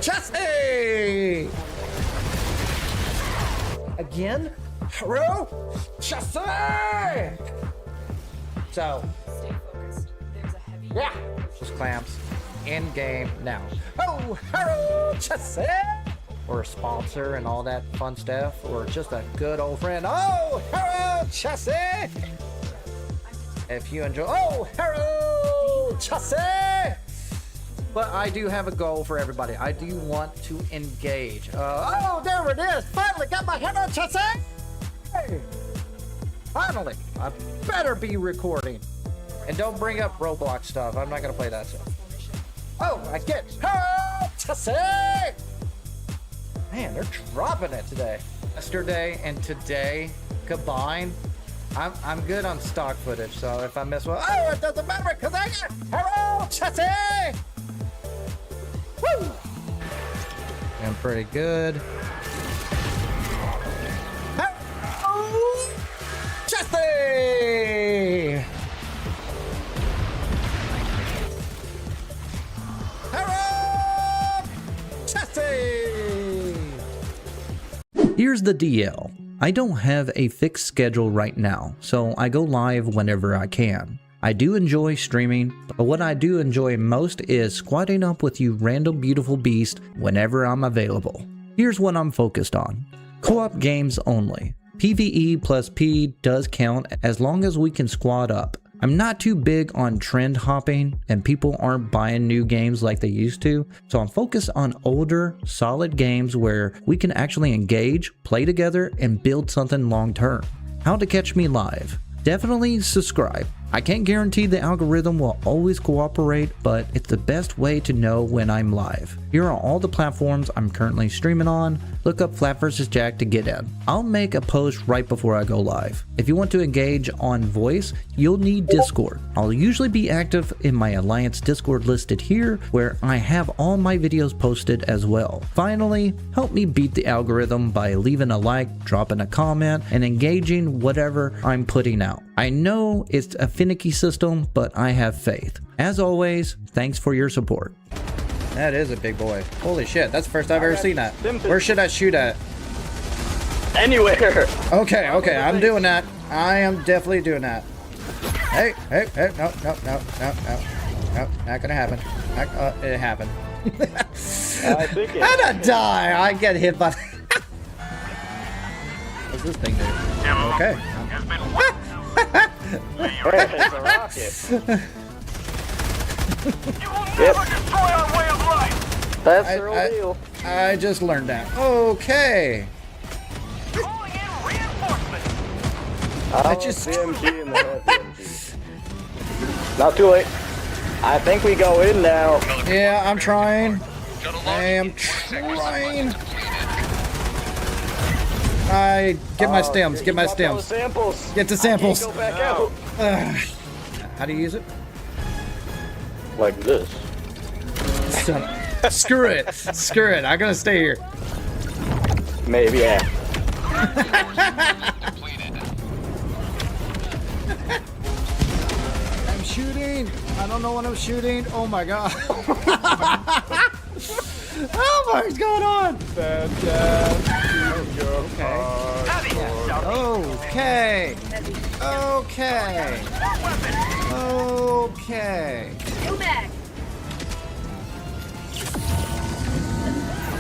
Jesse! Again? Haro Jesse! So, Stay focused. There's a heavy. yeah, just clamps in game now. Oh, Haro Jesse! Or a sponsor and all that fun stuff, or just a good old friend. Oh, Haro Jesse! If you enjoy, oh, Haro Jesse! But I do have a goal for everybody. I do want to engage. Oh, there it is! Finally got my Haro Jesse! Hey. Finally, I better be recording. And don't bring up Roblox stuff. I'm not gonna play that stuff. Oh, I get Haro Jesse! Man, they're dropping it today. Yesterday and today combined, I'm good on stock footage. So if I miss one, oh, it doesn't matter because I got Haro Jesse! Woo! I'm pretty good. Haro Jesse! Haro Jesse! Here's the DL. I don't have a fixed schedule right now, so I go live whenever I can. I do enjoy streaming, but what I do enjoy most is squatting up with you random beautiful beasts whenever I'm available. Here's what I'm focused on. Co-op games only. PvE plus P does count as long as we can squad up. I'm not too big on trend hopping and people aren't buying new games like they used to, so I'm focused on older, solid games where we can actually engage, play together, and build something long term. How to catch me live? Definitely subscribe. I can't guarantee the algorithm will always cooperate, but it's the best way to know when I'm live. Here are all the platforms I'm currently streaming on. Look up flapvsjack to get in. I'll make a post right before I go live. If you want to engage on voice, you'll need Discord. I'll usually be active in my Alliance Discord listed here, where I have all my videos posted as well. Finally, help me beat the algorithm by leaving a like, dropping a comment, and engaging whatever I'm putting out. I know it's a finicky system, but I have faith. As always, thanks for your support. That is a big boy. Holy shit, that's the first I've ever seen that. Where should I shoot at? Anywhere. Okay, I'm doing that. I am definitely doing that. Hey, no, not gonna happen. It happened. I think it. How'd I die? I get hit by. What's this thing do? Okay. It's a rocket. Yep. That's the real deal. I just learned that. Okay. I just- BMG in the head, BMG. Not too late. I think we go in now. Yeah, I'm trying. I am trying. Get my stems. Get my Drop all the stems. samples. Get the samples. Go back out. How do you use it? Like this. Screw it. Screw it. I'm gonna stay here. Maybe, yeah. I'm shooting. I don't know what I'm shooting. Oh my god. Oh, what's going on? Okay. Okay. Okay. Okay.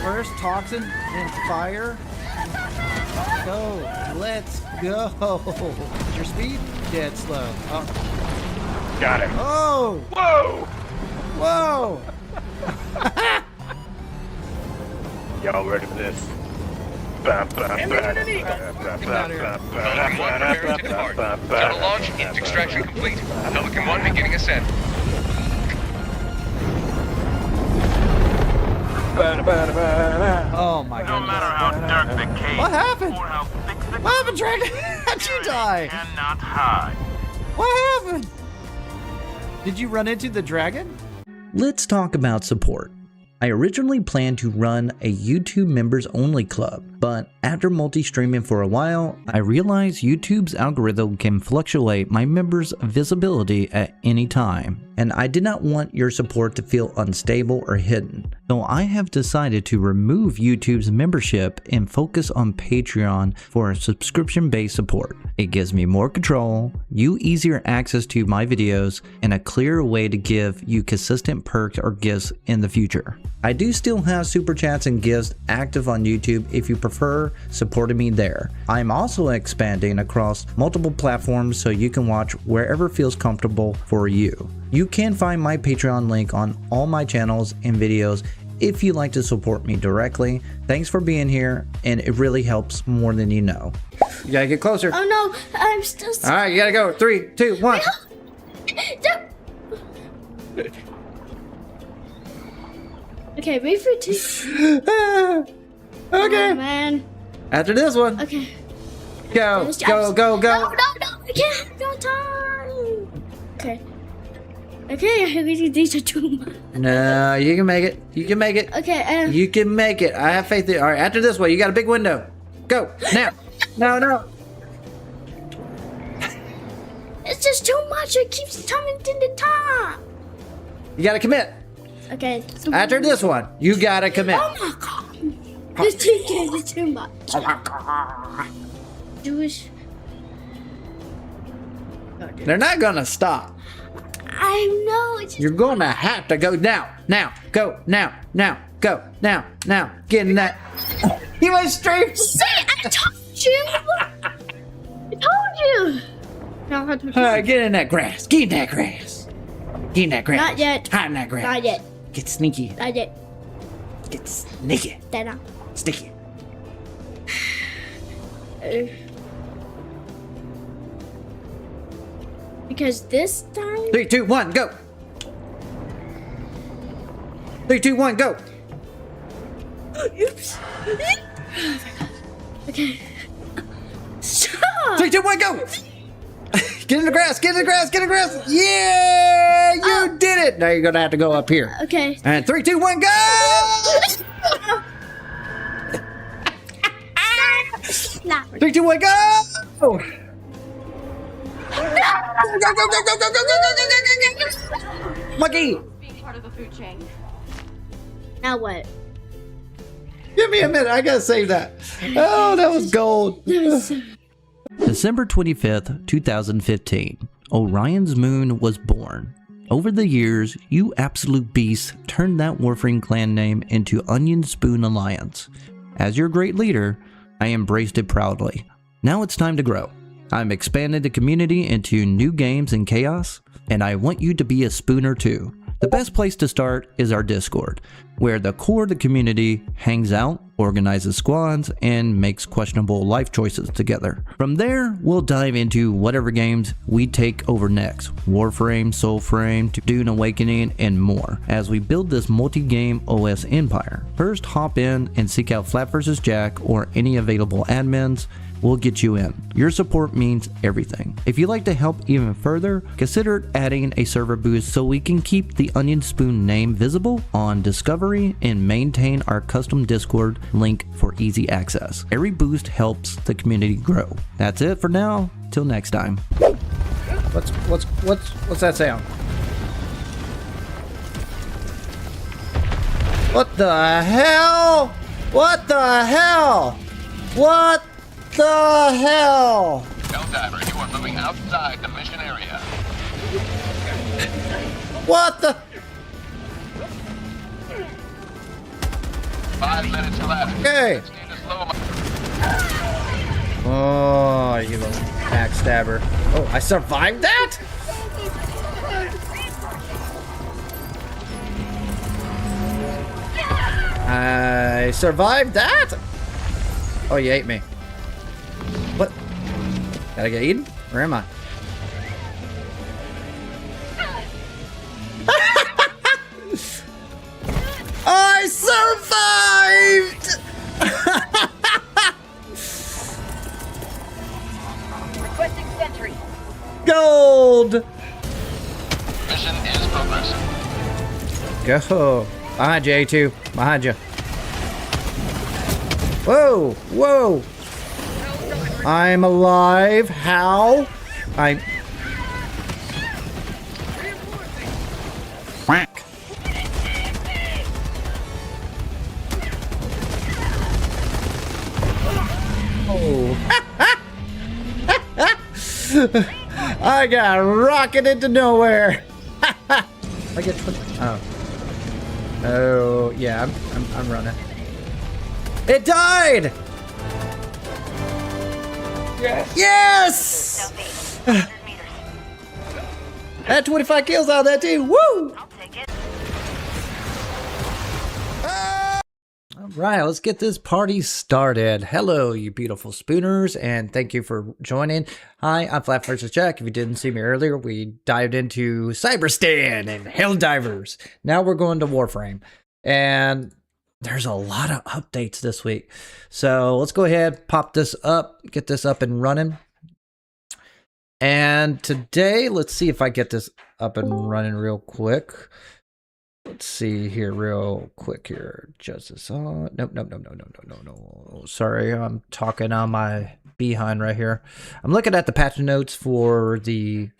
First toxin, then fire. Go. Let's go. Is your speed? Yeah, it's slow. Oh. Got him. Oh. Whoa! Whoa. Y'all ready for this? Shuttle launch and extraction complete. Pelican 1 beginning ascent. Oh my No god. matter how dark the cave, What happened? or how thick the What happened, Dragon? How'd you die? cannot hide. What happened? Did you run into the dragon? Let's talk about support. I originally planned to run a YouTube members only club but after multi-streaming for a while, I realized YouTube's algorithm can fluctuate my members' visibility at any time, and I did not want your support to feel unstable or hidden. So I have decided to remove YouTube's membership and focus on Patreon for subscription-based support. It gives me more control, you easier access to my videos, and a clearer way to give you consistent perks or gifts in the future. I do still have super chats and gifts active on YouTube if you prefer supporting me there. I'm also expanding across multiple platforms so you can watch wherever feels comfortable for you. You can find my Patreon link on all my channels and videos if you'd like to support me directly. Thanks for being here, and it really helps more than you know. You gotta get closer. Oh no, I'm still. All right, you gotta go. 3, 2, 1. Okay, wait for it to. Okay. Oh, man. After this one, Okay. go, go, go, go. No, I can't have no time. Okay. Okay, these are too much. No, you can make it. You can make it. Okay, You can make it. I have faith in you. All right, after this one, you got a big window. Go, now. No. it's just too much. It keeps coming to the top. You gotta commit. Okay. After this one, you gotta commit. Oh my god. This chicken is too much. Jewish. They're not gonna stop. I know. It's just You're gonna have to go now. Go, now, go, now. Get in that. He went straight. See, I told you. I told you. No, I told you. All right, get in that grass. Get in that grass. Get in that grass. Not yet. Hide in that grass. Not yet. Get sneaky. Not yet. Get sneaky. Then Sticky. because this time. 3, 2, 1, go. 3, 2, 1, go. Oops. Okay. Stop. 3, 2, 1, go. Get in the grass. Get in the grass. Get in the grass. Yeah, you did it. Now you're gonna have to go up here. Okay. And 3, 2, 1, go. Stop. 3, 2, 1, go. Go. Monkey, Being part of the food chain. Now what? give me a minute. I gotta save that. Oh, that was gold. December 25th, 2015, Orion's Moon was born. Over the years, you absolute beasts turned that Warframe clan name into Onion Spoon Alliance. As your great leader, I embraced it proudly. Now it's time to grow. I'm expanding the community into new games and chaos, and I want you to be a spooner too. The best place to start is our Discord, where the core of the community hangs out, organizes squads, and makes questionable life choices together. From there, we'll dive into whatever games we take over next, Warframe, Soulframe, Dune Awakening, and more, as we build this multi-game OS empire. First, hop in and seek out flapvsjack or any available admins. We'll get you in. Your support means everything. If you'd like to help even further, consider adding a server boost so we can keep the Onion Spoon name visible on Discovery and maintain our custom Discord link for easy access. Every boost helps the community grow. That's it for now. Till next time. What's that sound? What the hell? What the hell? What the hell? Helldiver, you are moving outside the mission area. What the? 5 minutes left. Okay. Continue to slow Oh, you little backstabber. Oh, I survived that? I survived that? Oh, you ate me. What? Gotta get eaten? Where am I? I survived! Requesting sentry. Gold! Mission is progressing. Go. Behind you, A2. Behind you. Whoa! Whoa! I'm alive. How? I'm... Whack. Oh. I got rocketed into nowhere. I get 20. Oh. Oh, yeah, I'm running. It died! Yes! Yes! I had 25 kills out of that too. Woo! Alright, let's get this party started. Hello, you beautiful spooners, and thank you for joining. Hi, I'm flapvsjack. If you didn't see me earlier, we dived into Cyberstan and Helldivers. Now we're going to Warframe. And there's a lot of updates this week. So let's go ahead, pop this up, get this up and running. And today, let's see if I get this up and running real quick. Let's see here real quick here. Justice on. Nope. Sorry, I'm talking on my behind right here. I'm looking at the patch notes for the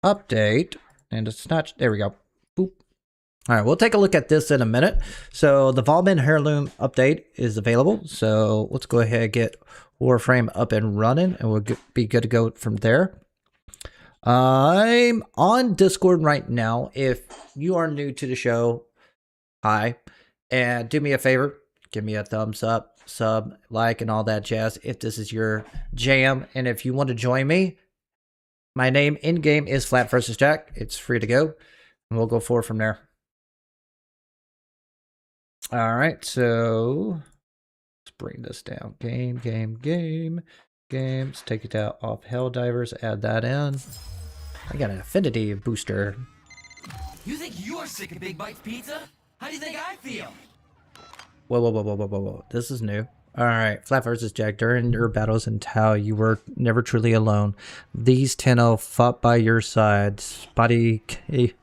update. And it's not, there we go. Boop. All right, we'll take a look at this in a minute. So the Volman Heirloom update is available. So let's go ahead and get Warframe up and running, and we'll be good to go from there. I'm on Discord right now. If you are new to the show, hi, and do me a favor, give me a thumbs up, sub, like, and all that jazz if this is your jam. And if you want to join me, my name in-game is flapvsjack. It's free to go, and we'll go forward from there. All right, so let's bring this down. Game. Let's take it out off Helldivers, add that in. I got an affinity booster. You think you're sick of Big Mike's pizza? How do you think I feel? Whoa. This is new. Alright, flapvsjack. During your battles in Tau, you were never truly alone. These 10 fought by your side. Spotty K.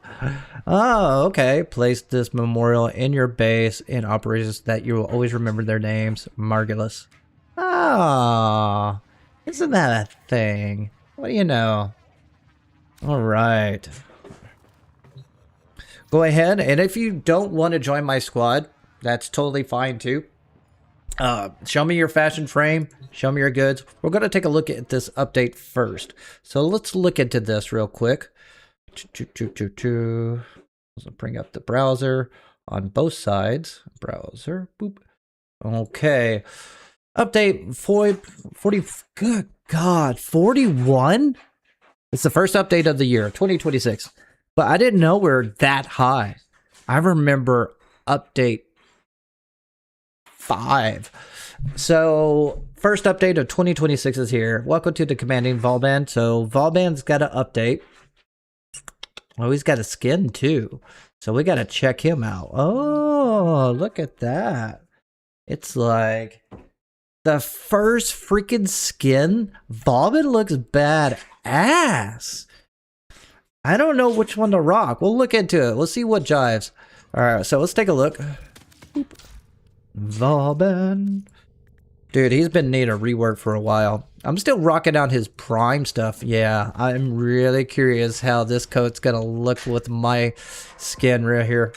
Oh, okay. Place this memorial in your base in operations that you will always remember their names. Margulis. Ah. Isn't that a thing? What do you know? Alright. Go ahead, and if you don't want to join my squad, that's totally fine too. Show me your fashion frame, show me your goods. We're going to take a look at this update first. So let's look into this real quick. Let's bring up the browser on both sides. Browser, boop. Okay. Update 40, good God, 41? It's the first update of the year, 2026. But I didn't know we were that high. I remember update 5. So, first update of 2026 is here. Welcome to the Commanding Volban. So, Volban's got an update. Oh, he's got a skin too. So, we got to check him out. Oh, look at that. It's like the first freaking skin. Volban looks badass. I don't know which one to rock. We'll look into it. Let's see what jives. Alright, so let's take a look. Boop. Volban. Dude, he's been needing a rework for a while. I'm still rocking out his prime stuff. Yeah, I'm really curious how this coat's gonna look with my skin right here.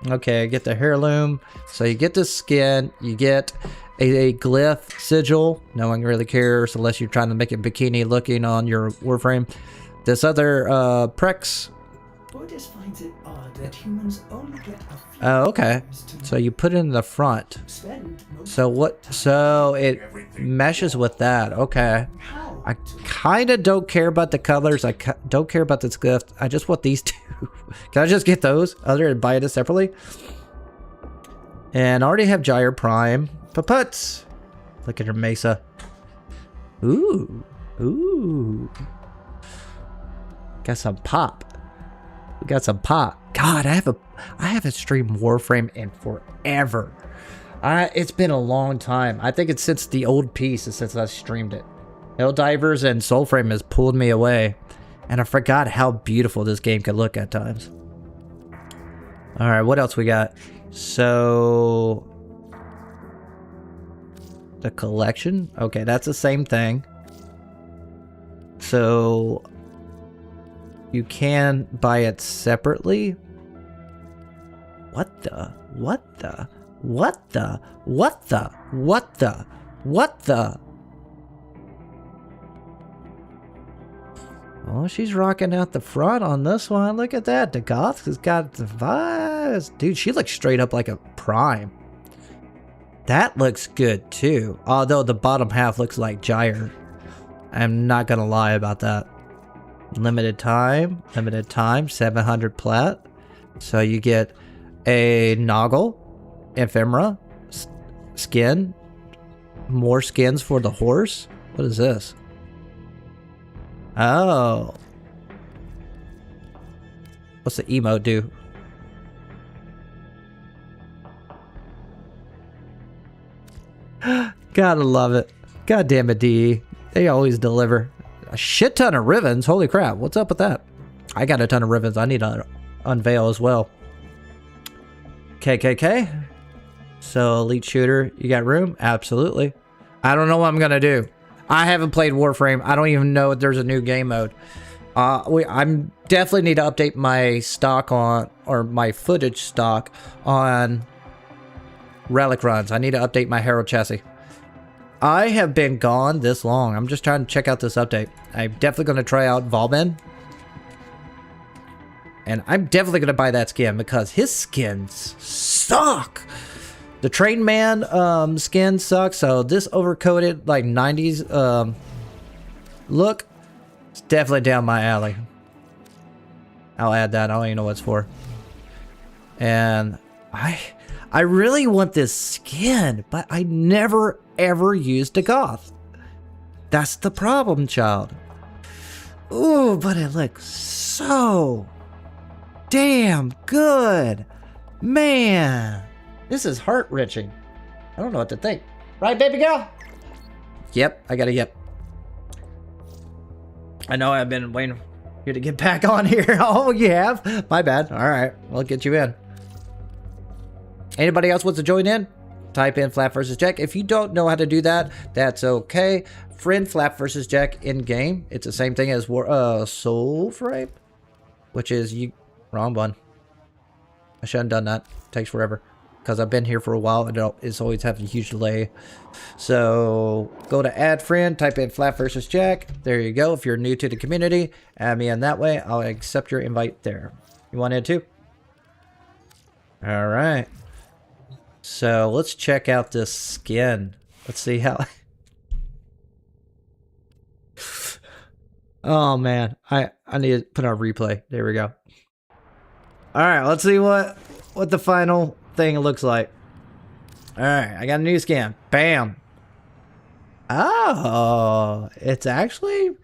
Okay, get the heirloom. So you get the skin, you get a glyph sigil. No one really cares unless you're trying to make it bikini looking on your Warframe. This other Prex. Borges finds it odd that humans only get a few Oh, okay. hours to So you put it in the front. spend most So what? So it meshes with that. Okay. how I kind of don't care about the colors. I don't care about the glyph. I just want these two. Can I just get those other than buy it separately? And I already have Gyre Prime. Paputs. Look at her Mesa. Ooh. Got some pop. We got some pop. God, I haven't streamed Warframe in forever. It's been a long time. I think it's since the old piece, since I streamed it. Helldivers and Soulframe has pulled me away, and I forgot how beautiful this game could look at times. All right, what else we got? So The collection? Okay, that's the same thing. So you can buy it separately. What the? What the? What the? What the? What the? What the? Oh, she's rocking out the front on this one. Look at that. The Goth has got the vibes. Dude, she looks straight up like a prime. That looks good too. Although the bottom half looks like Gyre. I'm not gonna lie about that. Limited time, 700 plat. So you get a Noggle, ephemera, skin, more skins for the horse. What is this? Oh. What's the emote do? Gotta love it. God damn it, DE. They always deliver. A shit ton of ribbons. Holy crap. What's up with that? I got a ton of ribbons. I need to unveil as well. KKK. So, elite shooter. You got room? Absolutely. I don't know what I'm gonna do. I haven't played Warframe. I don't even know if there's a new game mode. I'm definitely need to update my stock on, or my footage stock on relic runs. I need to update my Herald chassis. I have been gone this long. I'm just trying to check out this update. I'm definitely going to try out Volben. And I'm definitely going to buy that skin because his skins suck. The Train Man skin sucks. So this overcoated like 90s look, it's definitely down my alley. I'll add that. I don't even know what it's for. And I really want this skin, but I never ever used a Goth. That's the problem, child. Ooh, but it looks so damn good. Man, this is heart-wrenching. I don't know what to think. Right, baby girl? Yep, I got a yep. I know I've been waiting for you to get back on here. Oh, you have? My bad. All right, I'll get you in. Anybody else wants to join in? Type in flapvsjack. If you don't know how to do that, that's okay. Friend flapvsjack in game. It's the same thing as Soulframe, which is you. Wrong one. I shouldn't have done that. It takes forever because I've been here for a while and it's always having a huge delay. So go to add friend. Type in flapvsjack. There you go. If you're new to the community, add me in that way. I'll accept your invite there. You want in too? All right. So let's check out this skin. Let's see how. Oh man, I need to put on replay. There we go. All right, let's see what the final thing looks like. All right, I got a new skin. Bam. Oh, it's actually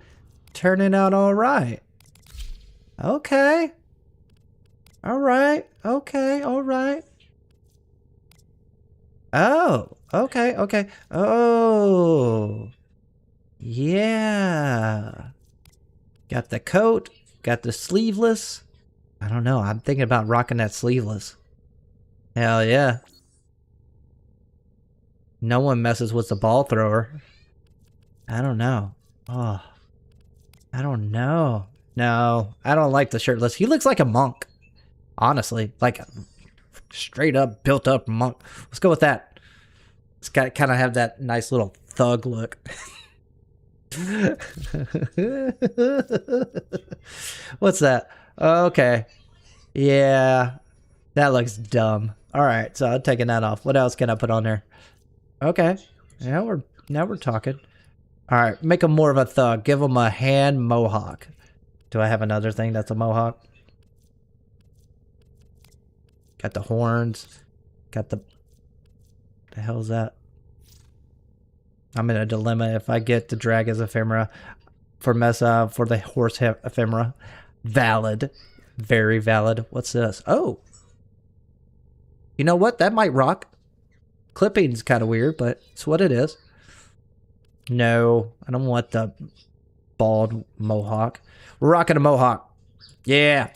turning out all right. Okay. All right. Okay. All right. Oh, okay, okay. Oh, yeah. Got the coat, got the sleeveless. I don't know. I'm thinking about rocking that sleeveless. Hell yeah. No one messes with the ball thrower. I don't know. Oh, I don't know. No, I don't like the shirtless. He looks like a monk. Honestly, like straight up built up monk. Let's go with that. It's got kind of have that nice little thug look. What's that? Okay. Yeah. That looks dumb. All right, so I'm taking that off. What else can I put on there? Okay. Now we're talking. All right, make him more of a thug. Give him a hand mohawk. Do I have another thing that's a mohawk? Got the horns. Got the hell's that? I'm in a dilemma if I get to drag as ephemera for the horse ephemera. Valid. Very valid. What's this? Oh. You know what? That might rock. Clipping's kind of weird, but it's what it is. No, I don't want the bald mohawk. We're rocking a mohawk. Yeah.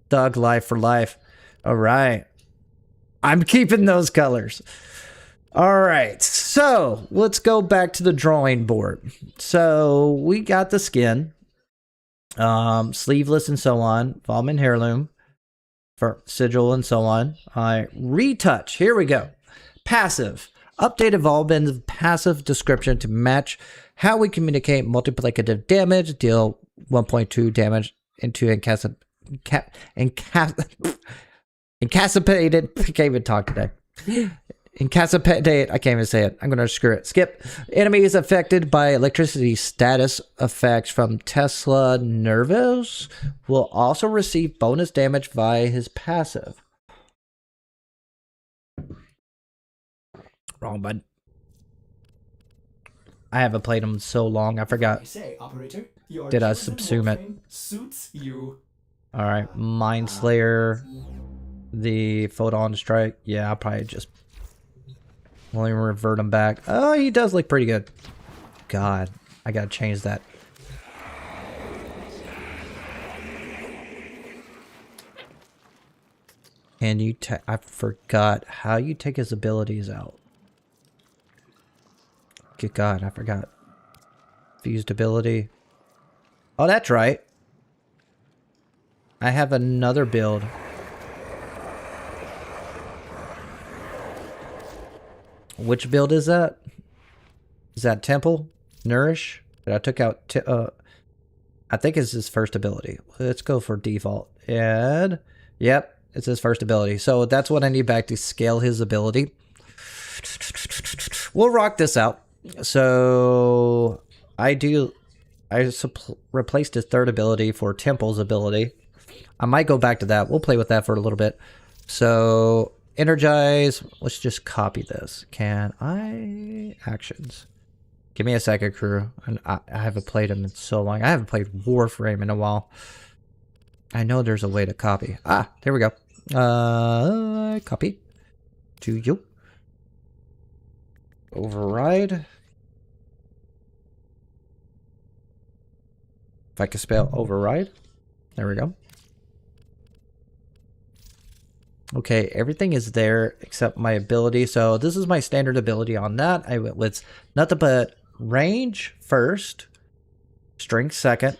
Thug life for life. All right. I'm keeping those colors. All right, so let's go back to the drawing board. So we got the skin, sleeveless and so on, Volman heirloom, for sigil and so on. All right, retouch. Here we go. Passive. Updated Volman's passive description to match how we communicate multiplicative damage. Deal 1.2 damage into incapacitated. I can't even talk today. Incapacitated. I can't even say it. I'm going to screw it. Skip. Enemies affected by electricity status effects from Tesla Nervos will also receive bonus damage via his passive. Wrong, bud. I haven't played him so long. I forgot. Say, operator, your Did I chosen subsume it? Warframe suits you. All right, Mind Slayer, the Photon Strike. Yeah, I'll probably just only revert him back. Oh, he does look pretty good. God, I gotta change that. Can you take? I forgot how you take his abilities out. Good God, I forgot. Fused ability. Oh, that's right. I have another build. Which build is that? Is that Temple? Nourish? But I took out... I think it's his first ability. Let's go for default. And... Yep, it's his first ability. So that's what I need back to scale his ability. We'll rock this out. So... I replaced his third ability for Temple's ability. I might go back to that. We'll play with that for a little bit. So, energize. Let's just copy this. Can I... Actions. Give me a second, crew. I haven't played him in so long. I haven't played Warframe in a while. I know there's a way to copy. Ah, there we go. Copy. To you. Override. If I can spell override. There we go. Okay, everything is there except my ability. So this is my standard ability on that. I went with nothing but range first, strength second,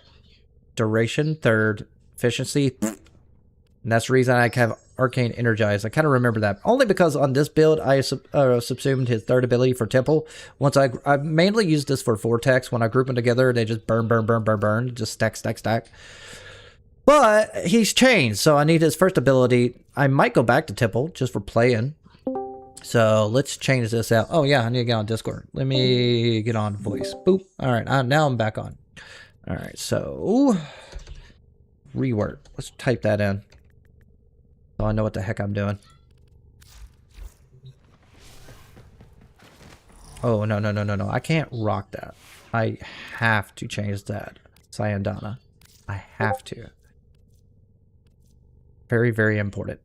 duration third, efficiency. And that's the reason I have arcane energize. I kind of remember that only because on this build I subsumed his third ability for Temple. Once I mainly use this for vortex. When I group them together, they just burn, just stack. But he's changed, so I need his first ability. I might go back to Temple just for playing. So let's change this out. Oh yeah, I need to get on Discord. Let me get on voice. Boop. All right, now I'm back on. All right, so rework. Let's type that in. So I know what the heck I'm doing. Oh, no. I can't rock that. I have to change that. Sayandana. I have to. Very, very important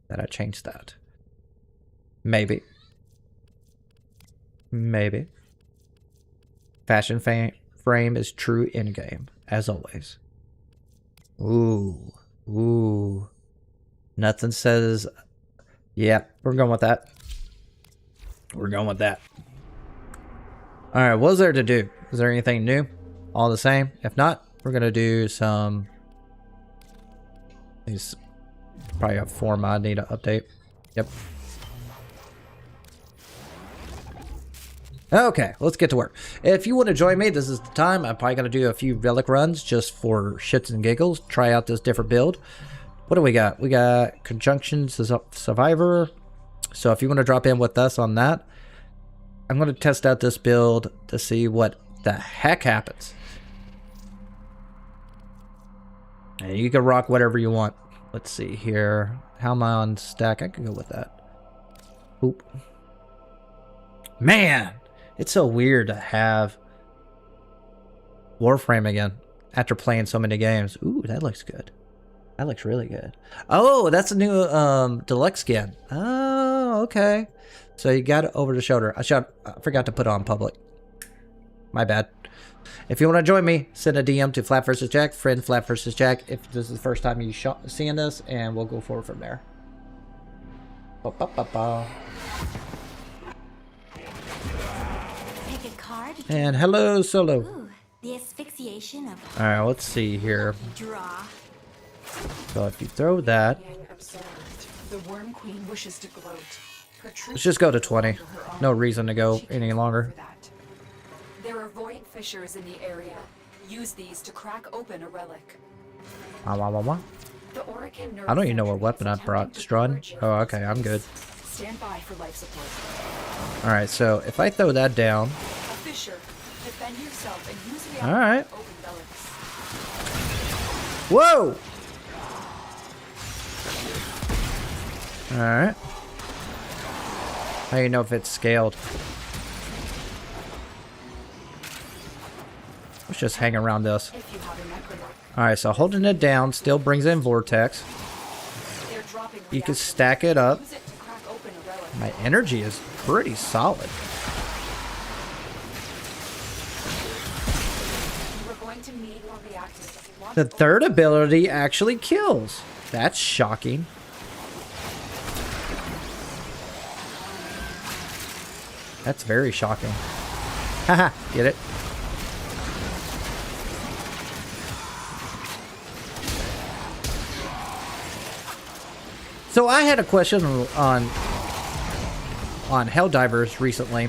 that I change that. Maybe. Fashion frame is true in-game, as always. Ooh. Nothing says... Yeah, we're going with that. Alright, what is there to do? Is there anything new? All the same? If not, we're going to do some... These... Probably a form I need to update. Yep. Okay, let's get to work. If you want to join me, this is the time. I'm probably going to do a few relic runs just for shits and giggles. Try out this different build. What do we got? We got Conjunction Survivor. So if you want to drop in with us on that, I'm going to test out this build to see what the heck happens. And you can rock whatever you want. Let's see here. How am I on stack? I can go with that. Oop. Man, it's so weird to have Warframe again after playing so many games. Ooh, that looks good. That looks really good. Oh, that's a new deluxe skin. Oh, okay. So you got it over the shoulder. I forgot to put it on public. My bad. If you want to join me, send a DM to flapvsjack, friend flapvsjack, if this is the first time you seeing this, and we'll go forward from there. hard. And hello, Solo. Ooh, the asphyxiation of Alright, let's see here. draw. So if you throw that, The Worm Queen wishes to gloat. let's just go to 20. No reason to go any longer. There are void fissures in the area. Use these to crack open a relic. Wah, wah, wah, wah. The Orican nerve I don't even know what sentry weapon is I brought. attempting to Strun? purge Oh, your okay, I'm good. Stand by for life support. Alright, so if I throw that down. A fissure. Defend yourself and use the Alright. to open relics. Whoa! Alright. How do you know if it's scaled? Let's just hang around this. If you have a necrotic, Alright, so holding it down still brings in Vortex. they're dropping You can reactions. stack it up. Use it to crack open a relic. My energy is pretty solid. You are going to need more reactors. Launch The third ability actually kills. That's shocking. That's very shocking. Haha, get it? So I had a question on Helldivers recently,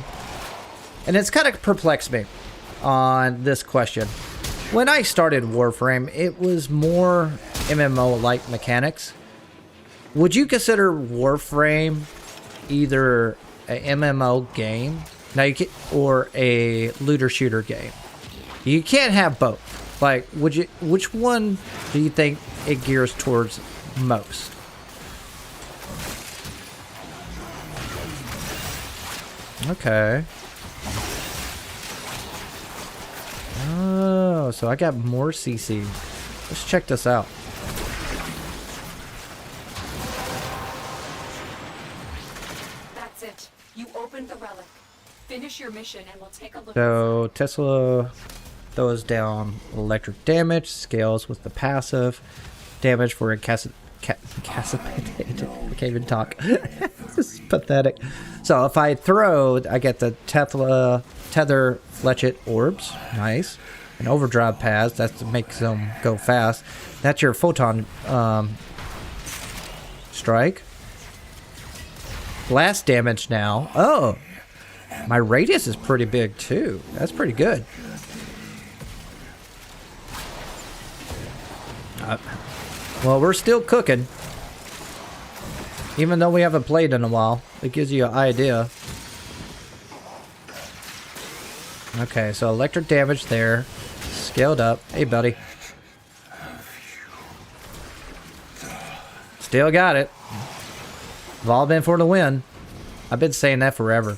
and it's kind of perplexed me on this question. When I started Warframe, it was more MMO-like mechanics. Would you consider Warframe either a MMO game, now you can, or a looter shooter game? You can't have both. Like, would you? Which one do you think it gears towards most? Okay. Oh, so I got more CC. Let's check this out. That's it. You opened the relic. Finish your mission and we'll take a look. So Tesla throws down electric damage, scales with the passive, damage for incapacitated. I can't even talk. This is pathetic. So if I throw, I get the tether fletchet orbs. Nice. And overdrive pads. That makes them go fast. That's your photon strike. Blast damage now. Oh, my radius is pretty big too. That's pretty good. Well, we're still cooking. Even though we haven't played in a while. It gives you an idea. Okay, so electric damage there. Scaled up. Hey, buddy. Still got it. Volbin for the win. I've been saying that forever.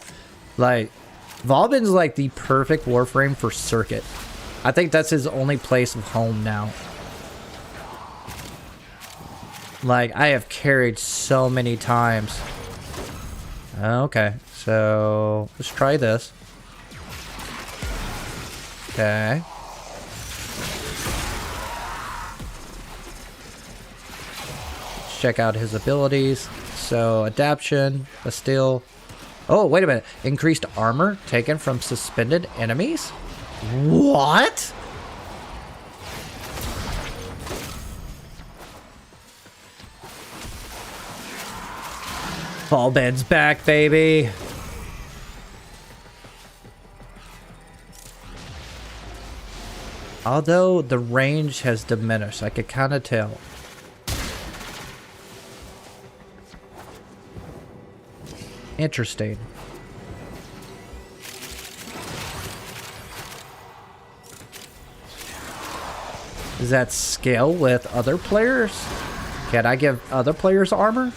Like, Volbin's like the perfect Warframe for Circuit. I think that's his only place of home now. Like, I have carried so many times. Okay, so let's try this. Okay. Let's check out his abilities. So, adaption, but still... Oh, wait a minute. Increased armor taken from suspended enemies? What? Volbin's back, baby. Although the range has diminished, I could kind of tell. Interesting. Does that scale with other players? Can I give other players armor?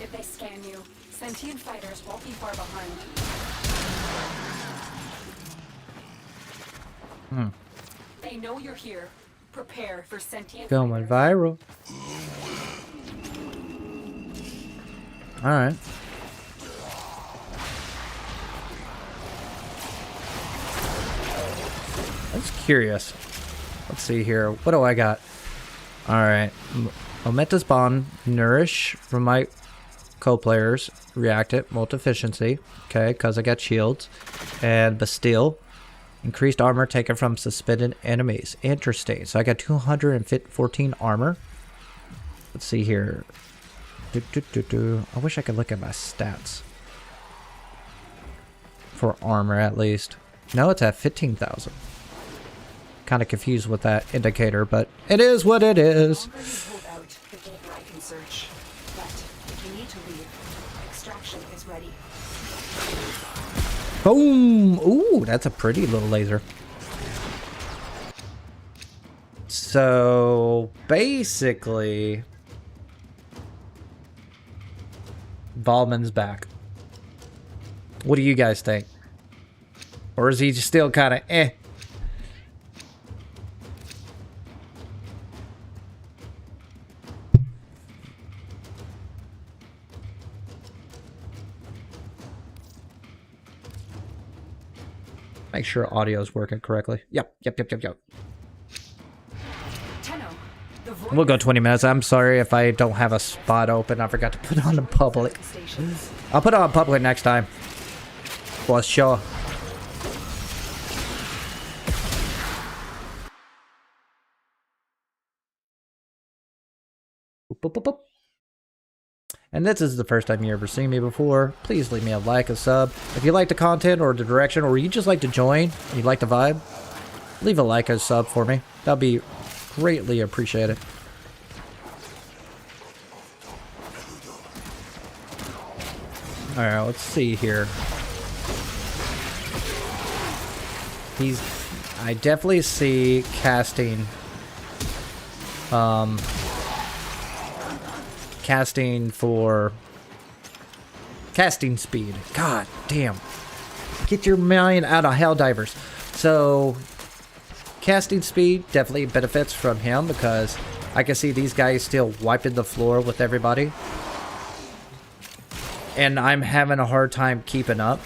If they scan you, sentient fighters won't be far behind. They know you're here. Prepare for sentient Going fighters. viral. Alright. I was curious. Let's see here. What do I got? Alright. Momentous Bond. Nourish from my co-players. React it. Multi-efficiency. Okay, because I got shields. And Bastille. Increased armor taken from suspended enemies. Interesting. So I got 214 armor. Let's see here. I wish I could look at my stats. For armor, at least. No, it's at 15,000. Kind of confused with that indicator, but it is what it is. Hold out the gate where I can search. But if you need to leave, extraction is ready. Boom! Ooh, that's a pretty little laser. So, basically... Ballman's back. What do you guys think? Or is he just still kind of eh? Make sure audio is working correctly. Yep. We'll go 20 minutes. I'm sorry if I don't have a spot open. I forgot to put on the public. I'll put it on public next time. For sure. Boop, boop, boop. And this is the first time you ever seen me before, please leave me a like, a sub. If you like the content or the direction, or you just like to join, you like the vibe, leave a like, a sub for me. That'll be greatly appreciated. Alright, let's see here. I definitely see casting for casting speed. God damn. Get your mind out of Helldivers. So casting speed definitely benefits from him because I can see these guys still wiping the floor with everybody. And I'm having a hard time keeping up.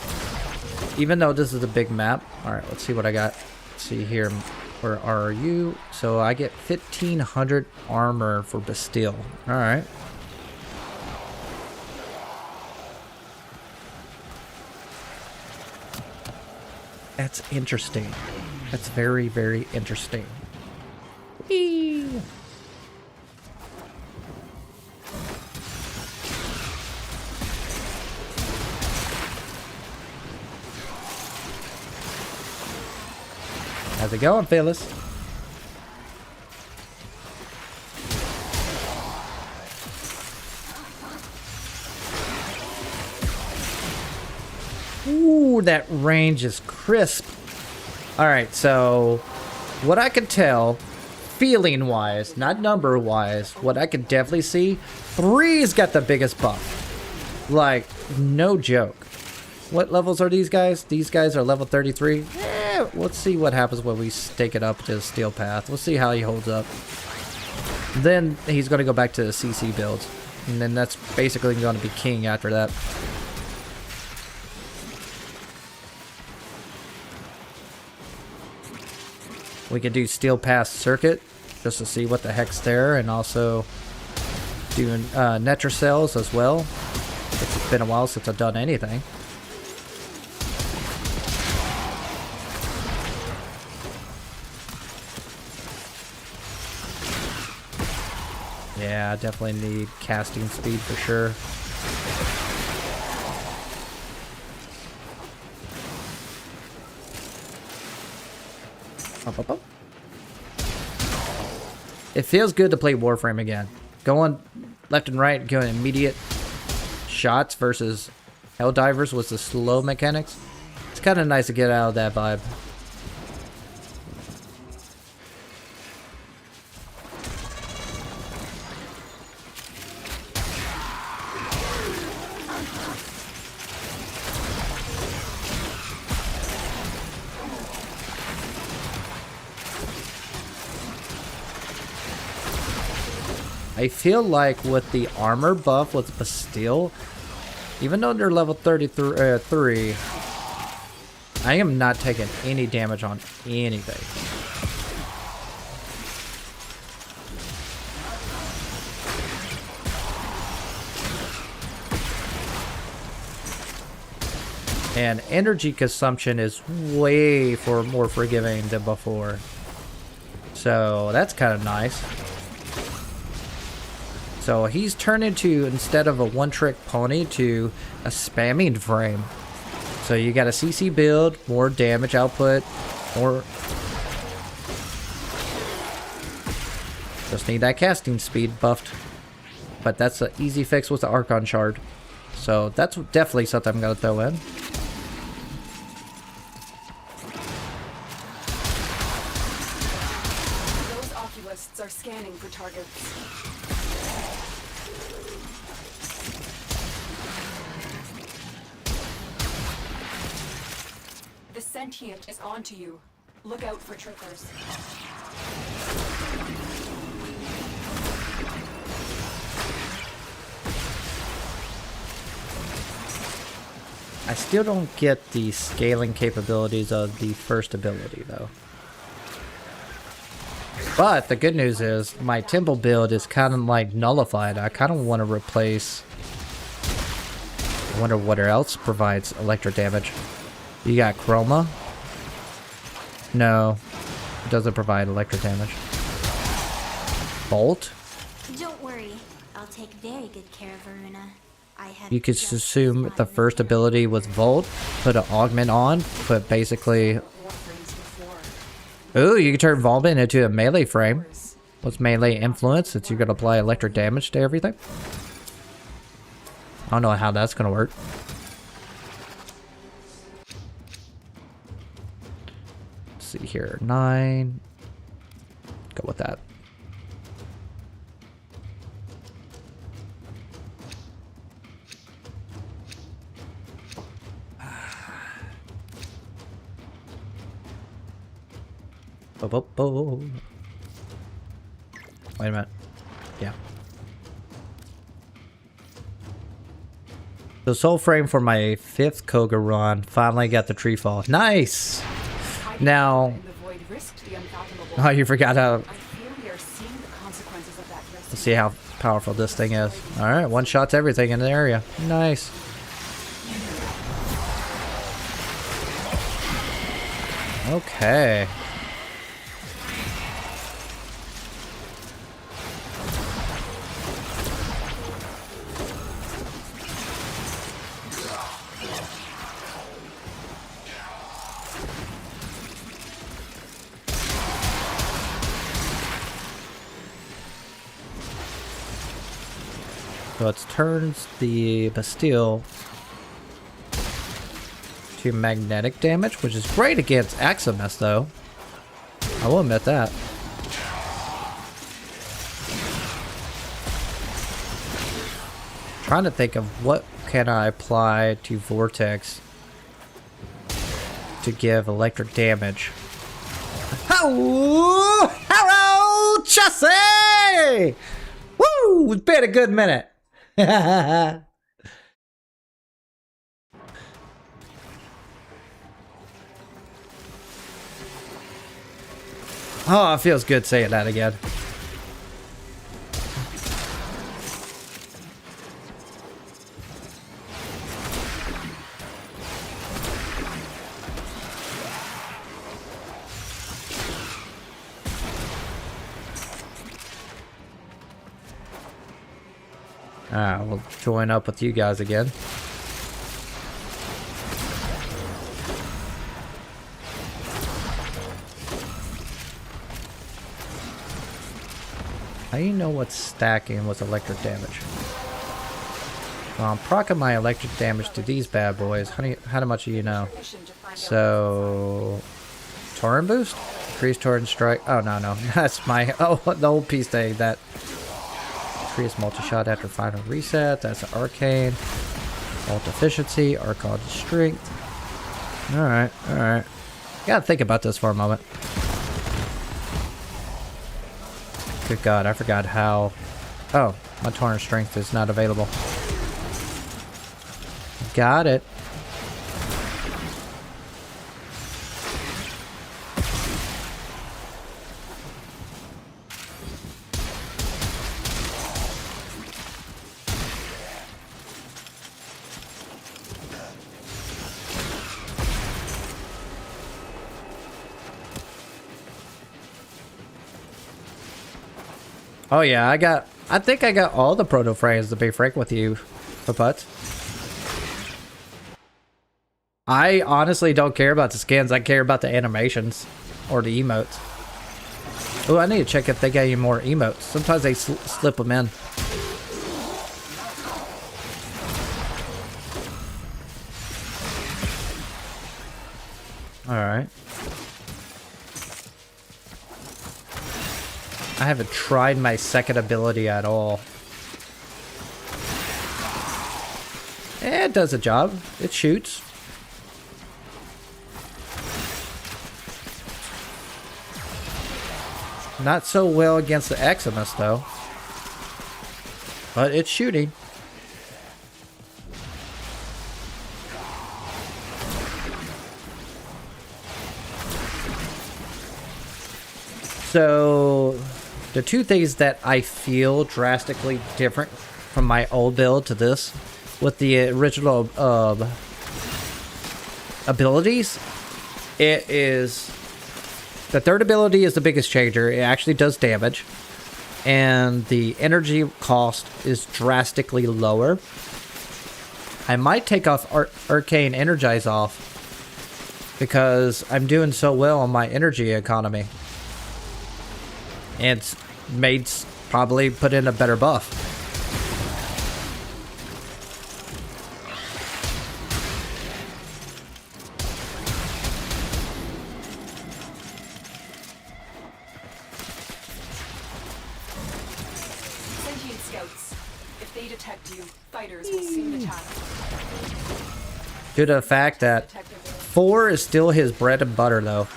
Even though this is a big map. Alright, let's see what I got. Let's see here. Where are you? So I get 1,500 armor for Bastille. Alright. That's interesting. That's very, very interesting. Whee! How's it going, fellas? Ooh, that range is crisp. Alright, so what I can tell, feeling-wise, not number-wise, what I can definitely see, 3's got the biggest buff. Like, no joke. What levels are these guys? These guys are level 33. Let's see what happens when we stake it up to Steel Path. We'll see how he holds up. Then he's going to go back to the CC builds. And then that's basically going to be king after that. We can do Steel Path Circuit just to see what the heck's there. And also do Netracells as well. It's been a while since I've done anything. Yeah, I definitely need casting speed for sure. Up, up, up. It feels good to play Warframe again. Going left and right, going immediate shots versus Helldivers with the slow mechanics. It's kind of nice to get out of that vibe. I feel like with the armor buff with Bastille, Even though they're level 33, I am not taking any damage on anything. And energy consumption is way more forgiving than before. So that's kind of nice. So he's turned into, instead of a one-trick pony, to a spamming frame. So you got a CC build, more damage output, more... Just need that casting speed buffed. But that's an easy fix with the Archon Shard. So that's definitely something I'm going to throw in. Are scanning for targets. The sentient is onto you. Look out for trippers. I still don't get the scaling capabilities of the first ability though. But the good news is my temple build is kind of like nullified. I kind of want to replace... I wonder what else provides electric damage. You got Chroma? No, it doesn't provide electric damage. Bolt? Don't worry, I'll take very good care of Varuna. I have You could just assume the fine first ability was Volt, put an augment on, but basically... Ooh, you can turn Volbin into a melee frame. What's melee influence? Since you're going to apply electric damage to everything. I don't know how that's going to work. Let's see here. 9. Go with that. Wait a minute. Yeah. The soul frame for my 5th Koga run finally got the tree fall. Nice! Now... Oh, you forgot how... Let's see how powerful this thing is. Alright, one shot's everything in the area. Nice. Okay. So it turns the Bastille to magnetic damage, which is great against Aximus, though. I will admit that. Trying to think of what can I apply to Vortex to give electric damage. Hello, hello, Chelsea! Woo! It's been a good minute. Oh, it feels good saying that again. Alright, we'll join up with you guys again. How do you know what's stacking with electric damage? Well, I'm proccing my electric damage to these bad boys. How much do you know? So... Torrent boost? Increase torrent strike. Oh, no. That's my... Oh, the old piece thing that... Increase multi-shot after final reset. That's an arcane. Ult efficiency. Archon strength. Alright. Gotta think about this for a moment. Good God, I forgot how... Oh, my torrent strength is not available. Got it. Oh yeah, I think I got all the proto frames, to be frank with you, Putz. I honestly don't care about the skins, I care about the animations. Or the emotes. Oh, I need to check if they got any more emotes. Sometimes they slip them in. Alright. I haven't tried my second ability at all. It does a job. It shoots. Not so well against the Eximus though. But it's shooting. So the two things that I feel drastically different from my old build to this, with the original abilities, it is the third ability is the biggest changer. It actually does damage, and the energy cost is drastically lower. I might take off Arcane Energize off because I'm doing so well on my energy economy. And mates probably put in a better buff. Sentient scouts. If they detect you, fighters will soon attack. Due to the fact that 4 is still his bread and butter though.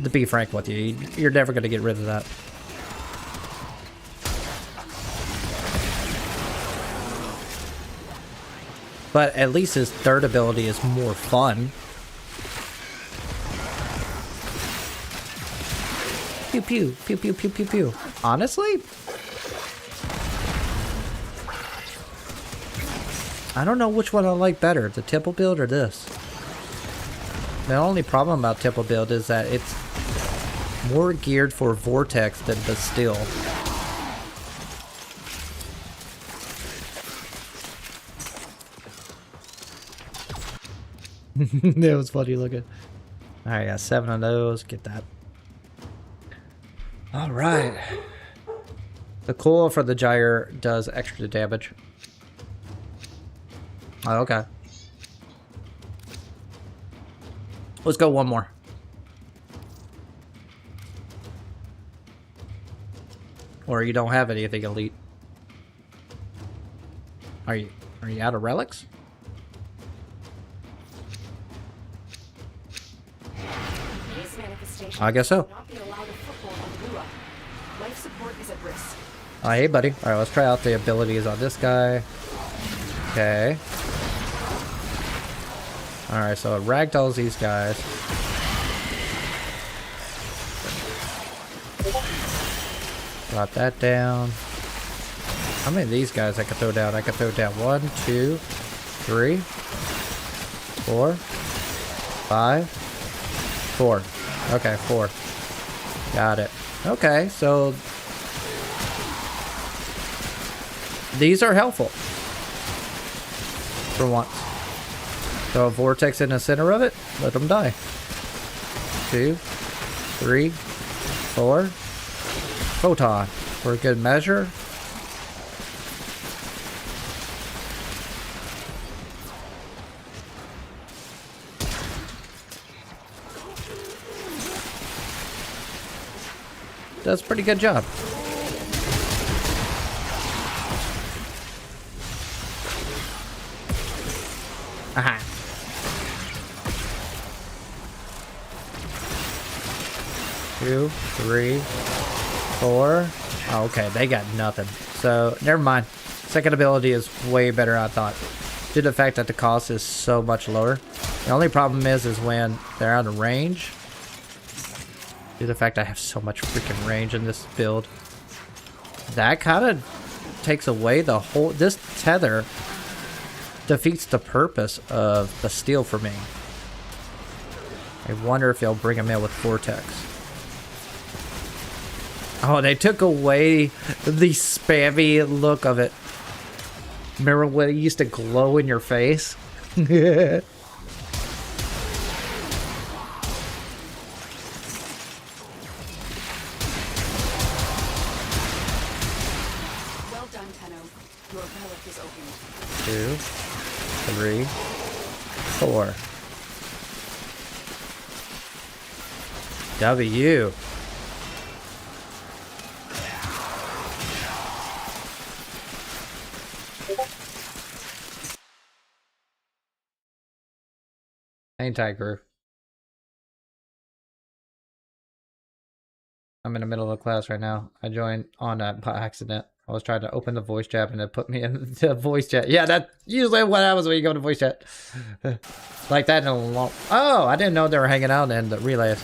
To be frank with you, you're never going to get rid of that. But at least his third ability is more fun. Pew pew, pew pew pew pew pew. Honestly? I don't know which one I like better, the temple build or this. The only problem about temple build is that it's more geared for vortex than Bastille. That was funny looking. Alright, got 7 of those. Get that. Alright. The coil for the gyre does extra damage. Oh, okay. Let's go one more. Or you don't have anything elite. Are you out of relics? These manifestations I guess so. will not be allowed a foothold on Lua. Life support is at risk. Oh, hey, buddy. Alright, let's try out the abilities on this guy. Okay. Alright, so it ragdolls these guys. Drop that down. How many of these guys I can throw down? I can throw down 1, 2, 3, 4, 5, 4. Okay, 4. Got it. Okay, so these are helpful. For once. Throw a vortex in the center of it, let them die. 2, 3, 4. Photon for a good measure. Does a pretty good job. Aha. Two, 3, 4. Oh, okay, they got nothing. So, never mind. Second ability is way better than I thought. due to the fact that the cost is so much lower. The only problem is when they're out of range. Due to the fact I have so much freaking range in this build. That kind of takes away the whole... This tether defeats the purpose of the steel for me. I wonder if they'll bring him in with Vortex. Oh, they took away the spammy look of it. Remember when it used to glow in your face? Well done, Tenno. Your relic is open. 2, 3, 4. W. Anti-groove. I'm in the middle of class right now. I joined on that by accident. I was trying to open the voice chat and it put me in the voice chat. Yeah, that's usually what happens when you go to voice chat. Like that in a long... Oh, I didn't know they were hanging out in the relays.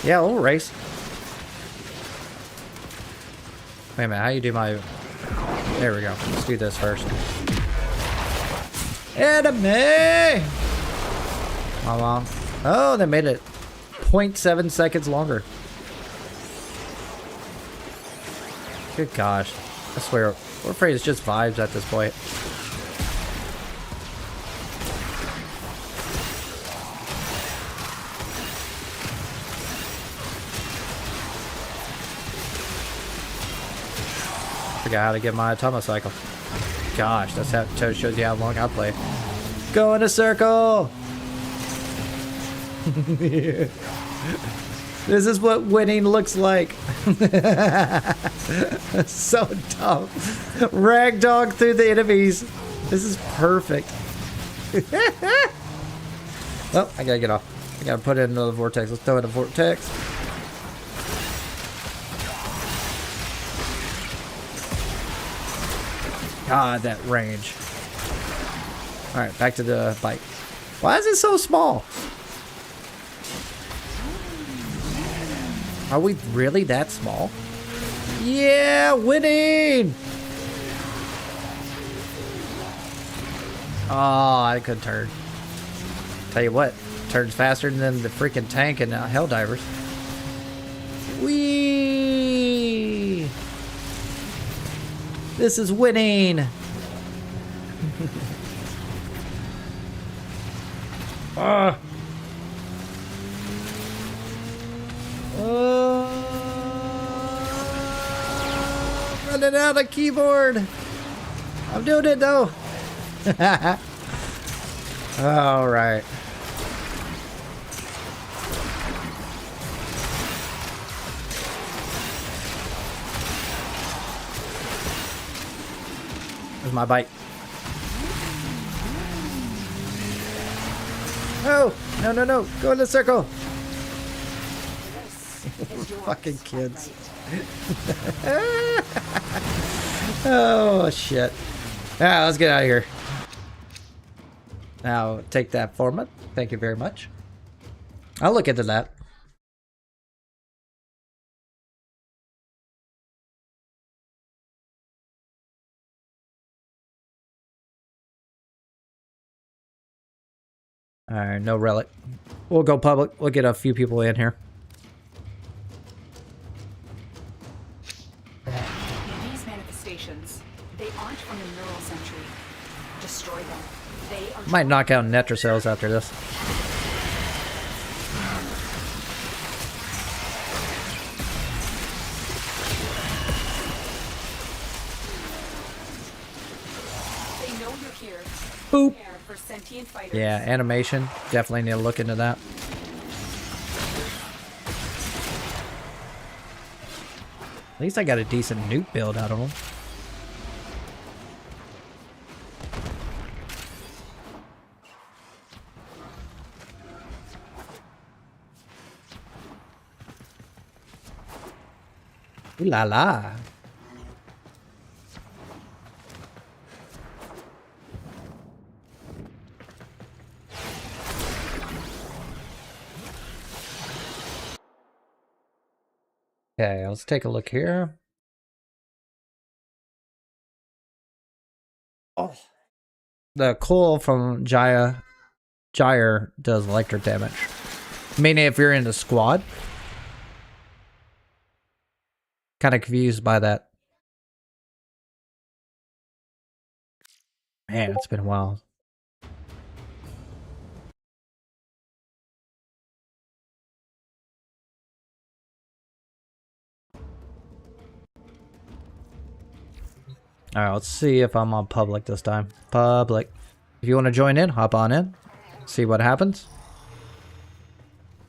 Yeah, we'll race. Wait a minute, how you do my... There we go. Let's do this first. Enemy! Come on. Oh, they made it 0.7 seconds longer. Good gosh. I swear, Warframe is just vibes at this point. Forgot how to get my Atomocycle. Gosh, that's how it shows you how long I play. Go in a circle! This is what winning looks like. So dumb. Ragdoll through the enemies. This is perfect. Oh, I gotta get off. I gotta put in another vortex. Let's throw in a vortex. God, that range. Alright, back to the bike. Why is it so small? Are we really that small? Yeah, winning! Oh, I could turn. Tell you what, turns faster than the freaking tank and Helldivers. Whee! This is winning! Running out of keyboard! I'm doing it though! Alright. There's my bike. No! No, no, no! Go in the circle! Fucking kids. Oh, shit. Ah, let's get out of here. Now, take that format. Thank you very much. I'll look into that. Alright, no relic. We'll go public. We'll get a few people in here. These manifestations, they aren't from the neural century. Destroy them. They are... Might knock out Netrocells after this. They know you're here. Boop. For sentient fighters. Yeah, animation. Definitely need to look into that. At least I got a decent nuke build out of them. Ooh la la. Okay, let's take a look here. Oh. The coil from Gyre does electric damage. Meaning if you're in the squad. Kind of confused by that. Man, it's been a while. Alright, let's see if I'm on public this time. Public. If you want to join in, hop on in. See what happens.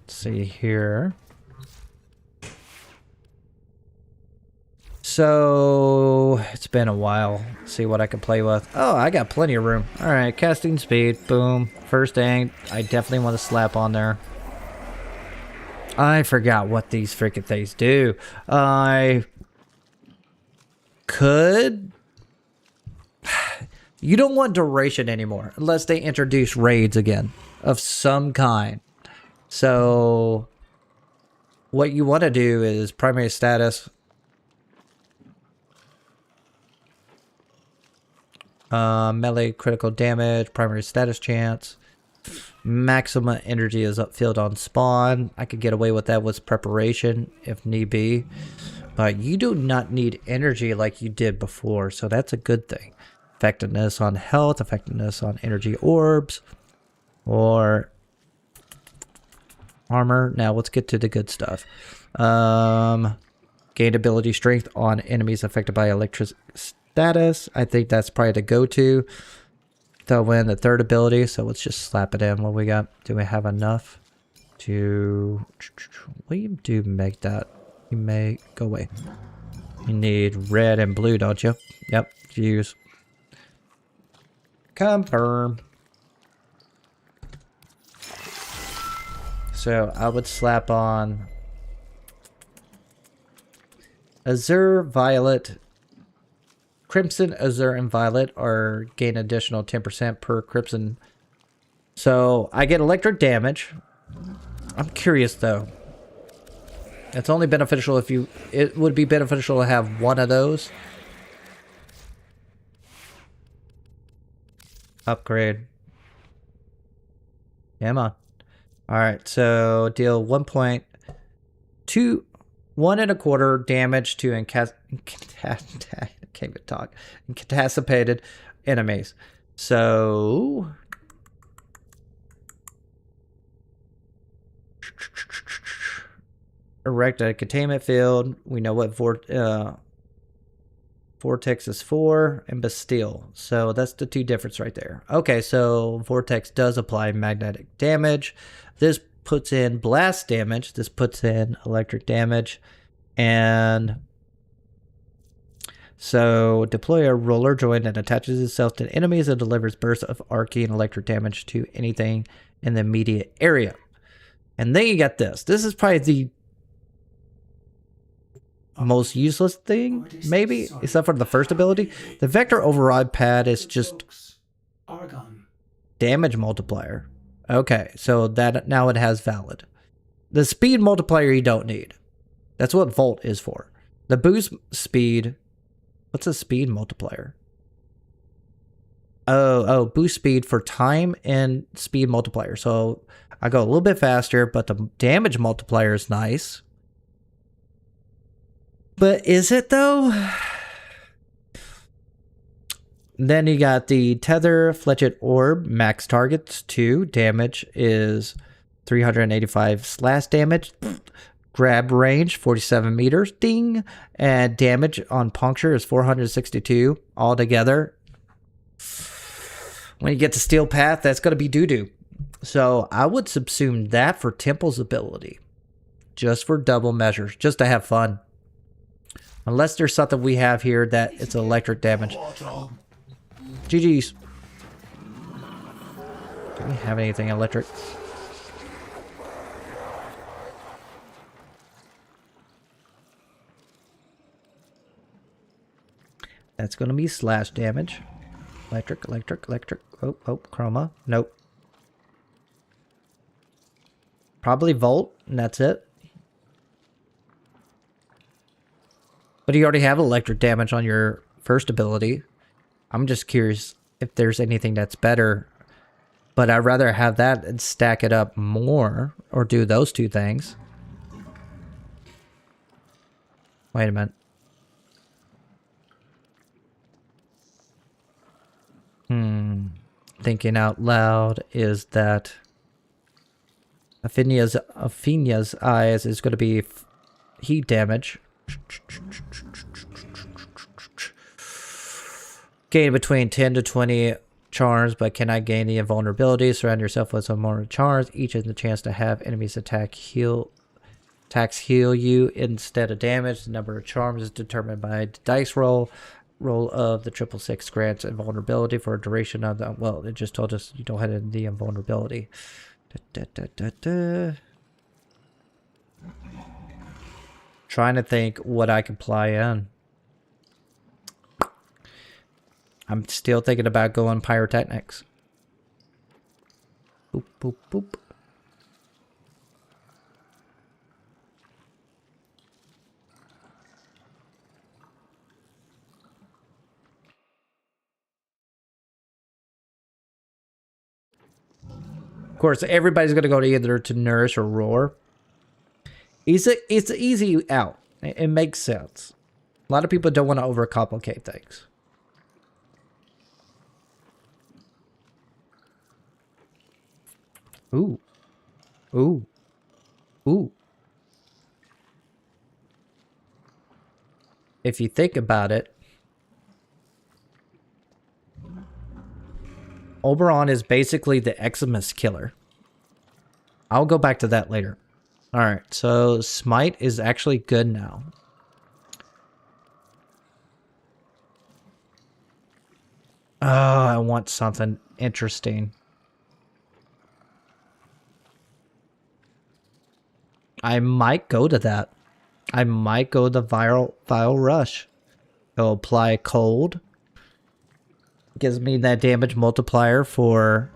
Let's see here. So, it's been a while. Let's see what I can play with. Oh, I got plenty of room. Alright, casting speed. Boom. First aid. I definitely want to slap on there. I forgot what these freaking things do. I could... You don't want duration anymore unless they introduce raids again of some kind. So what you want to do is primary status, melee critical damage, primary status chance, maximum energy is upfield on spawn. I could get away with that with preparation if need be, but you do not need energy like you did before, so that's a good thing. Effectiveness on health, effectiveness on energy orbs, or armor. Now let's get to the good stuff. Gain ability strength on enemies affected by electric status. I think that's probably the go-to. Throw in the third ability, so let's just slap it in. What we got? Do we have enough to... What do you do make that? You may... Go away. You need red and blue, don't you? Yep, use. Confirm. So I would slap on Azure, Violet, Crimson, Azure, and Violet, or gain additional 10% per Crimson. So I get electric damage. I'm curious though. It's only beneficial if you... It would be beneficial to have one of those. Upgrade. Come on. Alright, so deal 1.1 1.25 damage to incapacitated enemies. So erect a containment field. We know what Vortex is for, and Bastille. So that's the two difference right there. Okay, so Vortex does apply magnetic damage. This puts in blast damage. This puts in electric damage. And so deploy a roller joint that attaches itself to enemies and delivers bursts of arcane electric damage to anything in the immediate area. And then you got this. This is probably the most useless thing, maybe, except for the first ability. The vector override pad is just damage multiplier. Okay, so that now it has valid. The speed multiplier you don't need. That's what Volt is for. The boost speed, what's a speed multiplier? Oh, boost speed for time and speed multiplier. So I go a little bit faster, but the damage multiplier is nice. But is it though? Then you got the Tether Fletched Orb, max targets 2. Damage is 385 slash damage. Grab range 47 meters. Ding. And damage on puncture is 462 altogether. When you get to Steel Path, that's going to be doo-doo. So I would subsume that for Temple's ability. Just for double measures. Just to have fun. Unless there's something we have here that it's electric damage. GG's. Do we have anything electric? That's going to be slash damage. Electric. Oh, chroma. Nope. Probably volt, and that's it. But you already have electric damage on your first ability. I'm just curious if there's anything that's better. But I'd rather have that and stack it up more, or do those two things. Wait a minute. Thinking out loud is that Athenia's eyes is going to be heat damage. Gain between 10 to 20 charms, but cannot gain the invulnerability. Surround yourself with some more charms. Each has the chance to have enemies attacks heal you instead of damage. The number of charms is determined by the dice roll. Roll of the 666 grants invulnerability for a duration of the... Well, it just told us you don't have the invulnerability. Trying to think what I can apply in. I'm still thinking about going pyrotechnics. Boop, boop, boop. Of course, everybody's going to go to either to nourish or roar. It's easy out. It makes sense. A lot of people don't want to overcomplicate things. Ooh. Ooh. Ooh. If you think about it, Oberon is basically the Eximus killer. I'll go back to that later. Alright, so Smite is actually good now. Oh, I want something interesting. I might go to that. I might go the Vile Rush. It'll apply cold. Gives me that damage multiplier for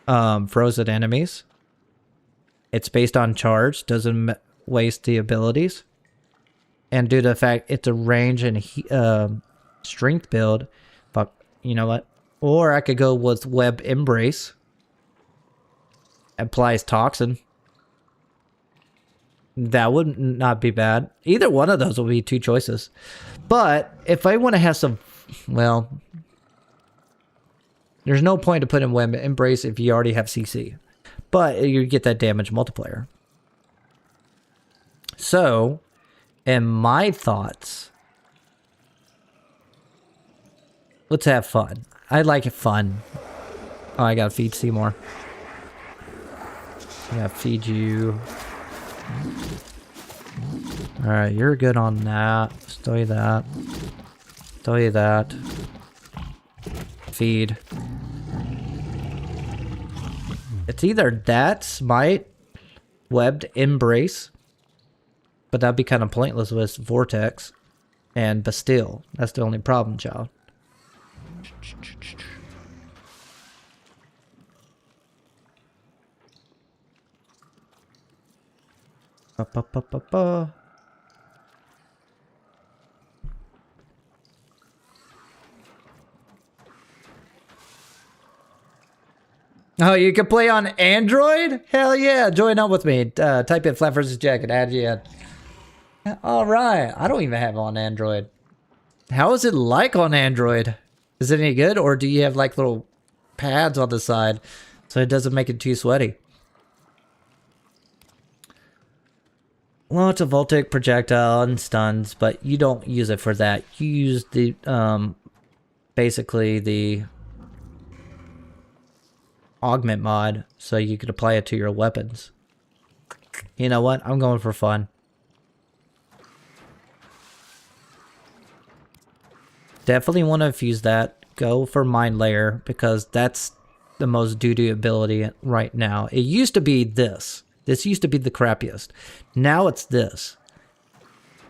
frozen enemies. It's based on charge, doesn't waste the abilities. And due to the fact it's a range and strength build, fuck, you know what? Or I could go with Web Embrace. Applies Toxin. That would not be bad. Either one of those will be two choices. But if I want to have some, well, there's no point to put in Web Embrace if you already have CC. But you get that damage multiplier. So, in my thoughts, let's have fun. I like it fun. Oh, I gotta feed Seymour. I gotta feed you. Alright, you're good on that. Let's throw you that. Throw you that. Feed. It's either that, Smite, Webbed Embrace, but that'd be kind of pointless with Vortex, and Bastille. That's the only problem, child. Oh, you can play on Android? Hell yeah, join up with me. Type in flapvsjack and add you in. Alright, I don't even have on Android. How is it like on Android? Is it any good, or do you have like little pads on the side so it doesn't make it too sweaty? Launch a voltaic projectile and stuns, but you don't use it for that. You use the, basically the augment mod, so you could apply it to your weapons. You know what? I'm going for fun. Definitely want to infuse that. Go for Mind Layer, because that's the most doo-doo ability right now. It used to be this. This used to be the crappiest. Now it's this.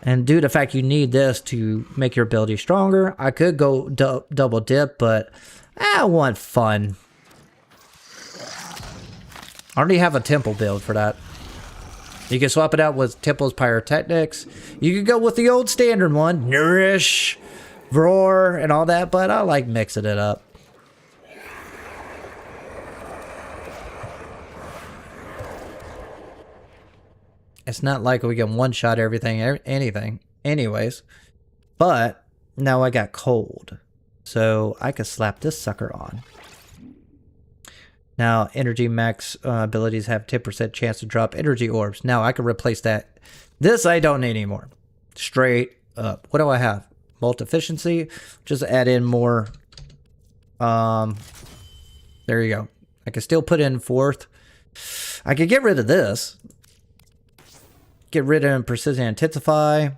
And due to the fact you need this to make your ability stronger, I could go double dip, but I want fun. I already have a temple build for that. You can swap it out with Temple's Pyrotechnics. You could go with the old standard one, Nourish, Roar, and all that, but I like mixing it up. It's not like we can one-shot everything, anything, anyways. But now I got cold, so I could slap this sucker on. Now, energy max abilities have 10% chance to drop energy orbs. Now, I can replace that. This I don't need anymore. Straight up. What do I have? Molt efficiency. Just add in more. There you go. I can still put in fourth. I could get rid of this. Get rid of precision intensify.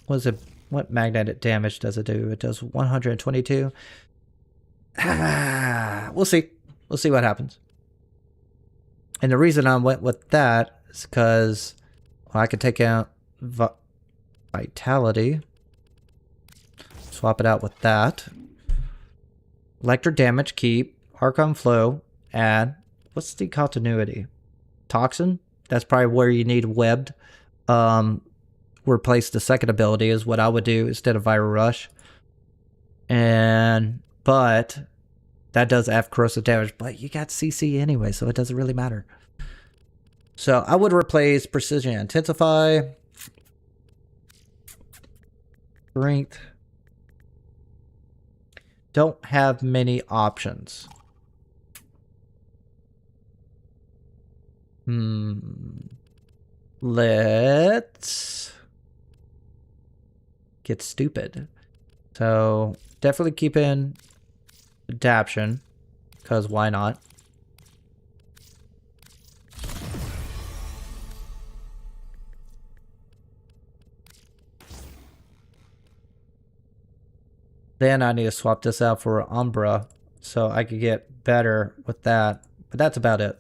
What is it? What magnetic damage does it do? It does 122. We'll see. We'll see what happens. And the reason I went with that is because I could take out vitality. Swap it out with that. Electric damage, keep. Archon flow, add. What's the continuity? Toxin? That's probably where you need webbed. Replace the second ability is what I would do instead of Viral Rush. But that does have corrosive damage, but you got CC anyway, so it doesn't really matter. So I would replace Precision Intensify, Strength. Don't have many options. Let's get stupid. So definitely keep in adaption, because why not? Then I need to swap this out for Umbra so I could get better with that, but that's about it.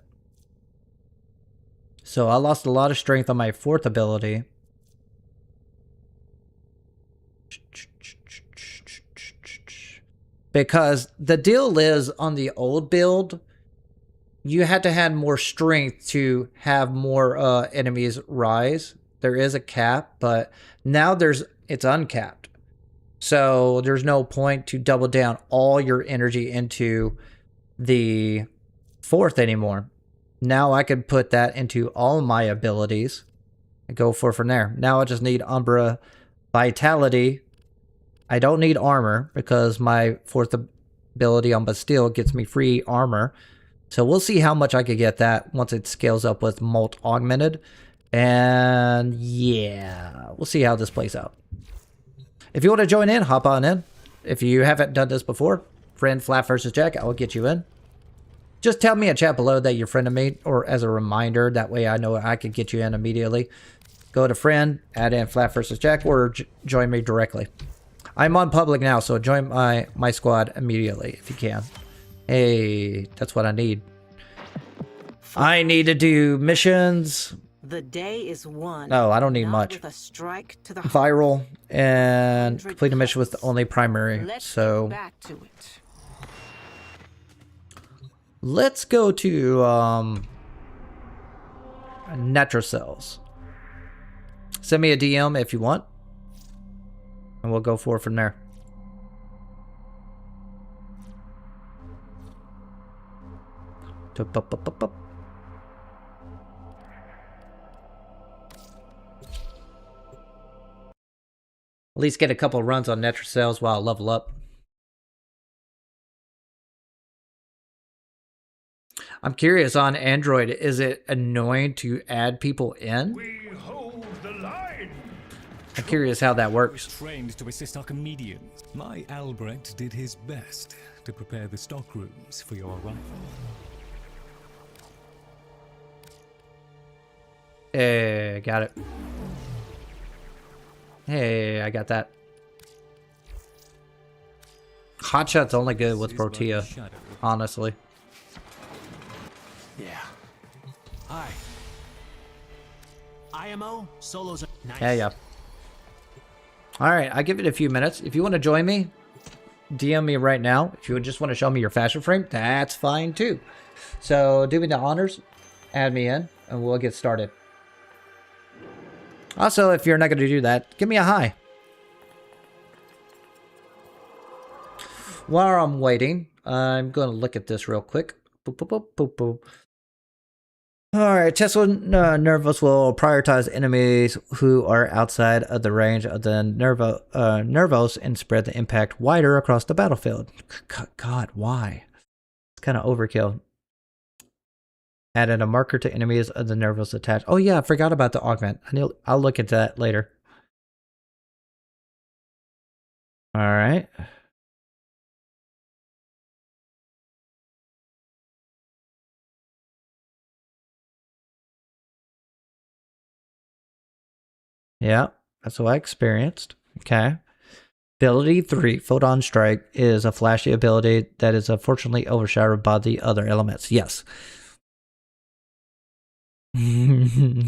So I lost a lot of strength on my fourth ability. Because the deal is, on the old build, you had to have more strength to have more enemies rise. There is a cap, but now it's uncapped. So there's no point to double down all your energy into the fourth anymore. Now I can put that into all my abilities and go from there. Now I just need Umbra Vitality. I don't need armor because my fourth ability on Bastille gets me free armor. So we'll see how much I could get that once it scales up with Molt Augmented. And yeah, we'll see how this plays out. If you want to join in, hop on in. If you haven't done this before, friend flapvsjack, I will get you in. Just tell me in chat below that you're friend of me, or as a reminder, that way I know I could get you in immediately. Go to friend, add in flapvsjack, or join me directly. I'm on public now, so join my squad immediately if you can. Hey, that's what I need. I need to do missions. The day is won. No, I don't need much. With a strike to the viral and complete a mission with the only primary. So back to it. Let's go to Netrocells. Send me a DM if you want, and we'll go forward from there. At least get a couple runs on Netrocells while I level up. I'm curious, on Android, is it annoying to add people in? We hold the line. I'm curious how that works. Trained to assist our comedians. My Albrecht did his best to prepare the stockrooms for your arrival. Hey, got it. Hey, I got that. Hotshot's only good with Protea, honestly. Yeah. Hi. IMO, solos are nice. Yeah. Alright, I'll give it a few minutes. If you want to join me, DM me right now. If you just want to show me your fashion frame, that's fine too. So do me the honors, add me in, and we'll get started. Also, if you're not going to do that, give me a hi. While I'm waiting, I'm going to look at this real quick. Boop, boop, boop, boop, boop. Alright, Tesla Nervos will prioritize enemies who are outside of the range of the Nervos and spread the impact wider across the battlefield. God, why? It's kind of overkill. Added a marker to enemies of the Nervos attached. Oh yeah, I forgot about the augment. I'll look at that later. Alright. Yeah, that's what I experienced. Okay. Ability 3, Photon Strike, is a flashy ability that is unfortunately overshadowed by the other elements. Yes.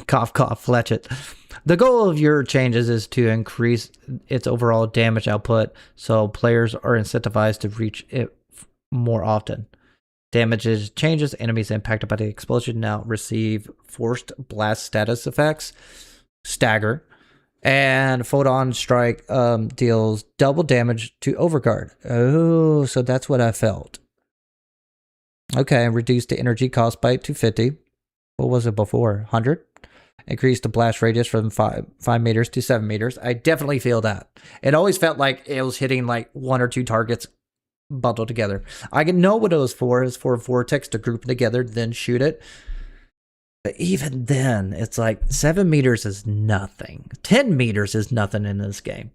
Cough, cough, fletch it. The goal of your changes is to increase its overall damage output, so players are incentivized to reach it more often. Damages changes, enemies impacted by the explosion now receive forced blast status effects, stagger, and Photon Strike deals double damage to Overguard. Oh, so that's what I felt. Okay, reduce the energy cost by 250. What was it before? 100? Increase the blast radius from 5 meters to 7 meters. I definitely feel that. It always felt like it was hitting like 1 or 2 targets bundled together. I can know what it was for. It's for Vortex to group together, then shoot it. But even then, it's like 7 meters is nothing. 10 meters is nothing in this game.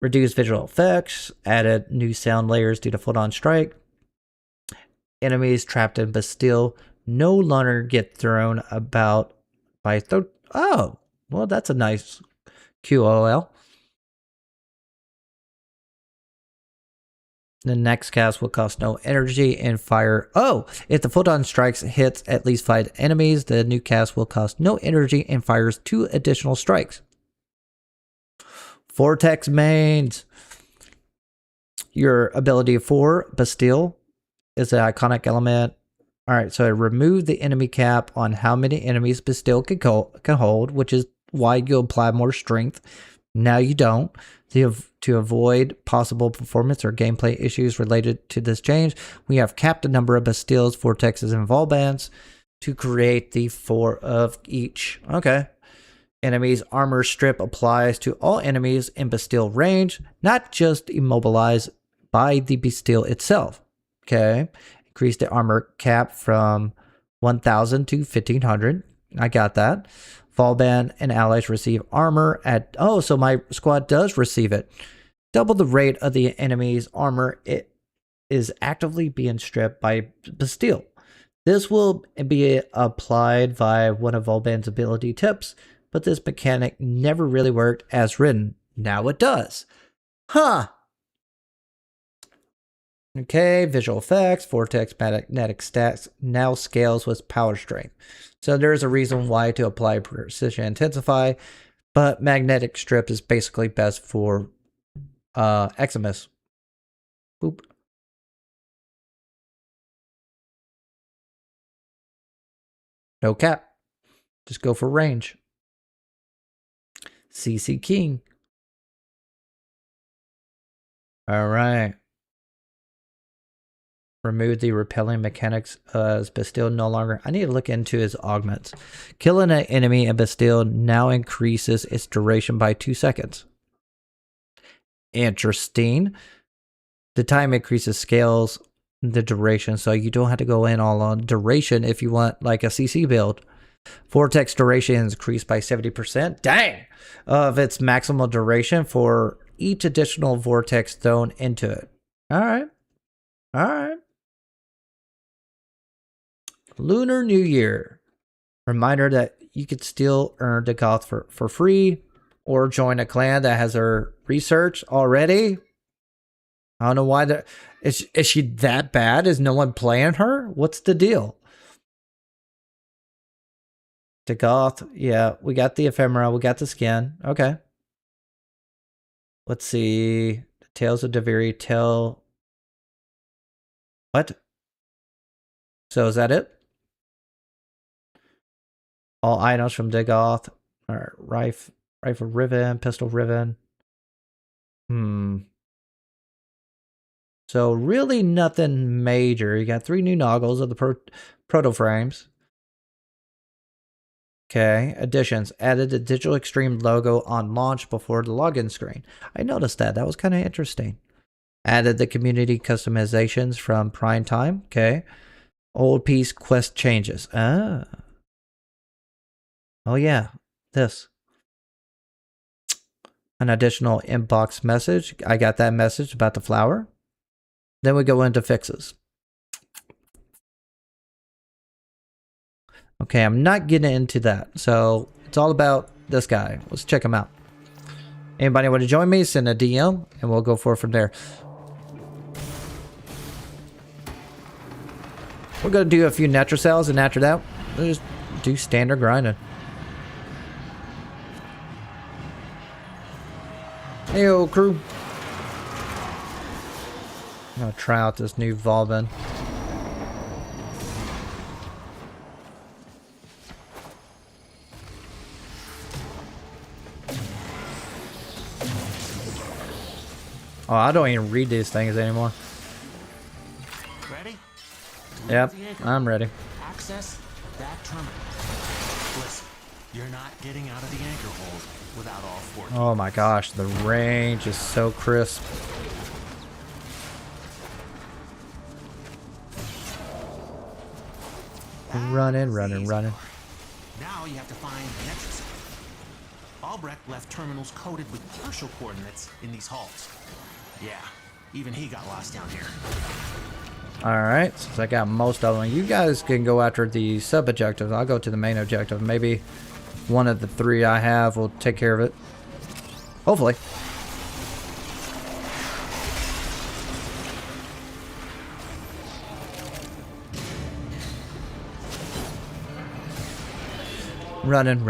Reduced visual effects. Added new sound layers due to Photon Strike. Enemies trapped in Bastille no longer get thrown about by oh, well, that's a nice QOL. The next cast will cost no energy and fire. Oh, if the Photon Strikes hits at least 5 enemies, the new cast will cost no energy and fires 2 additional strikes. Vortex mains. Your ability 4, Bastille, is an iconic element. Alright, so remove the enemy cap on how many enemies Bastille can hold, which is why you apply more strength. Now you don't. To avoid possible performance or gameplay issues related to this change, we have capped the number of Bastilles, Vortexes, and Volbands to create the 4 of each. Okay. Enemies armor strip applies to all enemies in Bastille range, not just immobilized by the Bastille itself. Okay. Increase the armor cap from 1,000 to 1,500. I got that. Volband and allies receive armor at... Oh, so my squad does receive it. Double the rate of the enemy's armor. It is actively being stripped by Bastille. This will be applied via one of Volband's ability tips, but this mechanic never really worked as written. Now it does. Huh. Okay, visual effects, vortex magnetic stats now scales with power strength. So there's a reason why to apply precision intensify, but magnetic strip is basically best for Eximus. Boop. No cap. Just go for range. CC King. All right. Remove the repelling mechanics as Bastille no longer... I need to look into his augments. Killing an enemy in Bastille now increases its duration by 2 seconds. Interesting. The time increases scales the duration, so you don't have to go in all on duration if you want like a CC build. Vortex duration is increased by 70%. Dang! Of its maximal duration for each additional vortex thrown into it. Alright. Alright. Lunar New Year. Reminder that you could still earn the goth for free or join a clan that has her research already. I don't know why is she that bad? Is no one playing her? What's the deal? To Goth. Yeah, we got the ephemera. We got the skin. Okay. Let's see. Tales of Daviri. Tell. What? So is that it? All items from Dagoth. Or rifle ribbon, pistol ribbon. So really nothing major. You got 3 new noggles of the proto frames. Okay, additions. Added the Digital Extreme logo on launch before the login screen. I noticed that. That was kind of interesting. Added the community customizations from Prime Time. Okay. Old piece quest changes. Ah. Oh yeah, this. An additional inbox message. I got that message about the flower. Then we go into fixes. Okay, I'm not getting into that. So it's all about this guy. Let's check him out. Anybody want to join me? Send a DM and we'll go forward from there. We're going to do a few natural cells, and after that, we'll just do standard grinding. Hey, old crew. I'm going to try out this new Volvin. Oh, I don't even read these things anymore. Ready? Yep, I'm ready. Access that terminal. Listen, you're not getting out of the anchor hold without all 4 keys. Oh my gosh, the range is so crisp. Running. Now you have to find an exit. Albrecht left terminals coded with partial coordinates in these halls. Yeah, even he got lost down here. Alright, since I got most of them, you guys can go after the sub-objectives. I'll go to the main objective. Maybe one of the 3 I have will take care of it. Hopefully. Running.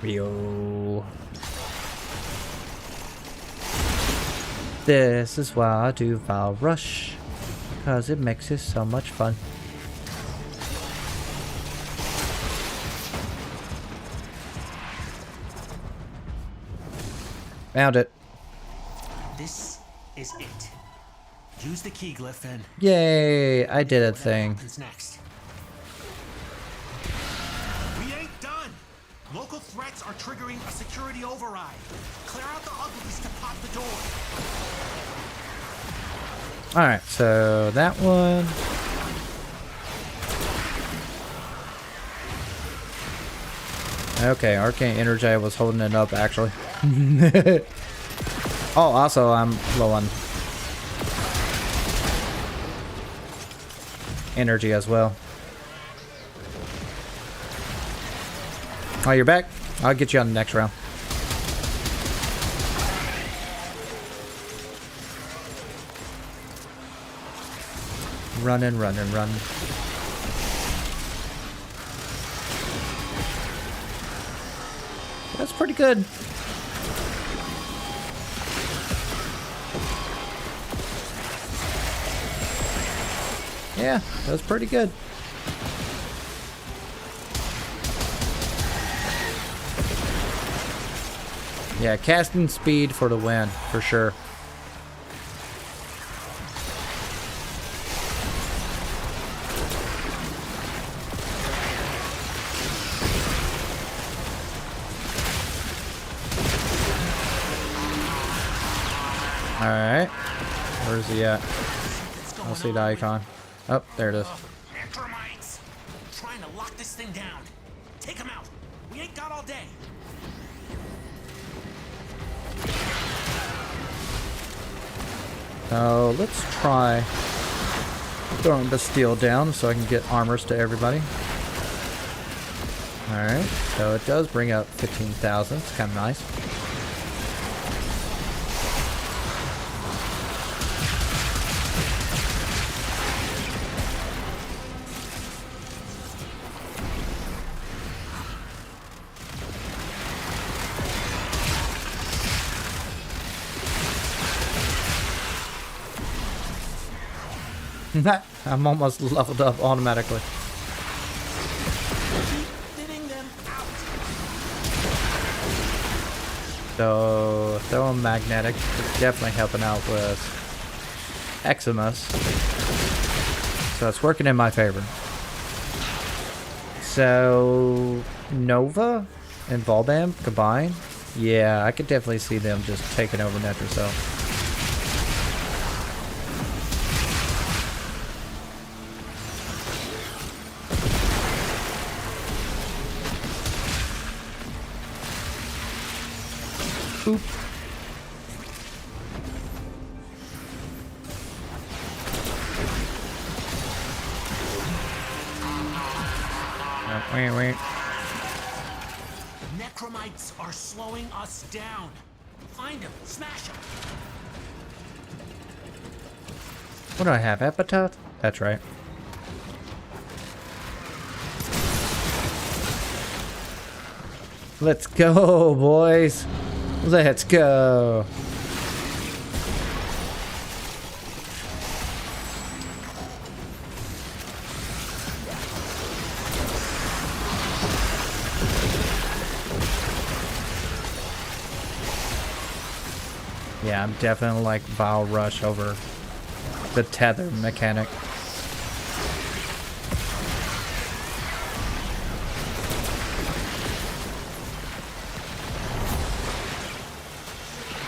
Rio. This is why I do Val Rush, because it makes it so much fun. Found it. This is it. Use the key glyph and... Yay, I did a thing. Next. We ain't done. Local threats are triggering a security override. Clear out the uglies to pop the door. Alright, so that one. Okay, Arcane Energy was holding it up actually. Oh, also I'm low on energy as well. Oh, you're back? I'll get you on the next round. Running. That's pretty good. Yeah, that's pretty good. Yeah, casting speed for the win, for sure. Alright. Where's he at? I'll see the icon. Oh, there it is. Termites! Trying to lock this thing down. Take him out. We ain't got all day. So let's try throwing the steel down so I can get armors to everybody. Alright, so it does bring up 15,000. It's kind of nice. I'm almost leveled up automatically. So, throwing magnetic is definitely helping out with Eximus. So it's working in my favor. So, Nova and Volbam combined? Yeah, I could definitely see them just taking over Netracell. Boop. Wait. Necromites are slowing us down. Find them, smash them. What do I have? Epitaph? That's right. Let's go, boys. Let's go. Yeah, I'm definitely like Vile Rush over the tether mechanic.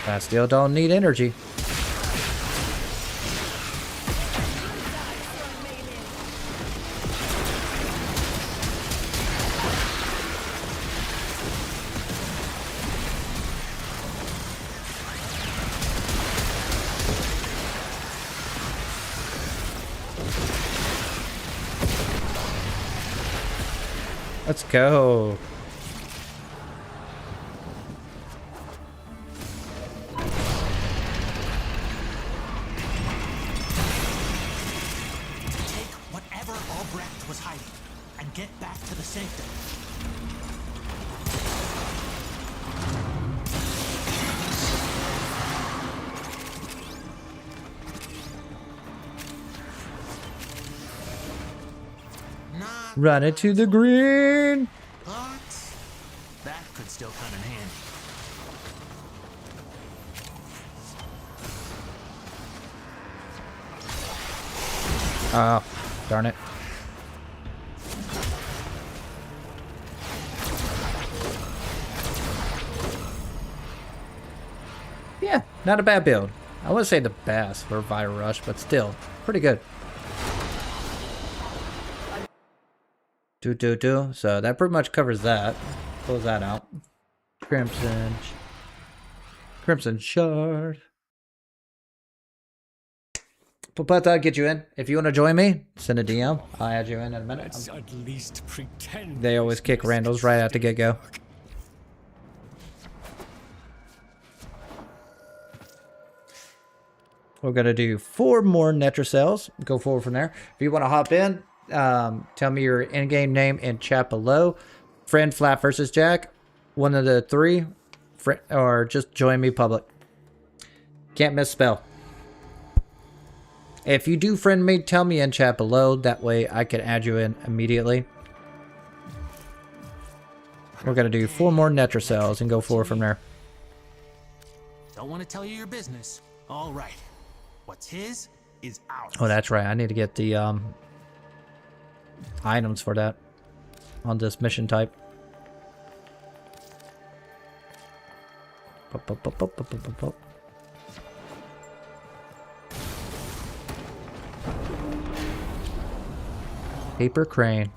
I still don't need energy. Let's go. Was hiding and get back to the sanctum. Run it to the green. But that could still come in handy. Oh, darn it. Yeah, not a bad build. I wouldn't say the best for Vile Rush, but still, pretty good. So that pretty much covers that. Close that out. Crimson Shard. But I'll get you in. If you want to join me, send a DM. I'll add you in a minute. Let's at least pretend. They always kick Randall's right out the get-go. We're going to do 4 more Netracells. Go forward from there. If you want to hop in, tell me your in-game name in chat below. Friend flapvsjack, one of the 3, or just join me public. Can't misspell. If you do friend me, tell me in chat below. That way I can add you in immediately. We're going to do 4 more Netracells and go forward from there. Don't want to tell you your business. All right. What's his is ours. Oh, that's right. I need to get the items for that on this mission type. Paper crane.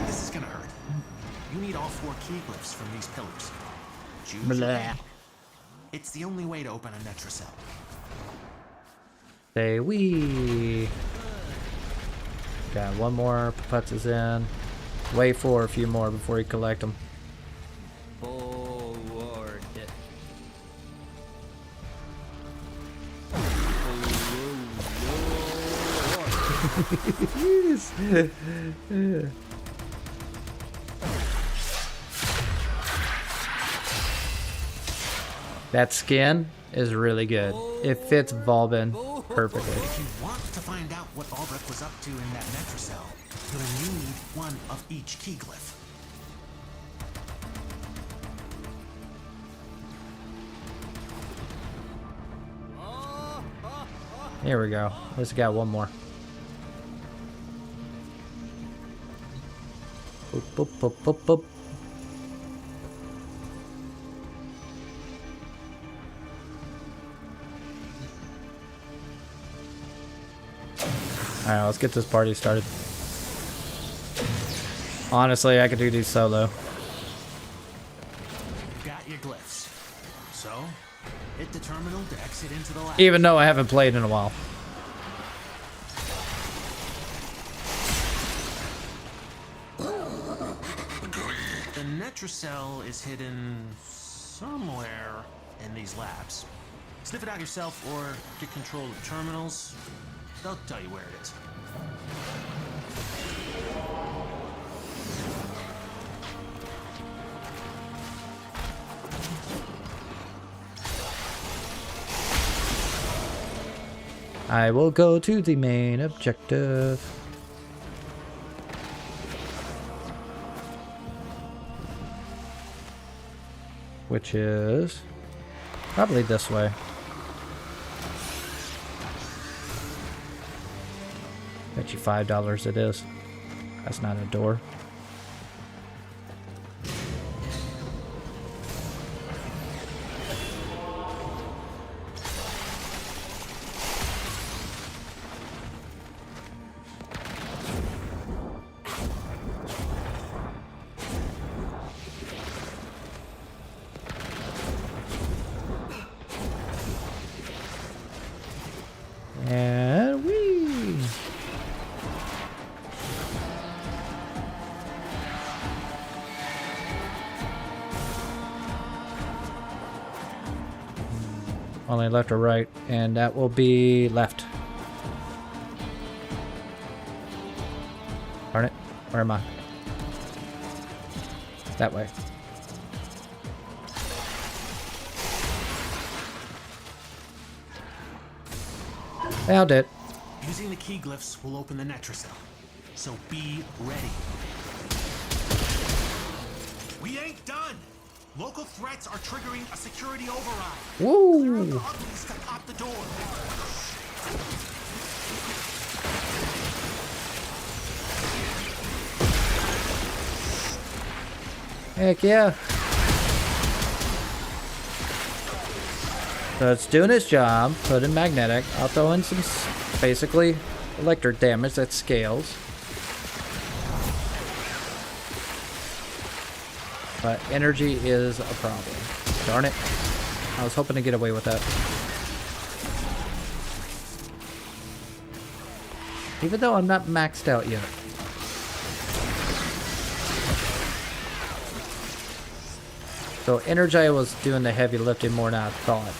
This is gonna hurt. You need all 4 key glyphs from these pillars. Choose Blah. It's the only way to open a Netracell. Say we. Got one more. Puts us in. Wait for a few more before you collect them. Forward. That skin is really good. It fits Volbin perfectly. If you want to find out what Albrecht was up to in that Netracell, you'll need one of each key glyph. Here we go. Let's got one more. Boop, boop, boop, boop, boop. Alright, let's get this party started. Honestly, I could do these solo. You've got your glyphs. So, hit the terminal to exit into the lab. Even though I haven't played in a while. The Netracell is hidden somewhere in these labs. Sniff it out yourself or get control of terminals. They'll tell you where it is. I will go to the main objective. Which is probably this way. Bet you $5 it is. That's not a door. And whee! Only left or right, and that will be left. Darn it. Where am I? That way. Found it. Using the key glyphs will open the Netracell. So be ready. We ain't done! Local threats are triggering a security override. Woo! Clear out the uglies to pop the door. Heck yeah. So it's doing its job, put in magnetic. I'll throw in some basically electric damage that scales. But energy is a problem. Darn it. I was hoping to get away with that. Even though I'm not maxed out yet. So Energy was doing the heavy lifting more than I thought.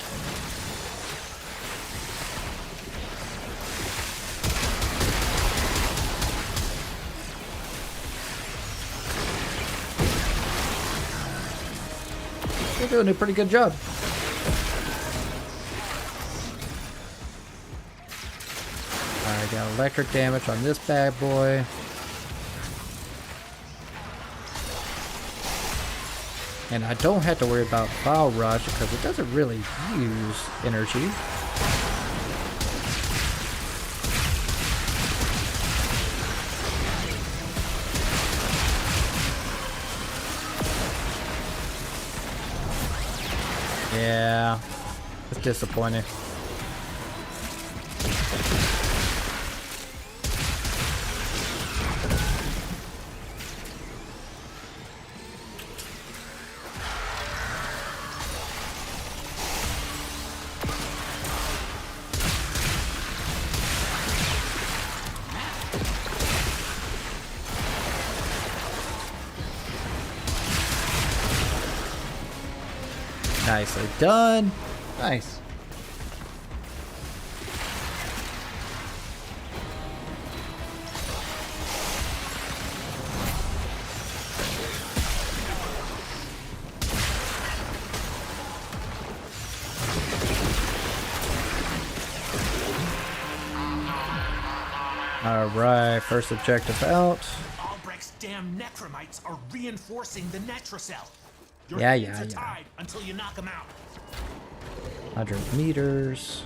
They're doing a pretty good job. Alright, got electric damage on this bad boy. And I don't have to worry about Bile Rush because it doesn't really use energy. Yeah, it's disappointing. Nicely done. Nice. Alright, first objective out. Albrecht's damn necromites are reinforcing the Netrocell. Your Yeah, hands yeah, are yeah. tied until you knock them out. 100 meters.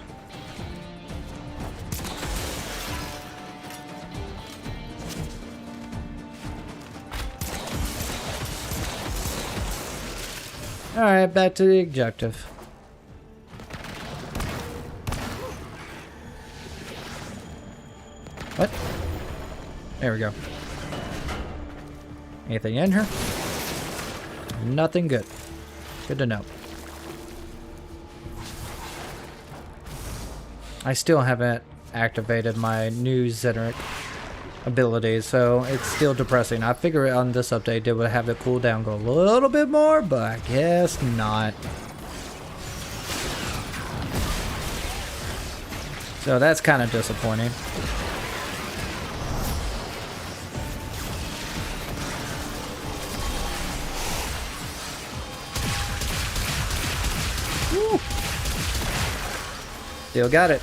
Alright, back to the objective. What? There we go. Anything in here? Nothing good. Good to know. I still haven't activated my new Zenerich abilities, so it's still depressing. I figure on this update they would have the cooldown go a little bit more, but I guess not. So that's kind of disappointing. Woo. Still got it.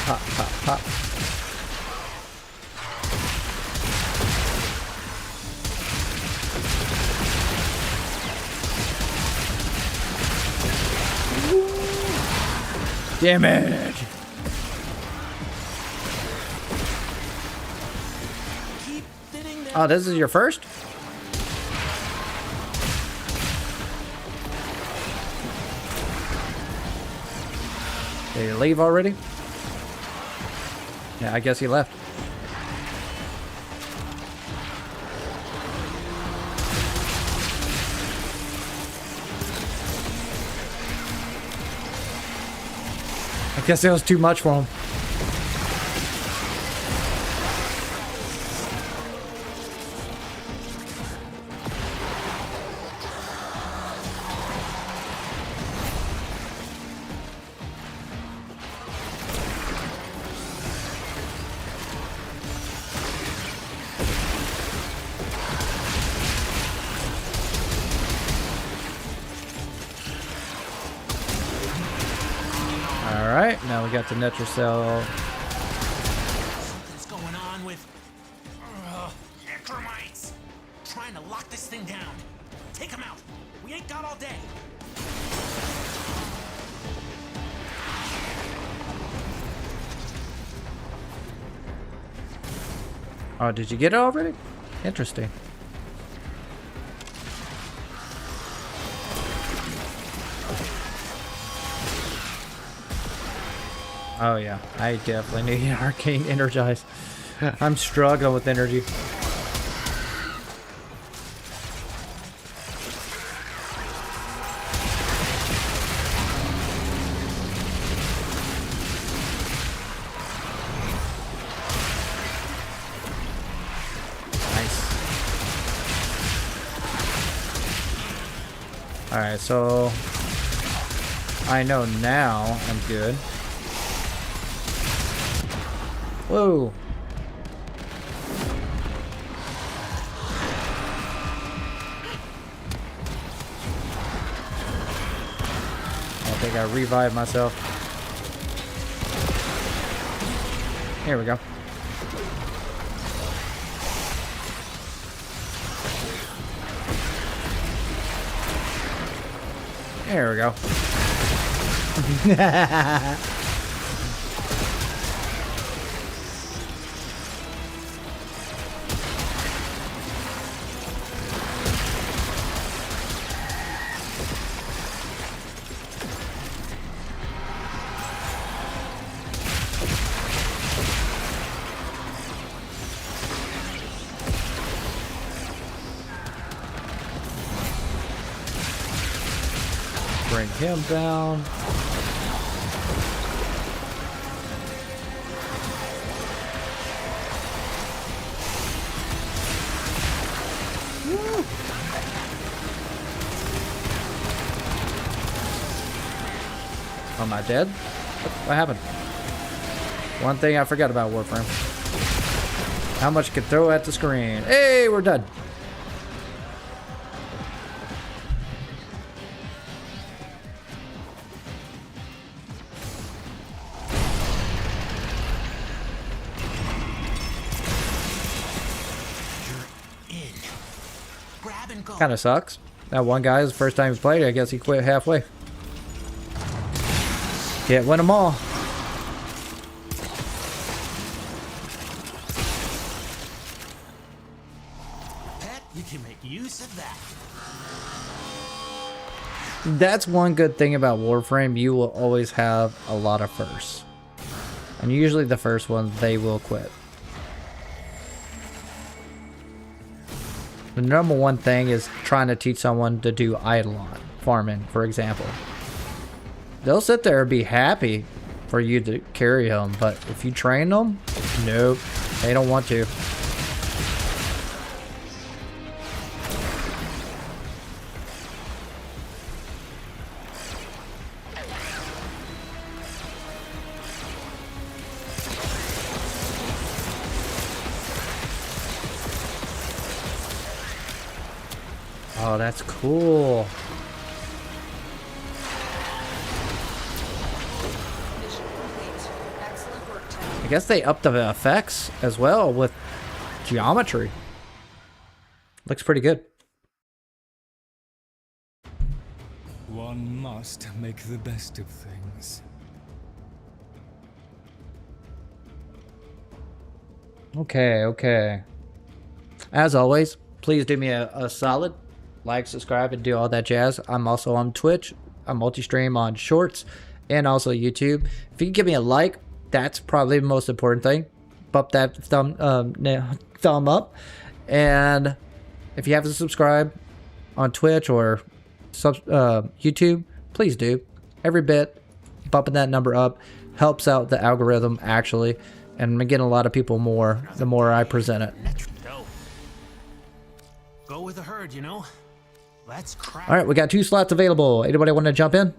Pop, pop, pop. Damage! Oh, this is your first? Did he leave already? Yeah, I guess he left. I guess it was too much for him. Alright, now we got the Netrocell. Something's going on with necromites. Trying to lock this thing down. Take them out. We ain't got all day. Oh, did you get it already? Interesting. Oh yeah, I definitely need Arcane Energize. I'm struggling with energy. Nice. Alright, so I know now I'm good. Whoa. I think I revived myself. Here we go. There we go. Bring him down. Woo. Am I dead? What happened? One thing I forgot about Warframe. How much you can throw at the screen. Hey, we're done. Kind of sucks. That one guy, is the first time he's played, I guess he quit halfway. Can't win them all. Pet, you can make use of that. That's one good thing about Warframe. You will always have a lot of firsts. And usually the first ones, they will quit. The number one thing is trying to teach someone to do Eidolon farming, for example. They'll sit there and be happy for you to carry them, but if you train them, nope, they don't want to. Oh, that's cool. Excellent work, Ted. I guess they upped the effects as well with geometry. Looks pretty good. One must make the best of things. Okay, okay. As always, please do me a solid. Like, subscribe, and do all that jazz. I'm also on Twitch. I multi-stream on Shorts and also YouTube. If you can give me a like, that's probably the most important thing. Bump that thumb up. And if you haven't subscribed on Twitch or YouTube, please do. Every bit, bumping that number up helps out the algorithm, actually. And I'm getting a lot of people more the more I present it. Go with the herd, you know? Let's crack. All right, we got 2 slots available. Anybody want to jump in?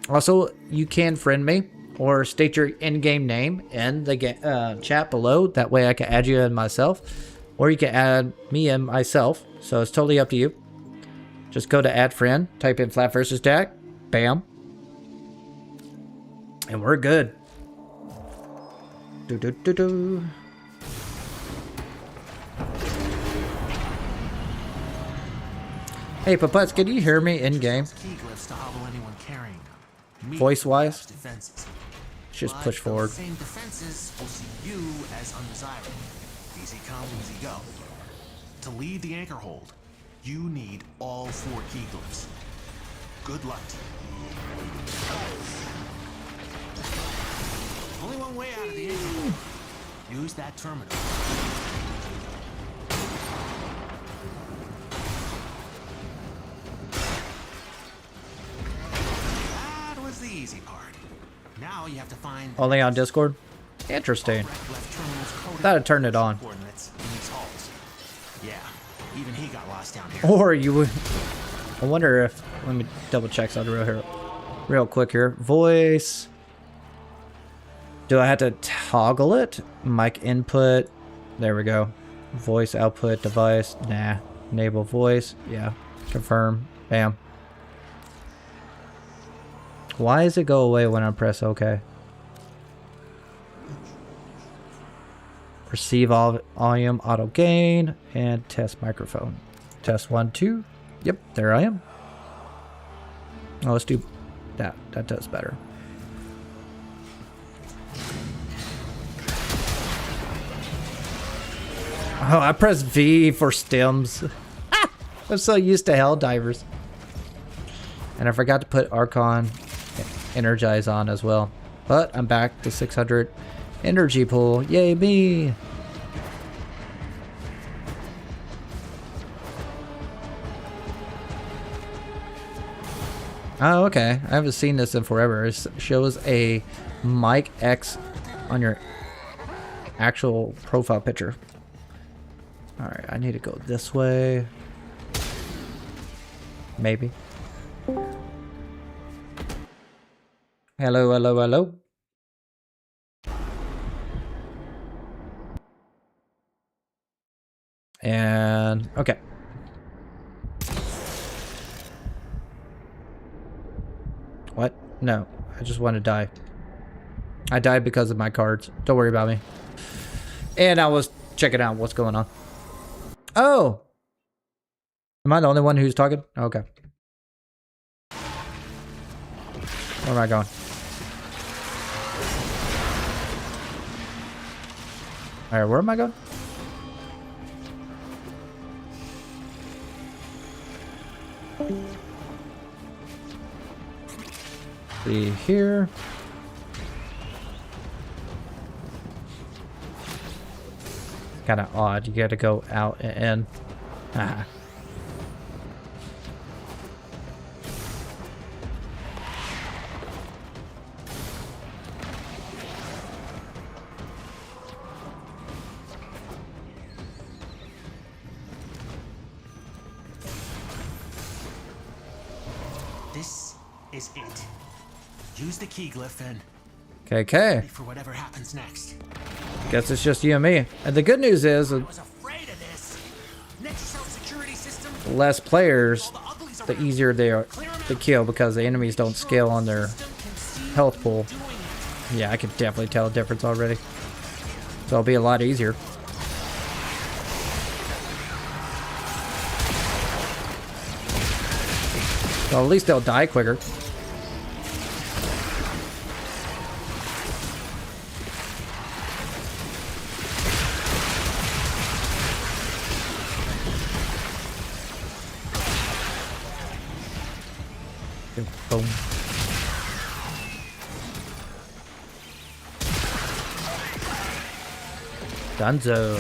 Also, you can friend me or state your in-game name in the chat below. That way I can add you in myself. Or you can add me in myself. So it's totally up to you. Just go to add friend, type in flapvsjack, bam. And we're good. Do-do-do-do. Hey, Paputs, can you hear me in-game? Voice-wise? Just push forward. Same defenses will see you as undesirable. Easy come, easy go. To lead the anchor hold, you need all 4 key glyphs. Good luck to you. Only one way out of the anchor hold. Use that terminal. The easy part. Now you have to find only on Discord? Interesting. Thought I'd turn it on. Yeah, even he got lost down here. Or you would. I wonder if. Let me double check something real quick here. Voice. Do I have to toggle it? Mic input. There we go. Voice output device. Nah. Enable voice. Yeah. Confirm. Bam. Why does it go away when I press OK? Perceive volume, auto gain, and test microphone. Test 1, 2. Yep, there I am. Oh, let's do that. That does better. Oh, I pressed V for stems. I'm so used to Helldivers. And I forgot to put Archon Energize on as well. But I'm back to 600 energy pool. Yay me! Oh, okay. I haven't seen this in forever. It shows a mic X on your actual profile picture. Alright, I need to go this way. Maybe. Hello, hello, hello. And okay. What? No, I just want to die. I died because of my cards. Don't worry about me. And I was checking out what's going on. Oh! Am I the only one who's talking? Okay. Where am I going? Alright, where am I going? See here. Kind of odd. You got to go out and in. Ah. This is it. Use the key glyph and Okay. for whatever happens next. Guess it's just you and me. And the good news is, I was afraid of this. Nexus security system. less players, the easier they are to kill because the enemies don't scale on their health pool. Yeah, I can definitely tell a difference already. So it'll be a lot easier. Well, at least they'll die quicker. Boom. Dunzo.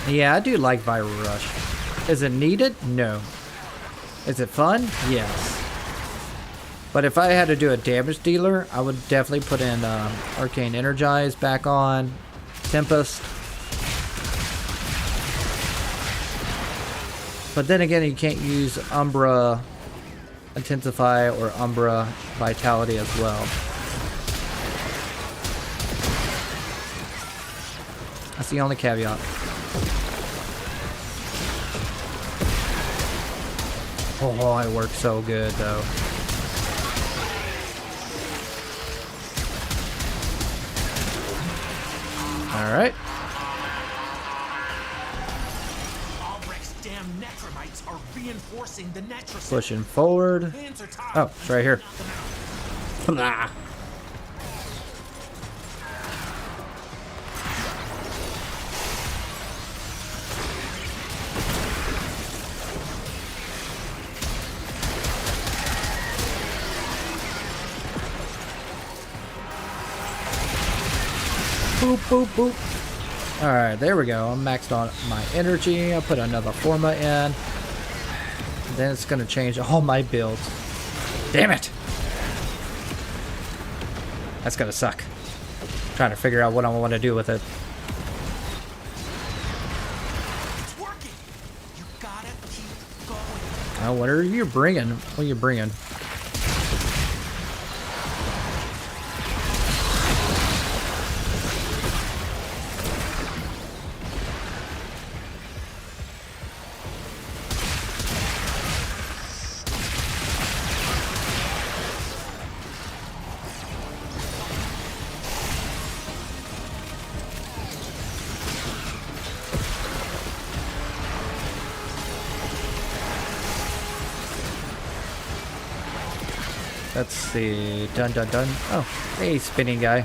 Yeah, I do like Viral Rush. Is it needed? No. Is it fun? Yes. But if I had to do a damage dealer, I would definitely put in Arcane Energize back on, Tempest. But then again, you can't use Umbra Intensify or Umbra Vitality as well. That's the only caveat. Oh, it works so good though. Alright. Albrecht's damn necromites are reinforcing the Netrocell. Pushing forward. Oh, it's right here. Ah. Boop, boop, boop. Alright, there we go. I'm maxed on my energy. I'll put another Forma in. And then it's going to change all my builds. Damn it! That's going to suck. I'm trying to figure out what I want to do with it. It's working. You gotta keep going. Oh, what are you bringing? What are you bringing? Let's see. Dun dun dun. Oh, hey, spinning guy.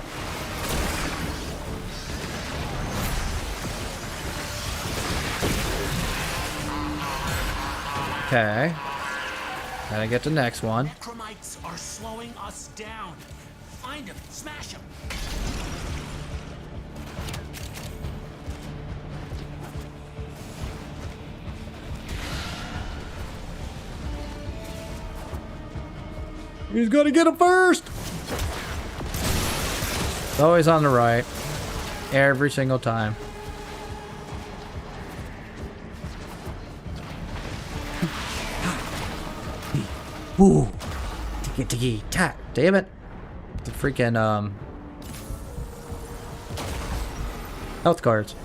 Okay. Gotta get the next one. Necromites are slowing us down. Find them, smash them. He's gonna get him first. Always on the right. Every single time. Ooh. Tiki tack. Damn it. The freaking health cards.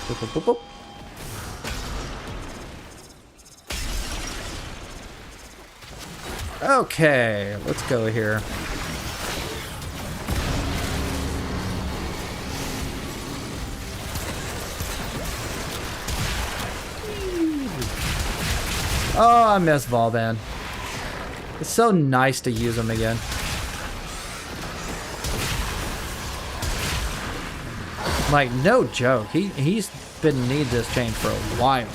Boop, boop, boop, boop. Okay, let's go here. Oh, I missed Volban. It's so nice to use him again. Like, no joke. He's been needing this change for a while.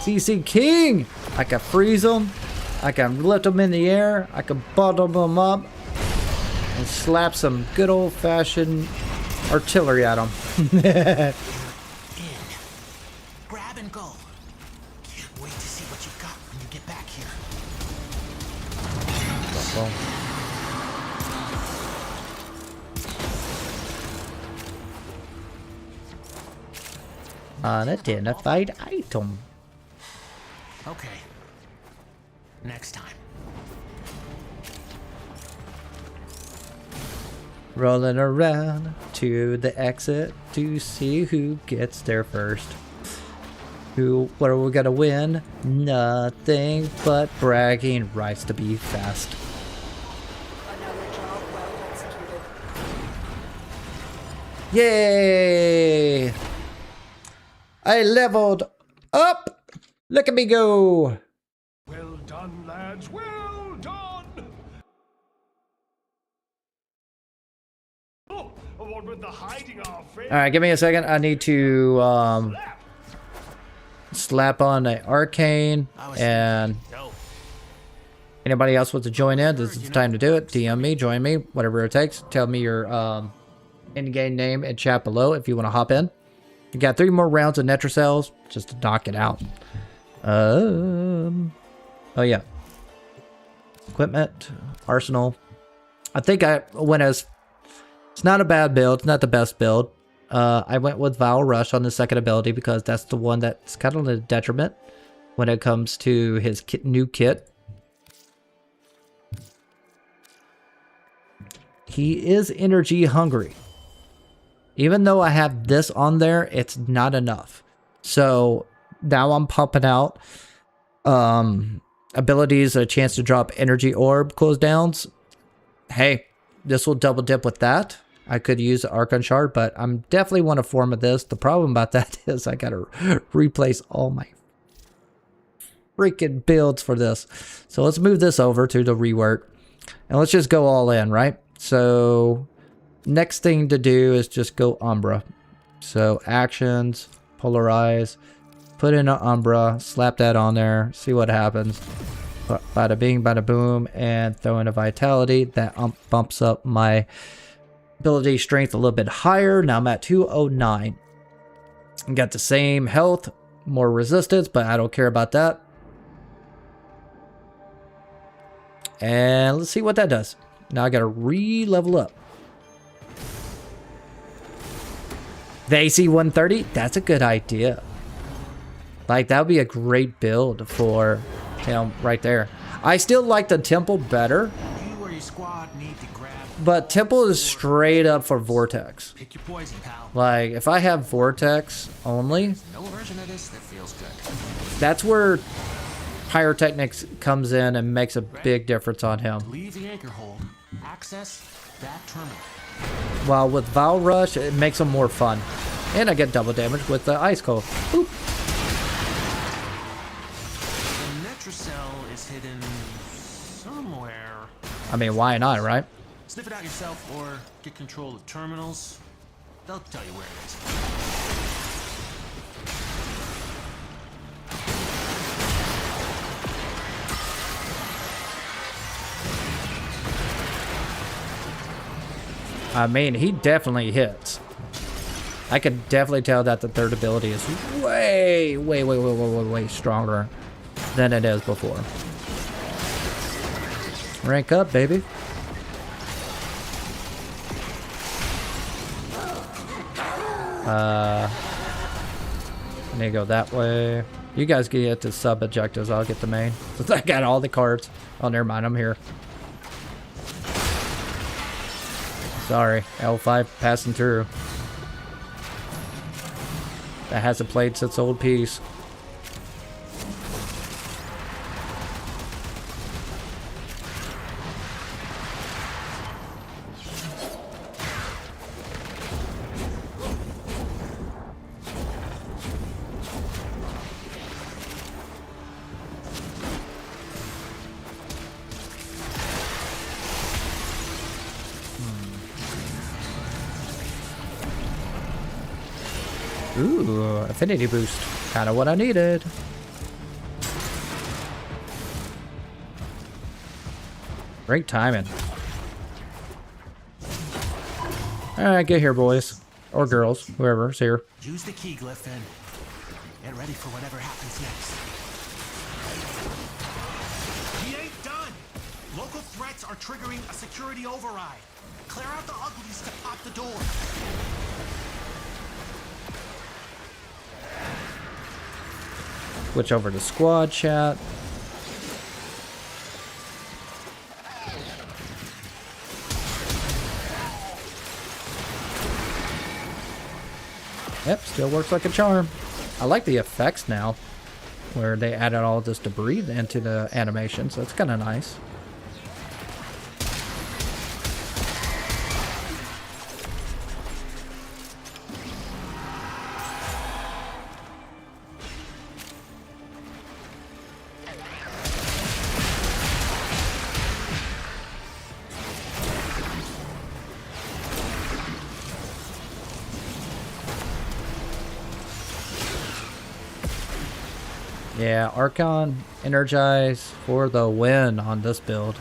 CC King! I can freeze them, I can lift them in the air, I can bottom them up, and slap some good old-fashioned artillery at them. In. Grab and go. Can't wait to see what you got when you get back here. Unidentified item. Okay. Next time. Rolling around to the exit to see who gets there first. What are we gonna win? Nothing but bragging rights to be fast. Another job well executed. Yay! I leveled up! Look at me go! Well done, lads. Well done. Oh, what with the hiding our face? Alright, give me a second. I need to slap on an arcane, and anybody else wants to join in, this is the time to do it. DM me, join me, whatever it takes. Tell me your in-game name in chat below if you want to hop in. You got 3 more rounds of Netrocells just to knock it out. Oh yeah. Equipment, arsenal. I think I went as, it's not a bad build, it's not the best build. I went with Vile Rush on the second ability because that's the one that's kind of a detriment when it comes to his new kit. He is energy hungry. Even though I have this on there, it's not enough. So now I'm pumping out abilities, a chance to drop energy orb cooldowns. Hey, this will double dip with that. I could use Archon Shard, but I'm definitely want a form of this. The problem about that is I gotta replace all my freaking builds for this. So let's move this over to the rework. And let's just go all in, right? So next thing to do is just go Umbra. So actions, polarize, put in an Umbra, slap that on there, see what happens. Bada bing, bada boom, and throw in a Vitality. That bumps up my ability strength a little bit higher. Now I'm at 209. Got the same health, more resistance, but I don't care about that. And let's see what that does. Now I gotta re-level up. The AC 130, that's a good idea. Like, that would be a great build for him right there. I still like the temple better, You or your squad need to grab. but temple is straight up for vortex. Pick your poison, pal. Like, if I have vortex only, No version of this that feels good. that's where pyrotechnics comes in and makes a big difference on him. Leave the anchor hold. Access that terminal. While with Vile Rush, it makes them more fun. And I get double damage with the Ice Cold. Boop. The Netrocell is hidden somewhere. I mean, why not, right? Sniff it out yourself or get control of terminals. They'll tell you where it is. I mean, he definitely hits. I can definitely tell that the third ability is way stronger than it is before. Rank up, baby. I need to go that way. You guys get the sub objectives. I'll get the main. Since I got all the cards. Oh, never mind. I'm here. Sorry, L5 passing through. That hasn't played since Old Peace. Ooh, affinity boost. Kind of what I needed. Great timing. Alright, get here, boys. Or girls. Whoever's here. Use the key glyph and get ready for whatever happens next. We ain't done! Local threats are triggering a security override. Clear out the uglies to pop the door. Switch over to squad chat. Yep, still works like a charm. I like the effects now, where they added all this debris into the animation, so it's kind of nice. Yeah, Archon, Energize for the win on this build.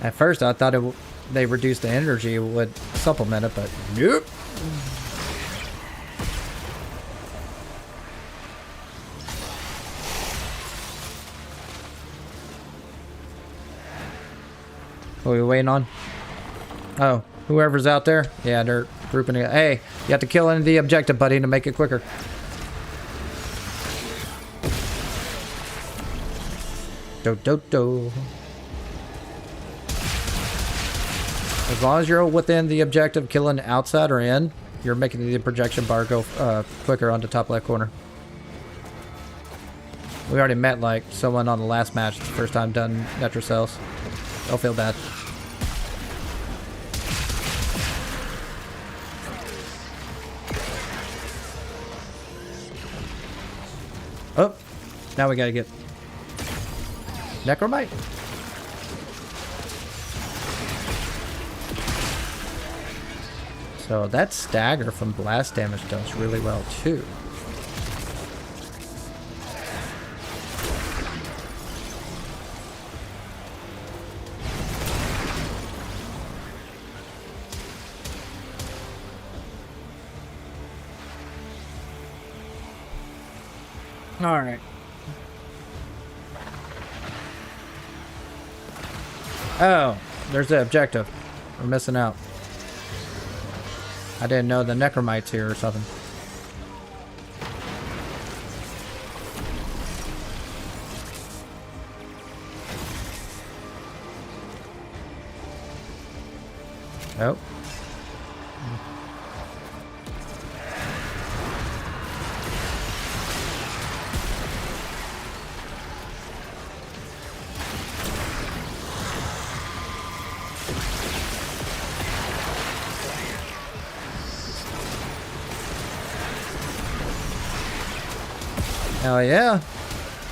At first I thought they reduced the energy would supplement it, but nope. What are we waiting on? Oh, whoever's out there? Yeah, they're grouping it. Hey, you have to kill the objective, buddy, to make it quicker. Do. As long as you're within the objective, killing outside or in, you're making the projection bar go quicker on the top left corner. We already met like someone on the last match. It's the first time done Netrocells. Don't feel bad. Oh, now we gotta get Necromite. So that stagger from blast damage does really well too. All right. Oh, there's the objective. We're missing out. I didn't know the Necromite's here or something. Oh. Hell yeah.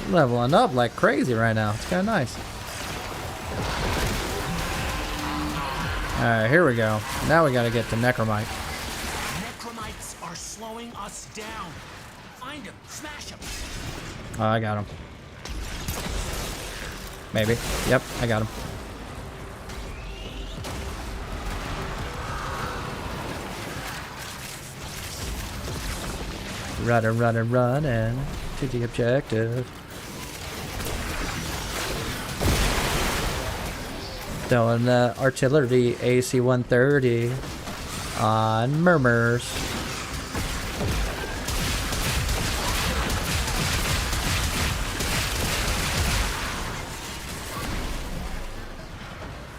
Leveling up like crazy right now. It's kind of nice. Alright, here we go. Now we gotta get to Necromite. Necromites are slowing us down. Find him. Smash him. Oh, I got him. Maybe. Yep, I got him. Running to the objective. Throwing the artillery AC-130 on murmurs.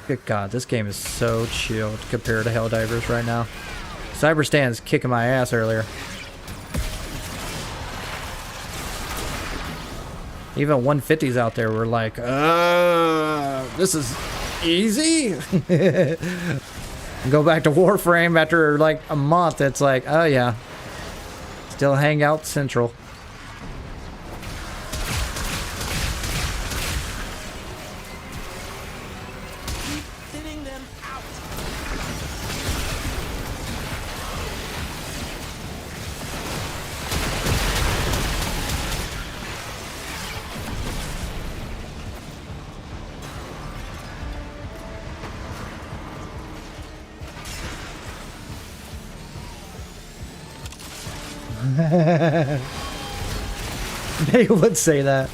Good God, this game is so chilled compared to Helldivers right now. Cyberstan's kicking my ass earlier. Even 150s out there were like, this is easy? Go back to Warframe after like a month, it's like, oh yeah. Still Hangout Central. Keep thinning them out. They would say that.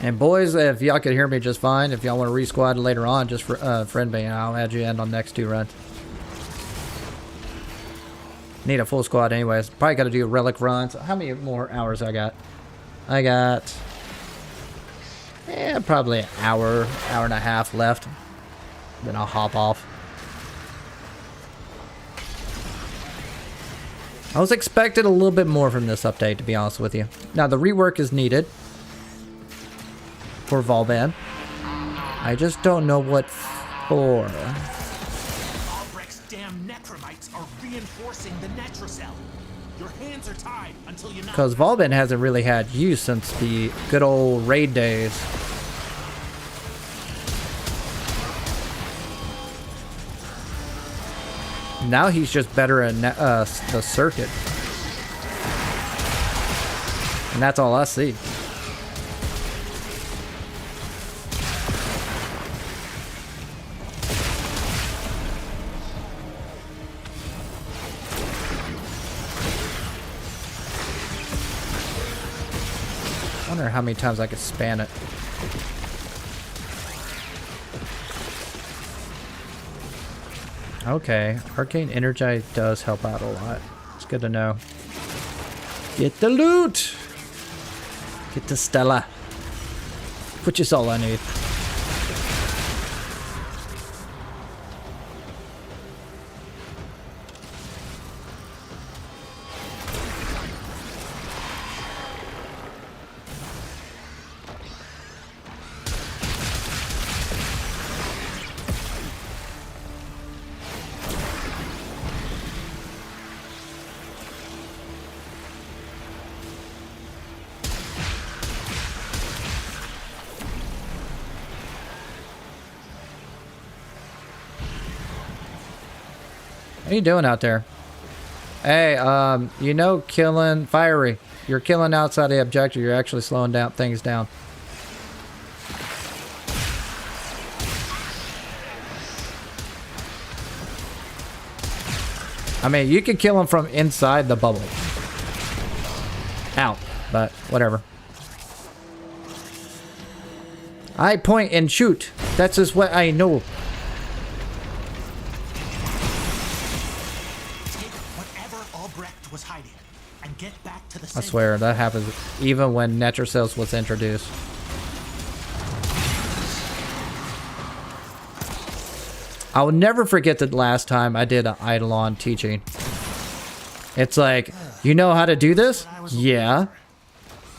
And boys, if y'all could hear me just fine, if y'all want to re-squad later on, just for, friend me and I'll add you in on next 2 runs. Need a full squad anyways. Probably got to do relic runs. How many more hours I got? I got... probably an hour and a half left. Then I'll hop off. I was expecting a little bit more from this update, to be honest with you. Now, the rework is needed for Volban. I just don't know what for. Albrecht's damn necromites are reinforcing the Netrocell. Your hands are tied until you knock. Because Volban hasn't really had use since the good old raid days. Now he's just better at the circuit. And that's all I see. I wonder how many times I could span it. Okay, Arcane Energy does help out a lot. It's good to know. Get the loot! Get the Stella. Which is all I need. What are you doing out there? Hey, you know, killing Fiery. You're killing outside the objective. You're actually slowing down things down. I mean, you can kill him from inside the bubble. Out, but whatever. I point and shoot. That's just what I know. Was hiding and get back to the I swear, that happens even when Netrocells was introduced. I will never forget the last time I did an Eidolon teaching. It's like, you know how to do this? Yeah.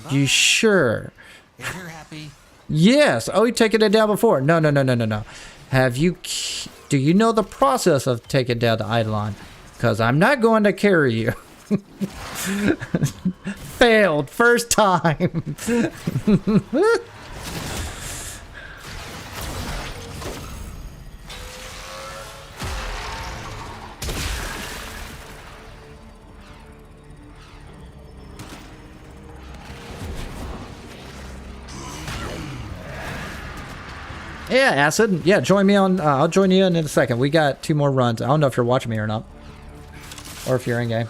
You sure? If you're happy. Yes. Oh, you taken it down before? No, no, no, no, no, no. Have you? Do you know the process of taking down the Eidolon? Because I'm not going to carry you. Failed first time. Yeah, Acid. Yeah, join me on. I'll join you in a second. We got 2 more runs. I don't know if you're watching me or not, or if you're in game.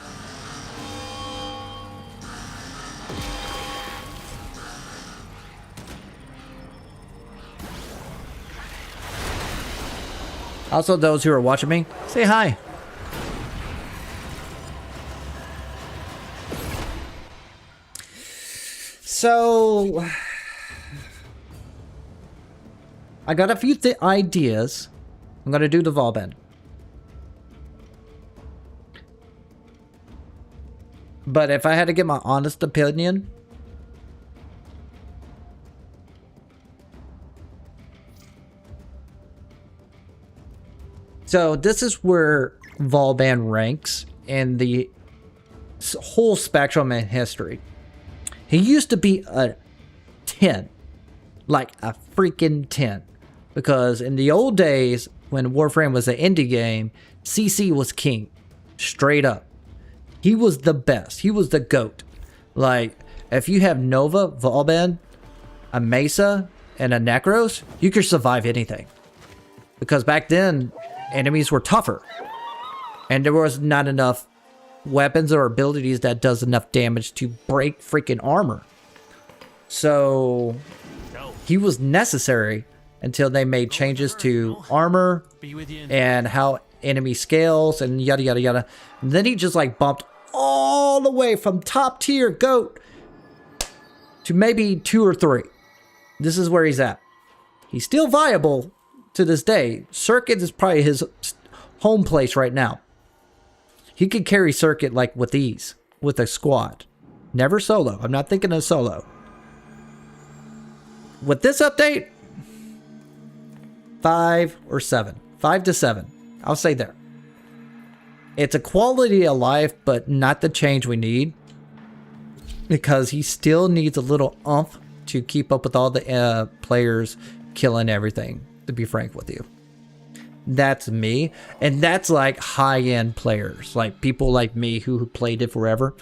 Also, those who are watching me, say hi. So, I got a few ideas. I'm gonna do the Valbend. But if I had to give my honest opinion, so this is where Valband ranks in the whole spectrum in history. He used to be a 10, like a freaking 10. Because in the old days, when Warframe was an indie game, CC was king. Straight up. He was the best. He was the GOAT. Like, if you have Nova, Valbend, a Mesa, and a Necros, you could survive anything. Because back then, enemies were tougher. And there was not enough weapons or abilities that does enough damage to break freaking armor. So, he was necessary until they made changes to armor and how enemy scales and yada yada yada. And then he just like bumped all the way from top tier GOAT to maybe 2 or 3. This is where he's at. He's still viable to this day. Circuit is probably his home place right now. He could carry Circuit like with ease with a squad. Never solo. I'm not thinking of solo. With this update, 5 or 7. 5 to 7. I'll say there. It's a quality of life, but not the change we need. Because he still needs a little oomph to keep up with all the players killing everything, to be frank with you. That's me. And that's like high-end players. Like people like me who played it forever.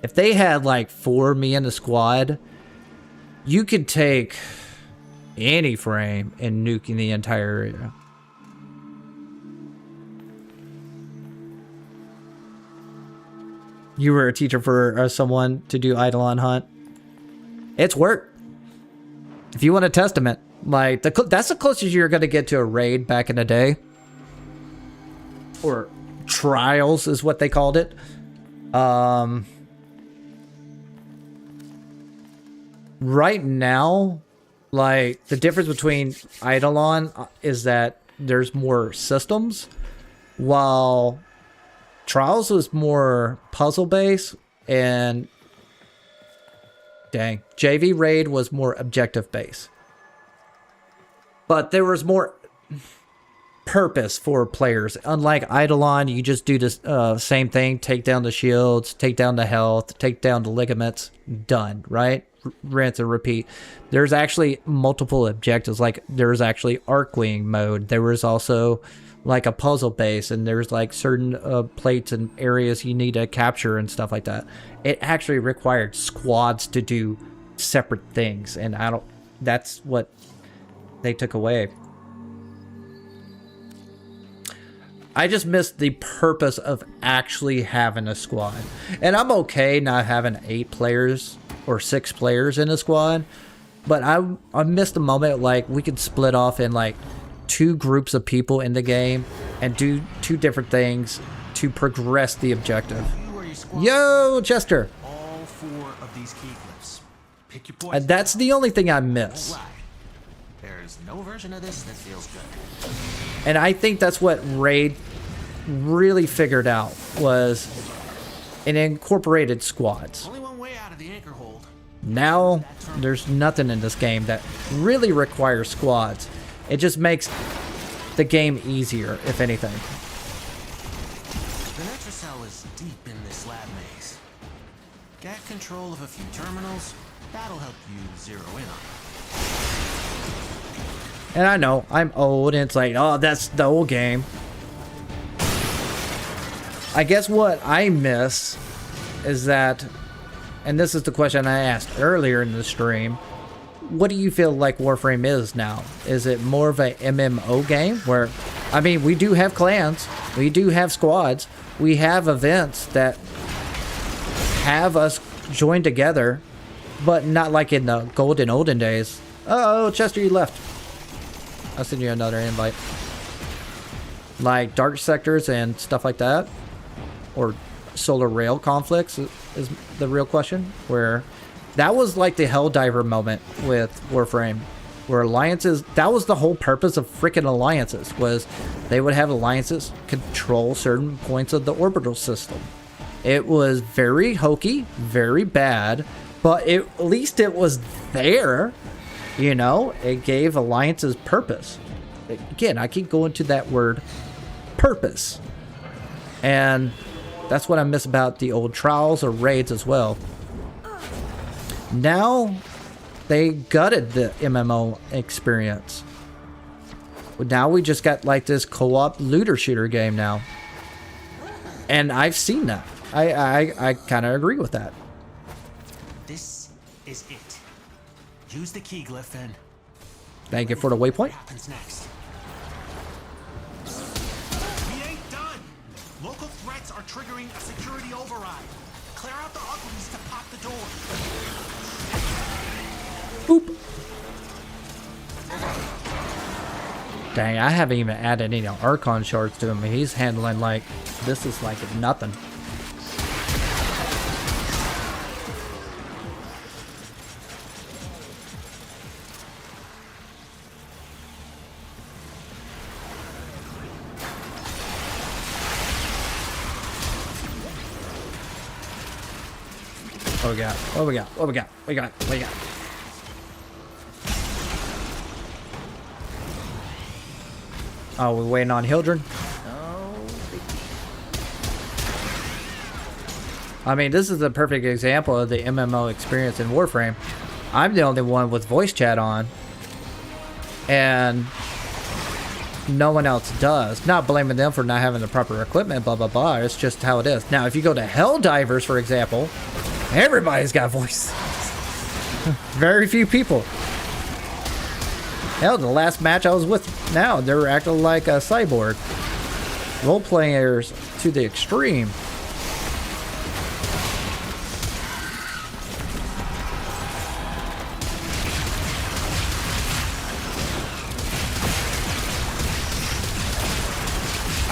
If they had like 4 me in the squad, you could take any frame and nuking the entire area. You were a teacher for someone to do Eidolon hunt. It's work. If you want a testament, like that's the closest you're gonna get to a raid back in the day, or trials is what they called it. Right now, like the difference between Eidolon is that there's more systems, while Trials was more puzzle based, and dang, JV Raid was more objective based. But there was more purpose for players. Unlike Eidolon, you just do this same thing: take down the shields, take down the health, take down the ligaments. Done, right? Rinse and repeat. There's actually multiple objectives. Like there's actually Arcwing mode. There was also like a puzzle base, and there's like certain plates and areas you need to capture and stuff like that. It actually required squads to do separate things, and that's what they took away. I just missed the purpose of actually having a squad. And I'm okay not having 8 players or 6 players in a squad, but I missed the moment like we could split off in like 2 groups of people in the game and do 2 different things to progress the objective. Yo, Chester. All 4 these key glyphs. Pick your poison. That's the only thing I miss. Right. There's no version of this that feels good. And I think that's what Raid really figured out, was it incorporated squads. Only one way out of the anchor hold. Now there's nothing in this game that really requires squads. It just makes the game easier, if anything. The Netrocell is deep in this lab maze. Get control of a few terminals. That'll help you zero in on it. And I know, I'm old, and it's like, oh, that's the old game. I guess what I miss is that, and this is the question I asked earlier in the stream, what do you feel like Warframe is now? Is it more of a MMO game where, I mean, we do have clans, we do have squads, we have events that have us join together, but not like in the golden olden days. Oh, Chester, you left. I'll send you another invite. Like dark sectors and stuff like that, or solar rail conflicts is the real question, where that was like the Helldiver moment with Warframe, where alliances, that was the whole purpose of freaking alliances, was they would have alliances control certain points of the orbital system. It was very hokey, very bad, but at least it was there, you know. It gave alliances purpose. Again, I keep going to that word, purpose. And that's what I miss about the old trials or raids as well. Now, they gutted the MMO experience. Now we just got like this co-op looter shooter game now. And I've seen that. I kind of agree with that. This is it. Use the key glyph and... Thank you for the waypoint. What happens next? We ain't done. Local threats are triggering a security override. Clear out the uglies to pop the door. Boop. Dang, I haven't even added any Archon shards to him. He's handling like, this is like nothing. What we got? What we got? What we got? What we got? What we got? Oh, we're waiting on Hildren? I mean, this is a perfect example of the MMO experience in Warframe. I'm the only one with voice chat on, and no one else does. Not blaming them for not having the proper equipment, blah, blah, blah. It's just how it is. Now, if you go to Helldivers, for example, everybody's got voice. Very few people. Hell, the last match I was with now, they were acting like a cyborg. Role players to the extreme.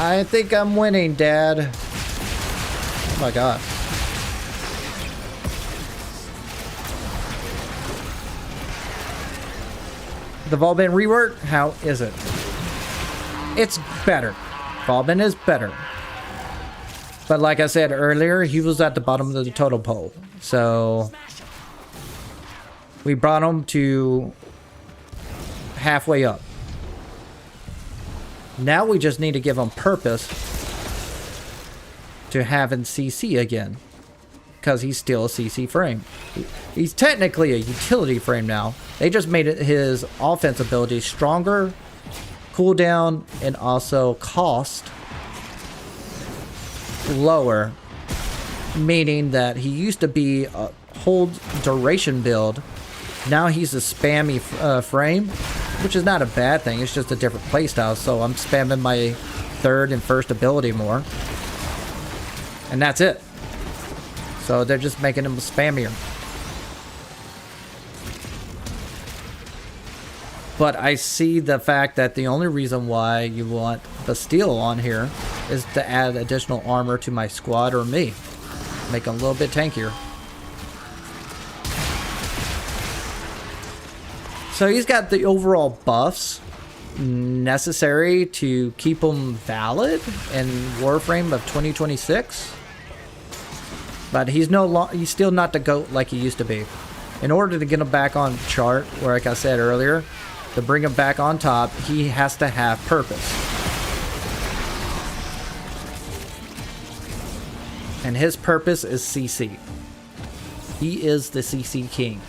I think I'm winning, Dad. Oh my god. The Volbin rework, how is it? It's better. Volbin is better. But like I said earlier, he was at the bottom of the totem pole. So we brought him to halfway up. Now we just need to give him purpose to having CC again. Because he's still a CC frame. He's technically a utility frame now. They just made it his offense ability stronger, cooldown, and also cost lower. Meaning that he used to be a whole duration build. Now he's a spammy frame, which is not a bad thing. It's just a different playstyle. So I'm spamming my third and first ability more. And that's it. So they're just making him spammier. But I see the fact that the only reason why you want Bastille on here is to add additional armor to my squad or me. Make him a little bit tankier. So he's got the overall buffs necessary to keep him valid in Warframe of 2026. But he's he's still not the GOAT like he used to be. In order to get him back on chart, where like I said earlier, to bring him back on top, he has to have purpose. And his purpose is CC. He is the CC king.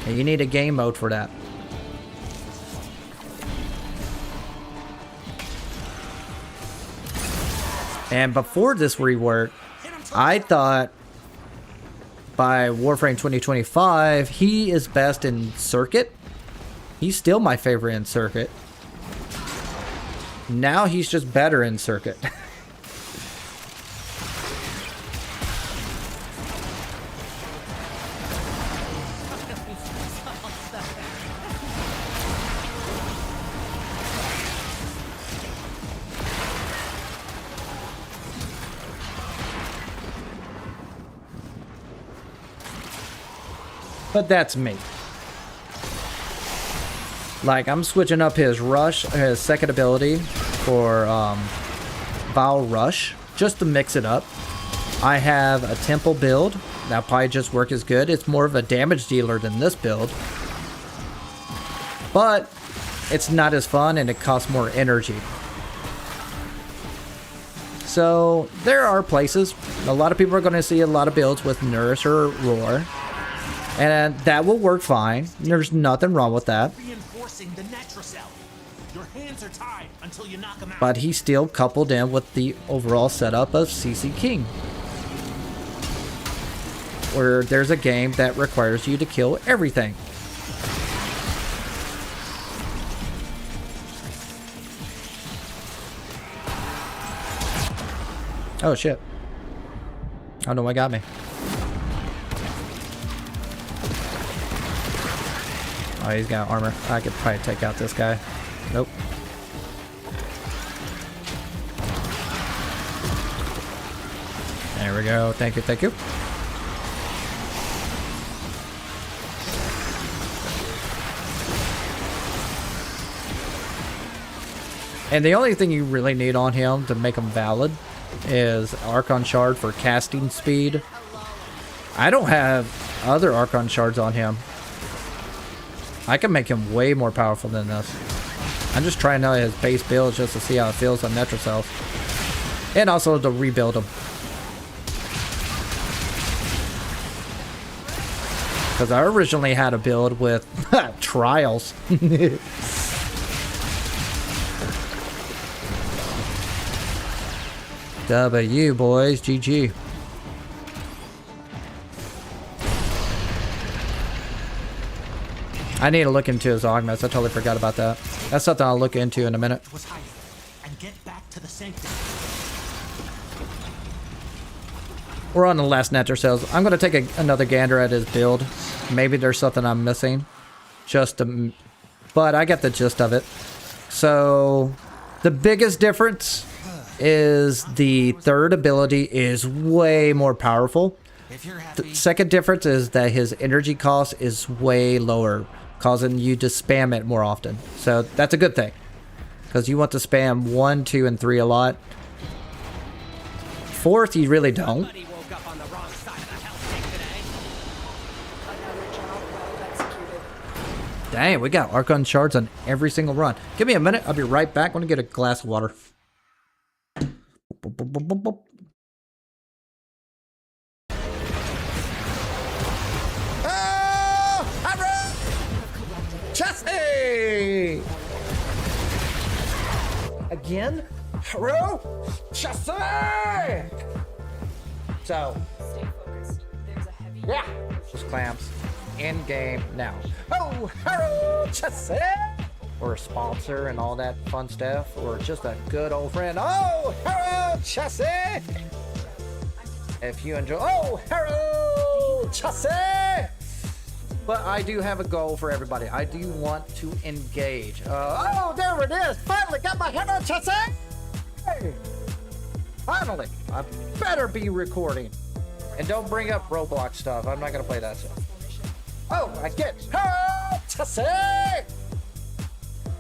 And you need a game mode for that. And before this rework, I thought by Warframe 2025, he is best in Circuit. He's still my favorite in Circuit. Now he's just better in Circuit. But that's me. Like, I'm switching up his rush, his second ability for Vile Rush, just to mix it up. I have a Temple build. That probably just work as good. It's more of a damage dealer than this build. But it's not as fun and it costs more energy. So there are places. A lot of people are going to see a lot of builds with Nourish or Roar. And that will work fine. There's nothing wrong with that. Reinforcing the Netrocell. Your hands are tied until you knock him out. But he's still coupled in with the overall setup of CC King, where there's a game that requires you to kill everything. Oh shit. Oh no, what got me? Oh, he's got armor. I could probably take out this guy. Nope. There we go. Thank you, thank you. And the only thing you really need on him to make him valid is Archon Shard for casting speed. I don't have other Archon Shards on him. I can make him way more powerful than this. I'm just trying out his base build just to see how it feels on Netrocell. And also to rebuild him. Because I originally had a build with Trials. W, boys. GG. I need to look into his augments. I totally forgot about that. That's something I'll look into in a minute. And get back to the sanctum. We're on the last Netrocells. I'm going to take another gander at his build. Maybe there's something I'm missing. But I get the gist of it. So, the biggest difference is the third ability is way more powerful. The second difference is that his energy cost is way lower, causing you to spam it more often. So that's a good thing, because you want to spam 1, 2, and 3 a lot. Fourth, you really don't. Dang, we got Archon Shards on every single run. Give me a minute. I'll be right back. I'm going to get a glass of water. Chassis! Again? Hello? Chassis! So. Stay focused. There's a heavy. Yeah! Just clamps. In game now. Oh, hello, Chassis! Or a sponsor and all that fun stuff. Or just a good old friend. Oh, hello, Chassis! If you enjoy. Oh, hello, Chassis! But I do have a goal for everybody. I do want to engage. Oh, there it is. Finally got my head on Chassis. Hey, finally. I better be recording. And don't bring up Roblox stuff. I'm not going to play that stuff. Oh, I get oh, Tessie!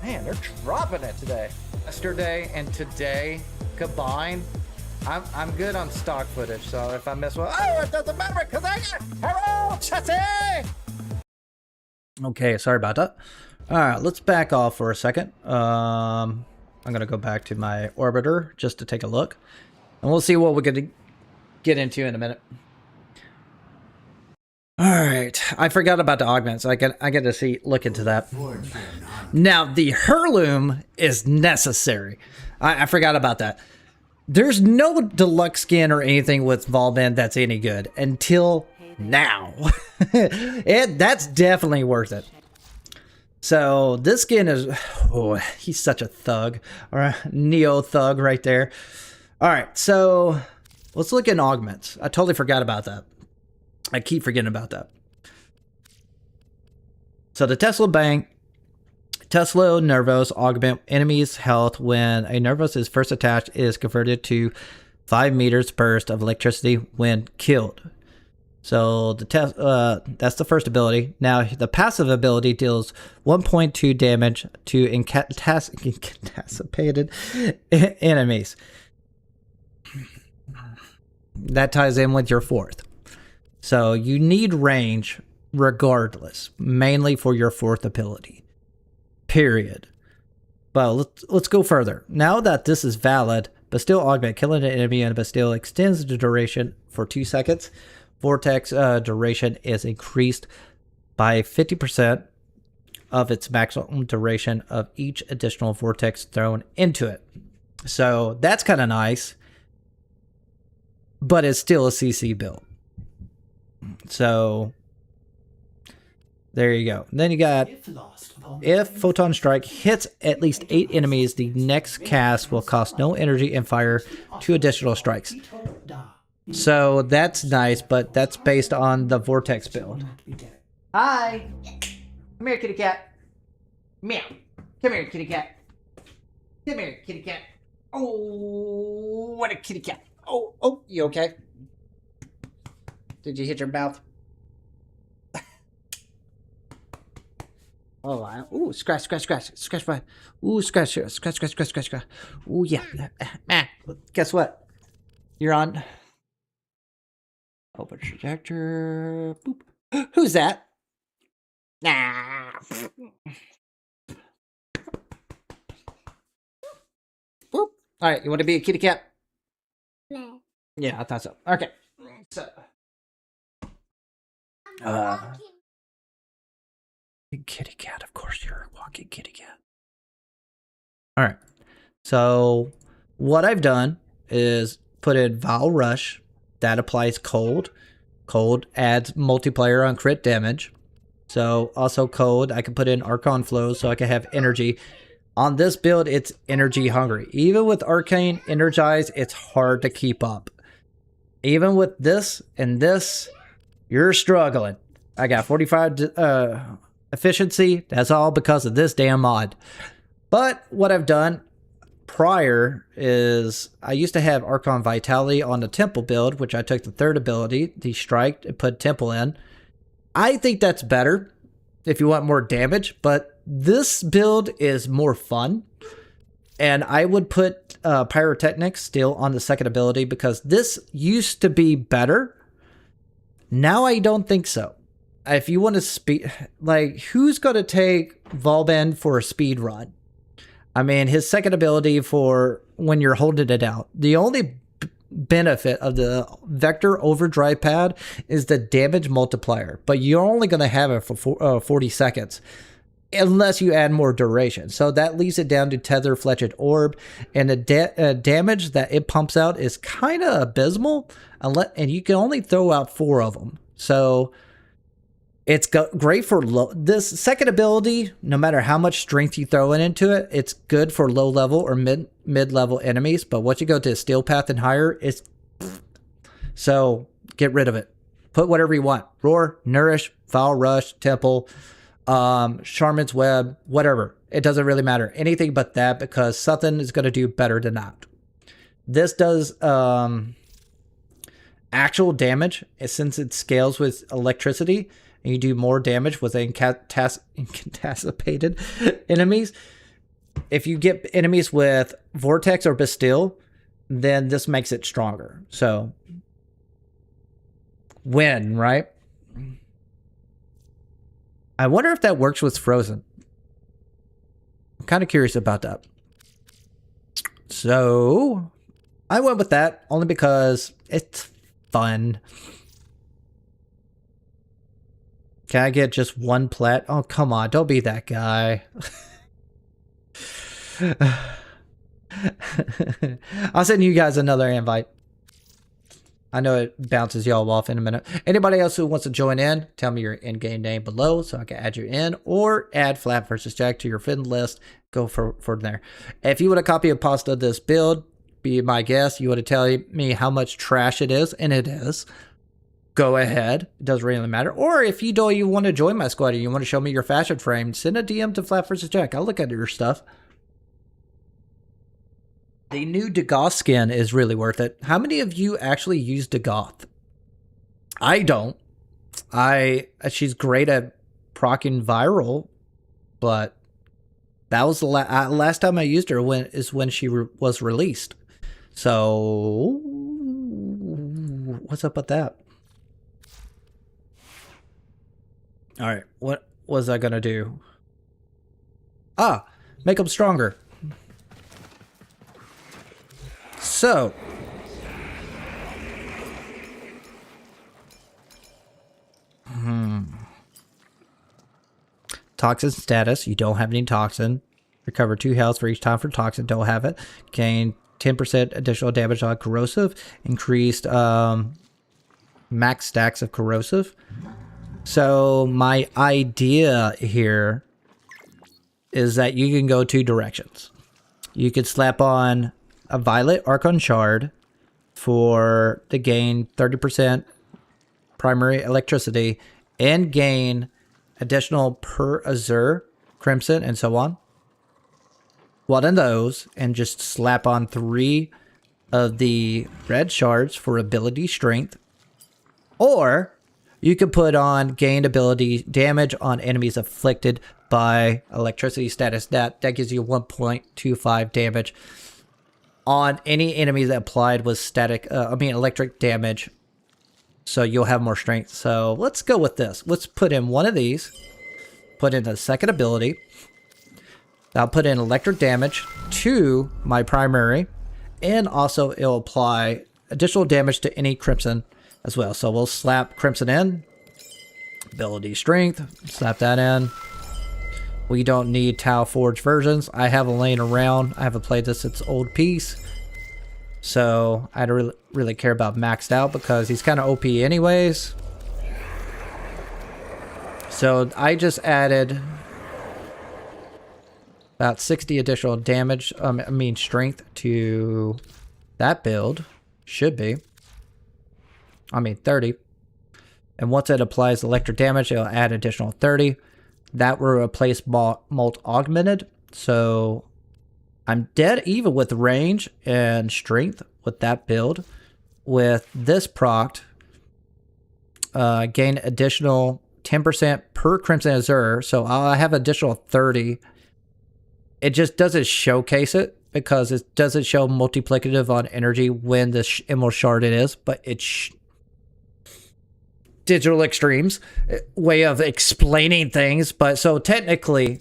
Man, they're dropping it today. Yesterday and today combined, I'm good on stock footage, so if I miss one, oh, it doesn't matter because I get hello, Tessie! Okay, sorry about that. All right, let's back off for a second. I'm gonna go back to my orbiter just to take a look, and we'll see what we're gonna get into in a minute. All right, I forgot about the augments. I get to look into that. Now the heirloom is necessary. I forgot about that. There's no deluxe skin or anything with Volbin that's any good until now. That's definitely worth it. So this skin is, oh, he's such a thug, or a neo thug right there. All right, so let's look at augments. I totally forgot about that. I keep forgetting about that. So the Tesla Bank, Tesla Nervos augment enemies' health when a Nervos is first attached is converted to 5 meters burst of electricity when killed. So the that's the first ability. Now the passive ability deals 1.2 damage to incapacitated enemies. That ties in with your fourth. So you need range regardless, mainly for your fourth ability. Period. But let's go further. Now that this is valid, Bastille augment killing an enemy and Bastille extends the duration for 2 seconds. Vortex duration is increased by 50% of its maximum duration of each additional vortex thrown into it. So that's kind of nice, but it's still a CC build. So there you go. Then you got, if Photon Strike hits at least 8 enemies, the next cast will cost no energy and fire 2 additional strikes. So that's nice, but that's based on the Vortex build. Hi! Come here, kitty cat. Meow. Come here, kitty cat. Come here, kitty cat. Oh, what a kitty cat. Oh, you okay? Did you hit your mouth? Oh, ooh, scratch. Ooh, scratch. Ooh, yeah. Guess what? You're on. Open trajectory. Boop. Who's that? Nah. Boop. All right, you want to be a kitty cat? No. Yeah, I thought so. Okay. So. Kitty cat, of course you're a walking kitty cat. All right. So what I've done is put in Vile Rush. That applies cold. Cold adds multiplier on crit damage. So also cold, I can put in Archon Flow so I can have energy. On this build, it's energy hungry. Even with Arcane Energize, it's hard to keep up. Even with this and this, you're struggling. I got 45 efficiency. That's all because of this damn mod. But what I've done prior is I used to have Archon Vitality on the Temple build, which I took the third ability, the Strike, and put Temple in. I think that's better if you want more damage, but this build is more fun. And I would put Pyrotechnics still on the second ability because this used to be better. Now I don't think so. If you want to speed, like, who's going to take Volbin for a speed run? I mean, his second ability for when you're holding it out. The only benefit of the Vector Overdrive pad is the damage multiplier, but you're only going to have it for 40 seconds unless you add more duration. So that leaves it down to Tether Fletched Orb, and the damage that it pumps out is kind of abysmal, and you can only throw out 4 of them. So it's great for this second ability. No matter how much strength you throw into it, it's good for low level or mid level enemies. But once you go to Steel Path and higher, it's so get rid of it. Put whatever you want: Roar, Nourish, Vile Rush, Temple, Charmin's Web, whatever. It doesn't really matter. Anything but that, because something is going to do better than that. This does actual damage since it scales with electricity. and you do more damage with incapacitated enemies. If you get enemies with Vortex or Bastille, then this makes it stronger. So, win, right? I wonder if that works with Frozen. I'm kind of curious about that. So, I went with that only because it's fun. Can I get just one plat? Oh, come on. Don't be that guy. I'll send you guys another invite. I know it bounces y'all off in a minute. Anybody else who wants to join in, tell me your in-game name below so I can add you in, or add flapvsjack to your friend list. Go for there. If you want a copy of pasta this build, be my guest. You want to tell me how much trash it is, and it is. Go ahead. It doesn't really matter. Or if you don't even want to join my squad and you want to show me your fashion frame, send a DM to flapvsjack. I'll look at your stuff. The new Dagoth skin is really worth it. How many of you actually use Dagoth? I don't. She's great at proccing viral, but that was the last time I used her when she was released. So what's up with that? All right, what was I gonna do? Make them stronger. So, toxin status. You don't have any toxin. Recover 2 health for each time for toxin. Don't have it. Gain 10% additional damage on corrosive. Increased max stacks of corrosive. So my idea here is that you can go 2 directions. You could slap on a Violet Archon Shard for the gain 30% primary electricity and gain additional per Azure, Crimson, and so on. One of those, and just slap on 3 of the red shards for ability strength. Or you could put on gained ability damage on enemies afflicted by electricity status. That gives you 1.25 damage on any enemy that applied with electric damage. So you'll have more strength. So let's go with this. Let's put in one of these. Put in the second ability. I'll put in electric damage to my primary. And also it'll apply additional damage to any Crimson as well. So we'll slap Crimson in. Ability strength. Slap that in. We don't need Tau Forge versions. I have a laying around. I haven't played this. It's old piece. So I don't really care about maxed out because he's kind of OP anyways. So I just added about 60 additional damage, strength to that build. Should be. 30. And once it applies electric damage, it'll add additional 30. That will replace Molt Augmented. So I'm dead even with range and strength with that build. With this proc, gain additional 10% per Crimson Azure. So I have additional 30. It just doesn't showcase it because it doesn't show multiplicative on energy when the Emerald Shard it is. But it's Digital Extremes way of explaining things. But so technically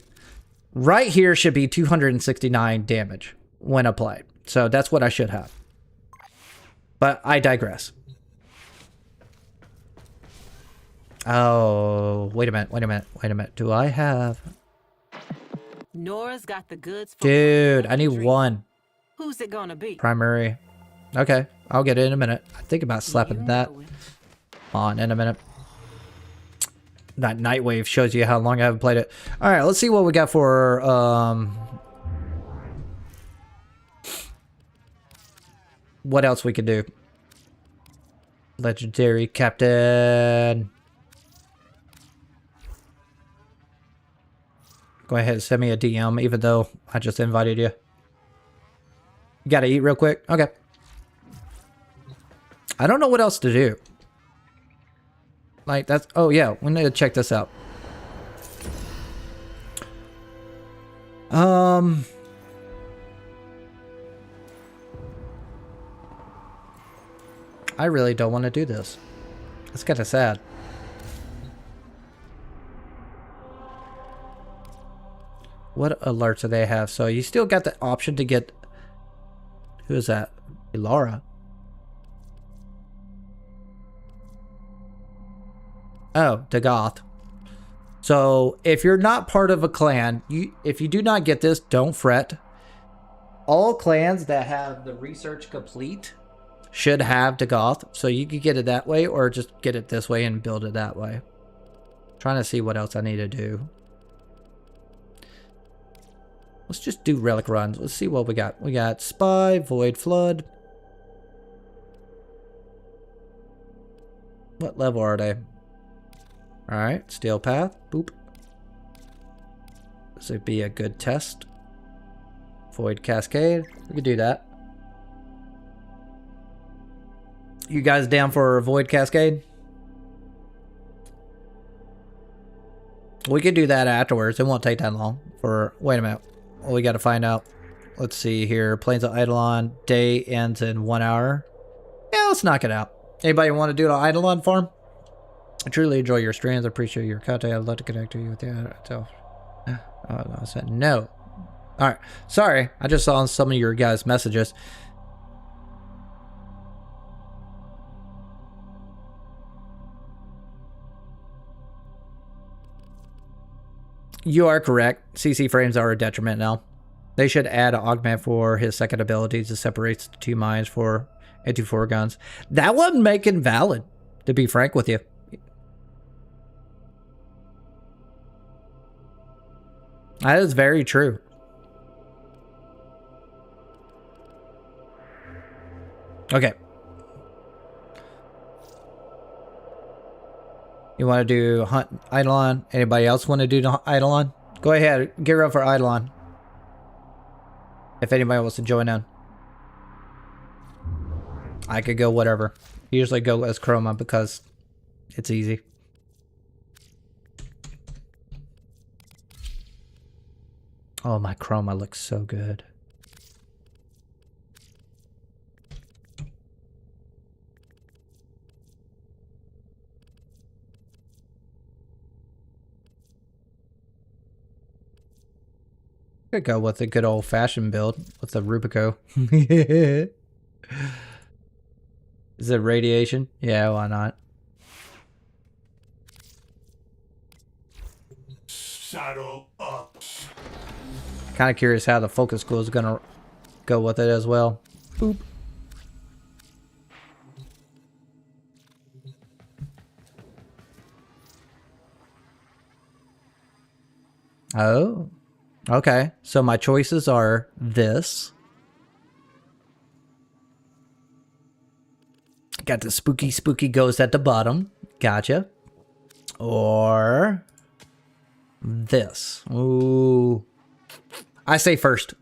right here should be 269 damage when applied. So that's what I should have. But I digress. Oh, wait a minute. Do I have... Nora's got the goods for Dude, I need 1. Who's it gonna be? Primary. Okay, I'll get it in a minute. I think about slapping that on in a minute. That Nightwave shows you how long I haven't played it. All right, let's see what we got for what else we could do. Legendary Captain. Go ahead and send me a DM, even though I just invited you. You gotta eat real quick? Okay. I don't know what else to do. Like, that's... Oh, yeah. We need to check this out. I really don't want to do this. It's kind of sad. What alerts do they have? So you still got the option to get... Who is that? Laura. Oh, Dagoth. So if you're not part of a clan, if you do not get this, don't fret. All clans that have the research complete should have Dagoth. So you could get it that way or just get it this way and build it that way. Trying to see what else I need to do. Let's just do relic runs. Let's see what we got. We got Spy, Void, Flood. What level are they? Alright, Steel Path. Boop. This would be a good test. Void Cascade. We could do that. You guys down for a Void Cascade? We could do that afterwards. It won't take that long. Wait a minute. Well, we got to find out. Let's see here. Plains of Eidolon. Day ends in 1 hour. Yeah, let's knock it out. Anybody want to do the Eidolon farm? I truly enjoy your streams. I appreciate your content. I'd love to connect with you with that. So, I said no. All right. Sorry. I just saw some of your guys' messages. You are correct. CC frames are a detriment now. They should add an augment for his second ability to separate the 2 mines into 4 guns. That wouldn't make it valid, to be frank with you. That is very true. Okay. You want to do Hunt Eidolon? Anybody else want to do Eidolon? Go ahead. Get up for Eidolon. If anybody wants to join in. I could go whatever. Usually go as Chroma because it's easy. Oh, my Chroma looks so good. Could go with a good old-fashioned build with the Rubico. Is it radiation? Yeah, why not? Saddle up. Kind of curious how the focus glue is gonna go with it as well. Boop. Oh. Okay, so my choices are this. Got the spooky ghost at the bottom. Gotcha. Or this. Ooh. I say first.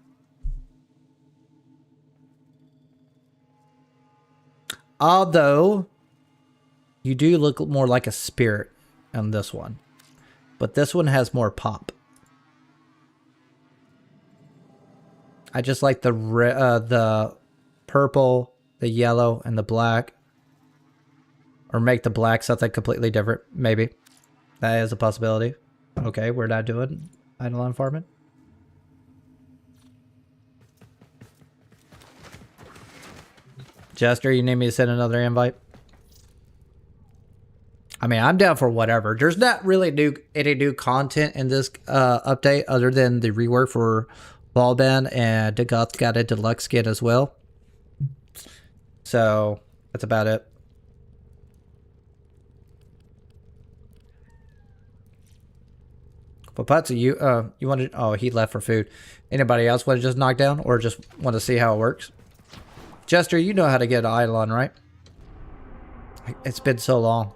Although, you do look more like a spirit on this one. But this one has more pop. I just like the purple, the yellow, and the black. Or make the black something completely different, maybe. That is a possibility. Okay, we're not doing Eidolon farming. Jester, you need me to send another invite? I mean, I'm down for whatever. There's not really any new content in this update other than the rework for Ballband, and Dagoth got a deluxe skin as well. So that's about it. Papazzi, you wanted? Oh, he left for food. Anybody else want to just knock down, or just want to see how it works? Jester, you know how to get an Eidolon, right? It's been so long.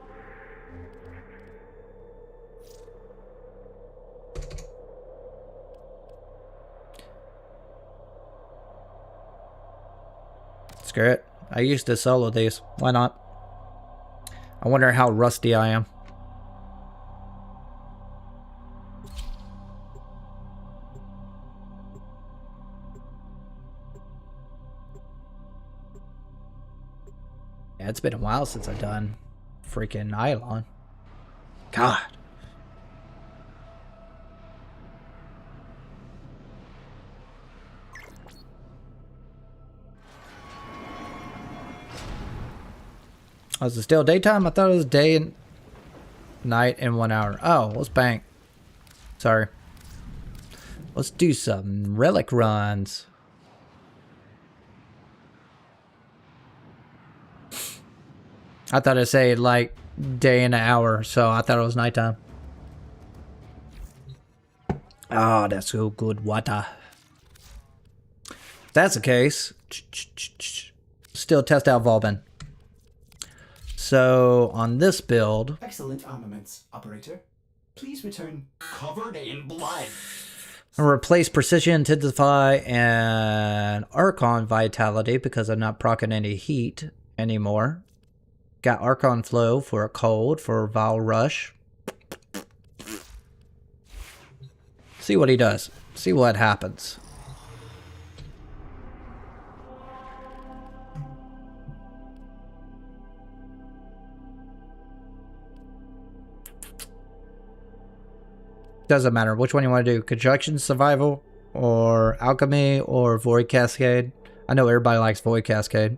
Screw it. I used to solo these. Why not? I wonder how rusty I am. Yeah, it's been a while since I've done freaking nylon. God. Oh, is it still daytime? I thought it was day and night in 1 hour. Oh, let's bank. Sorry. Let's do some relic runs. I thought it said like day and an hour, so I thought it was nighttime. Oh, that's so good water. If that's the case, still test out Volbin. So on this build, Excellent armaments, operator. Please return covered in blood. I'll replace Precision, Intensify, and Archon Vitality because I'm not proccing any heat anymore. Got Archon Flow for a cold, for Vile Rush. See what he does. See what happens. Doesn't matter which one you want to do. Conjunction Survival or Alchemy or Void Cascade. I know everybody likes Void Cascade.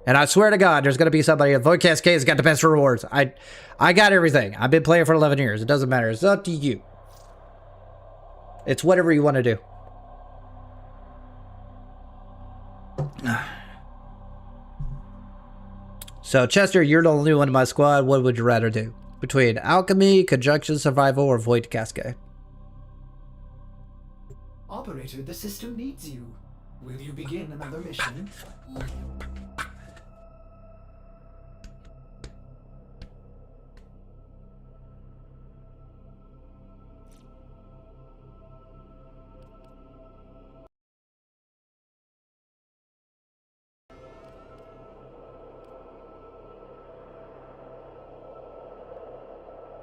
And I swear to God, there's going to be somebody at Void Cascade's got the best rewards. I got everything. I've been playing for 11 years. It doesn't matter. It's up to you. It's whatever you want to do. So, Chester, you're the only one in my squad. What would you rather do? Between Alchemy, Conjunction Survival, or Void Cascade? Operator, the system needs you. Will you begin another mission?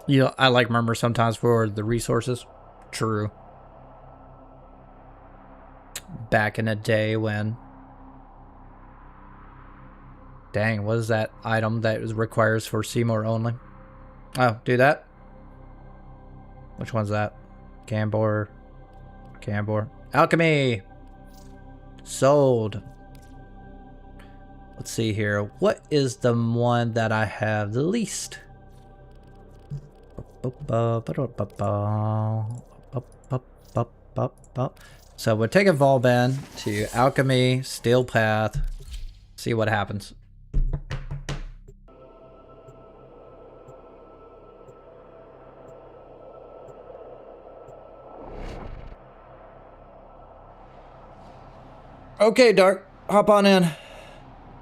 You know, I like Murmur sometimes for the resources. True. Back in a day when... Dang, what is that item that requires for Seymour only? Oh, do that? Which one's that? Cambor. Alchemy! Sold. Let's see here. What is the one that I have the least? So we're taking Volban to Alchemy, Steel Path, see what happens. Okay, Dark, hop on in.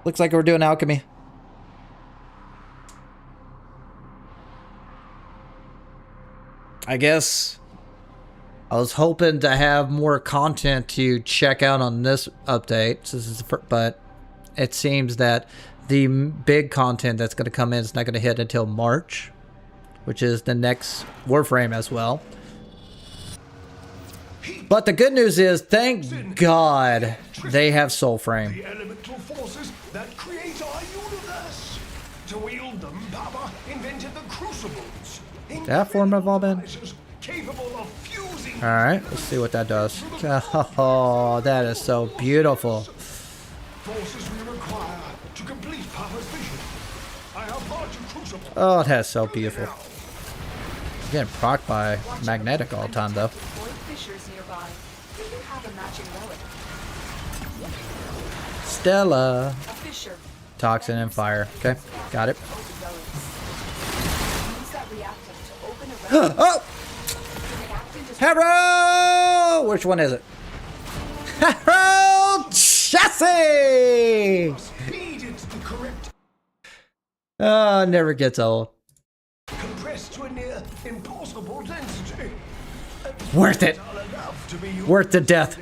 Looks like we're doing Alchemy. I guess I was hoping to have more content to check out on this update, but it seems that the big content that's going to come in is not going to hit until March, which is the next Warframe as well. But the good news is, thank God, they have Soulframe. The elemental forces that create our universe. To wield them, Papa invented the crucibles. That form of Volban? Capable of fusing. Alright, let's see what that does. Oh, that is so beautiful. Forces we require to complete Papa's vision. I have brought you crucibles. Oh, that's so beautiful. I'm getting procced by magnetic all the time, though. Stella. Toxin and fire. Okay, got it. Oh! Harrow! Which one is it? Harrow Chassis! Oh, never gets old. Compressed to a near impossible density. Worth it. Worth the death.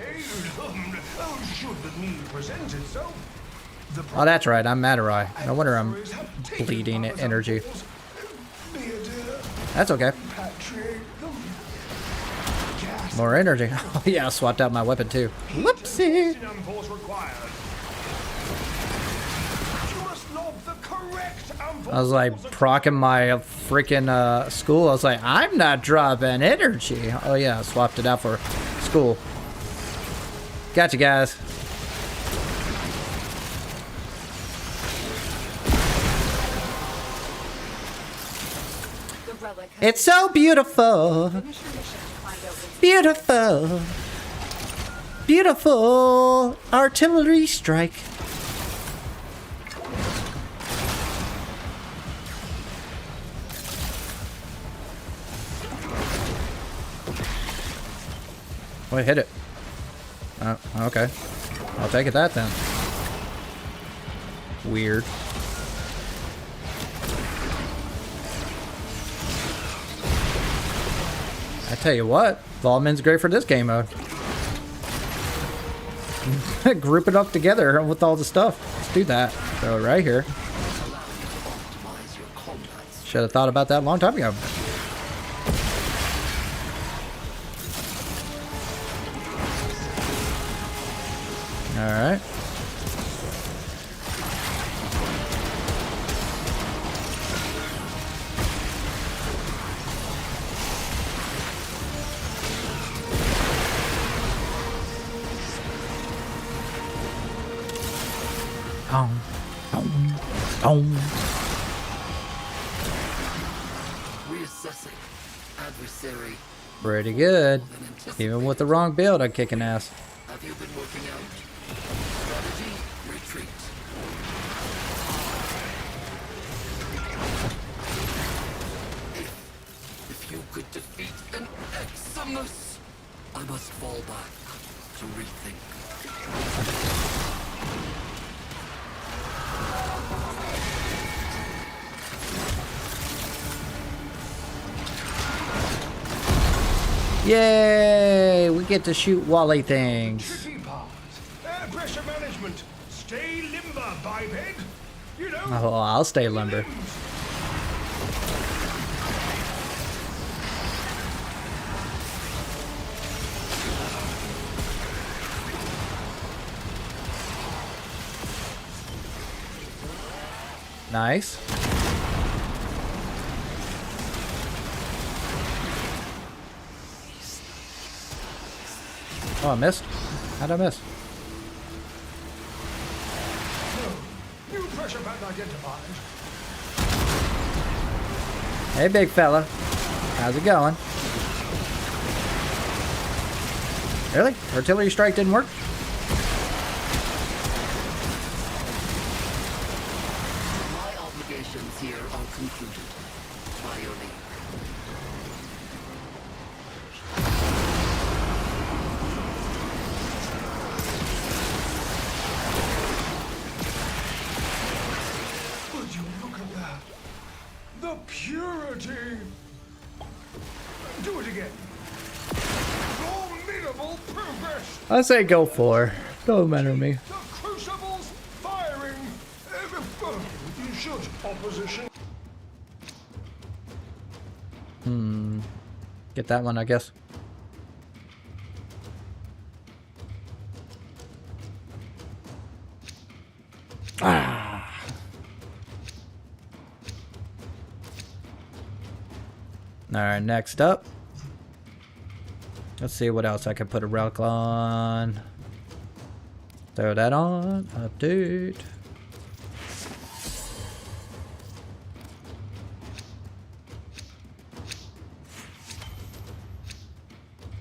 Oh, that's right. I'm Madarai. No wonder I'm bleeding energy. That's okay. More energy. Oh yeah, I swapped out my weapon too. Whoopsie. of the correct I was like procking my freaking school. I was like, I'm not dropping energy. Oh yeah, I swapped it out for school. Gotcha, guys. It's so beautiful. Beautiful. Beautiful artillery strike. Oh, hit it. Oh, okay. I'll take it that then. Weird. I tell you what, Volman's great for this game mode. Group it up together with all the stuff. Let's do that. Throw it right here. Should have thought about that a long time ago. Alright. Reassessing. Adversary. Pretty good. Even with the wrong build, I'm kicking ass. Have you been working out? Strategy, retreat. If you could defeat an Eximus, I must fall back to rethink. Yay! We get to shoot Wally things. tricky part. Air pressure management. Stay limber, biped. You know. Oh, I'll stay limber. Nice. Oh, I missed. How'd I miss? New pressure band identified. Hey, big fella. How's it going? Really? Artillery strike didn't work? My obligations here are concluded. By your leave. Would you look at that? The purity. Do it again. Formidable progress. I say go for. Don't matter to me. The crucibles firing. You should, opposition. Get that one, I guess. Ah. Alright, next up. Let's see what else I can put a relic on. Throw that on. Update.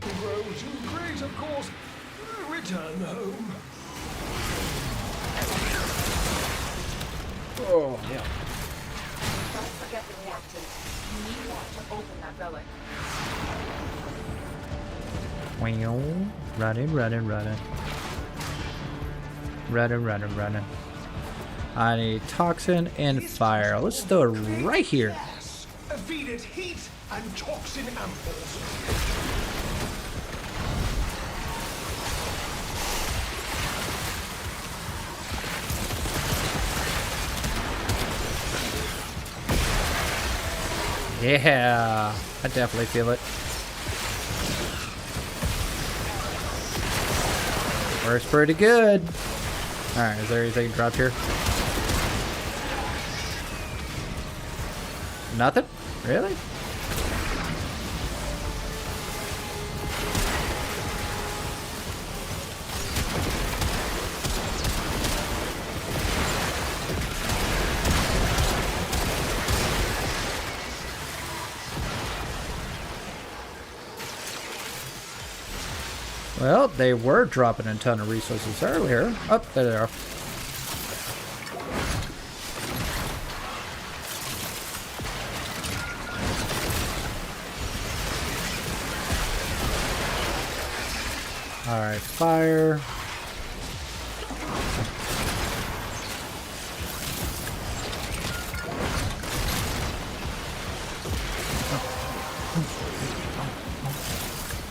Grow too great, of course. Return home. Oh, yeah. Don't forget the reactors. You need one to open that relic. Running. I need toxin and fire. Let's throw it right here. Yes. Feed it heat and toxin ampoules. Yeah, I definitely feel it. Works pretty good. Alright, is there anything dropped here? Nothing? Really? Well, they were dropping a ton of resources earlier. Oh, there they are. Alright, fire.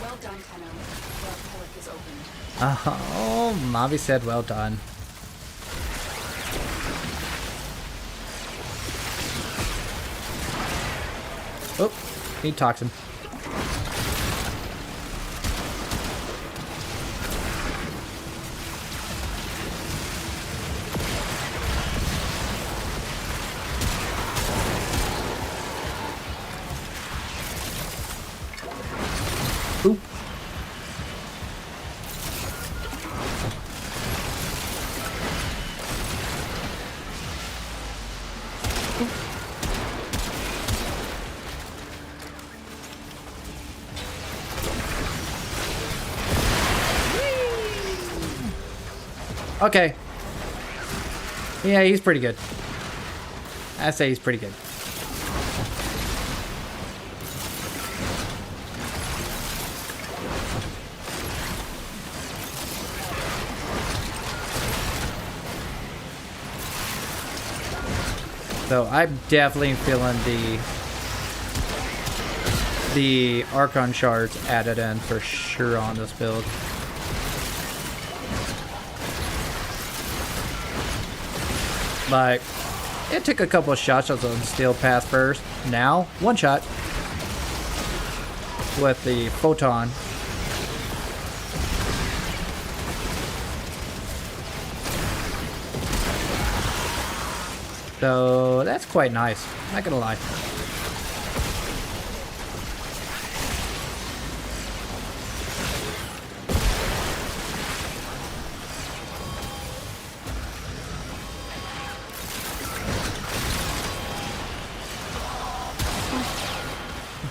Well done, Tenno. The pellet is opened. Oh, Mavi said well done. Oh, need toxin. Oop. Okay. Yeah, he's pretty good. I say he's pretty good. So I'm definitely feeling the Archon shards added in for sure on this build. Like, it took a couple of shots on Steel Path first. Now, one shot with the Photon. So that's quite nice, not gonna lie.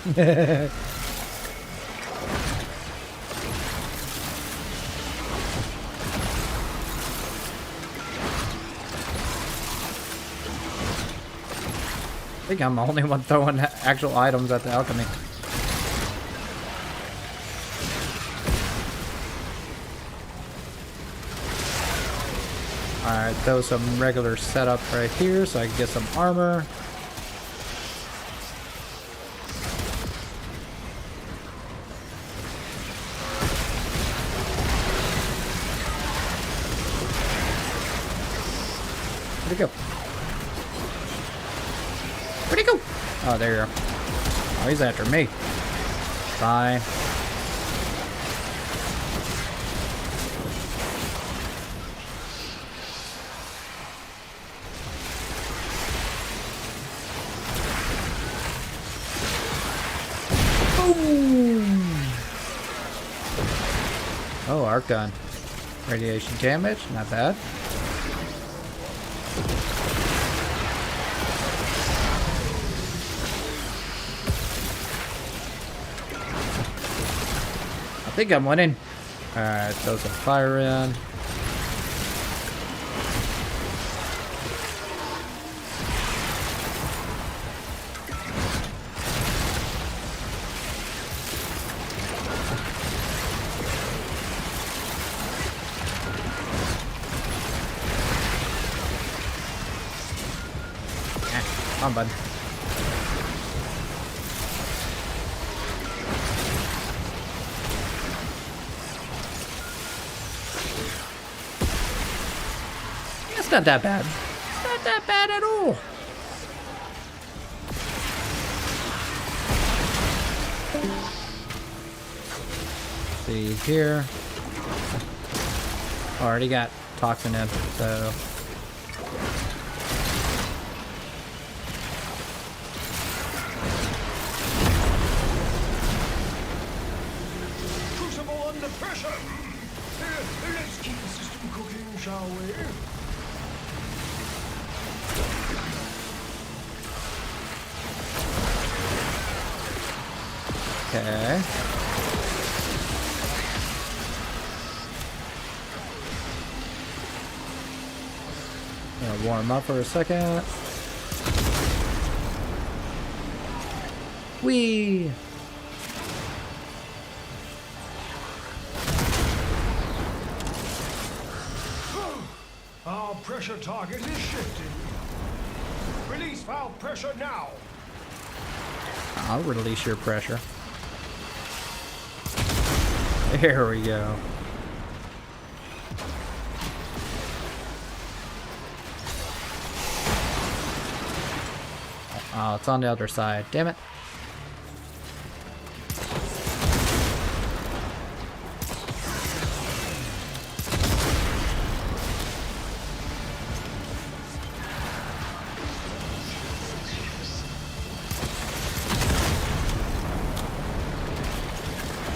I think I'm the only one throwing actual items at the alchemy. Alright, throw some regular setup right here so I can get some armor. Where'd he go? Where'd he go? Oh, there you are. Oh, he's after me. Fine. Boom! Oh, arc gun. Radiation damage, not bad. I think I'm winning. Alright, throw some fire in. Come on, bud. It's not that bad. It's not that bad at all. See here. Already got toxin in, so. under pressure. Let's keep the system cooking, shall we? Okay. Gonna warm up for a second. Whee! Our pressure target is shifting. Release valve pressure now. I'll release your pressure. There we go. Oh, it's on the other side. Damn it.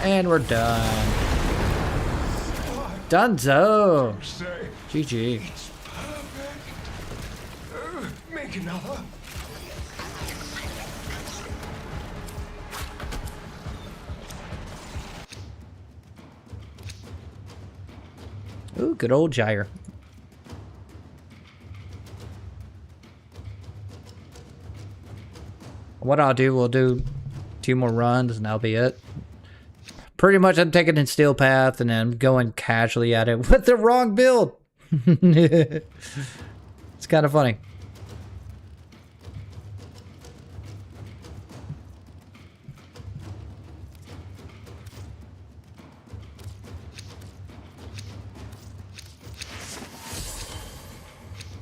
And we're done. Dunzo. GG. It's perfect. Make another. Ooh, good old gyre. What I'll do, we'll do 2 more runs and that'll be it. Pretty much I'm taking in Steel Path and then going casually at it with the wrong build. It's kind of funny.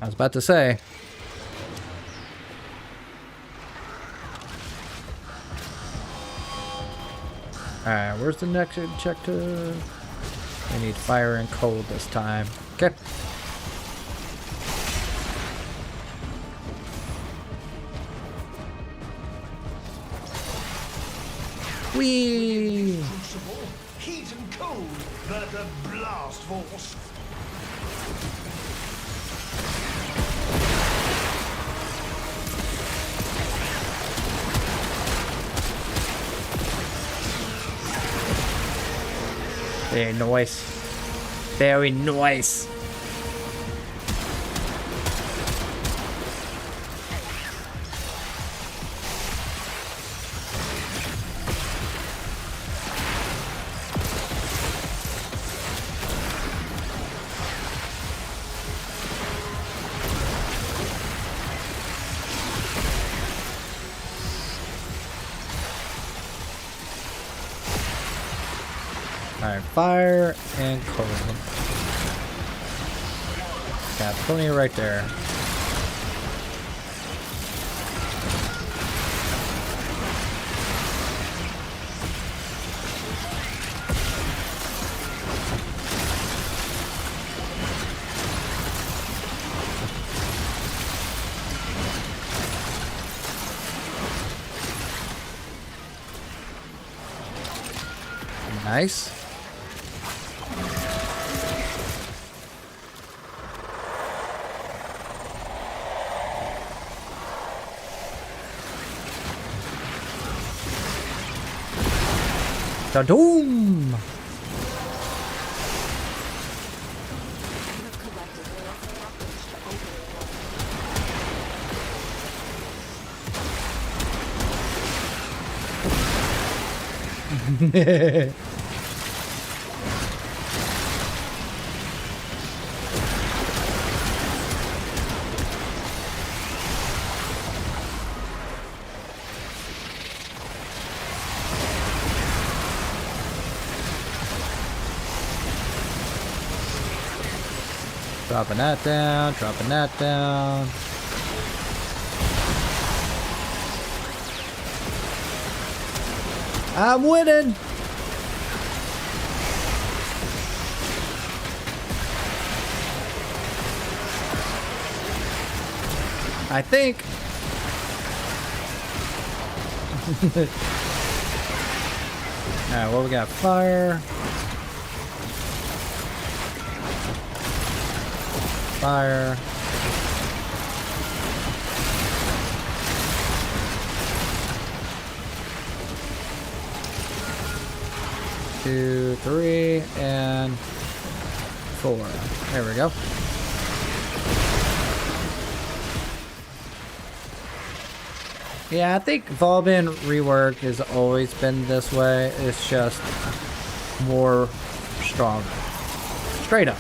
I was about to say. Alright, where's the next objective? I need fire and cold this time. Okay. Whee! Crucible, heat and cold, the blast force. Very nice. Very nice. Alright, fire and cold. Got plenty right there. Nice. Da-doom! Dropping that down, dropping that down. I'm winning! I think. Alright, well, we got fire. fire. Two, three, and four. There we go. Yeah, I think Volbin rework has always been this way. It's just more stronger. Straight up.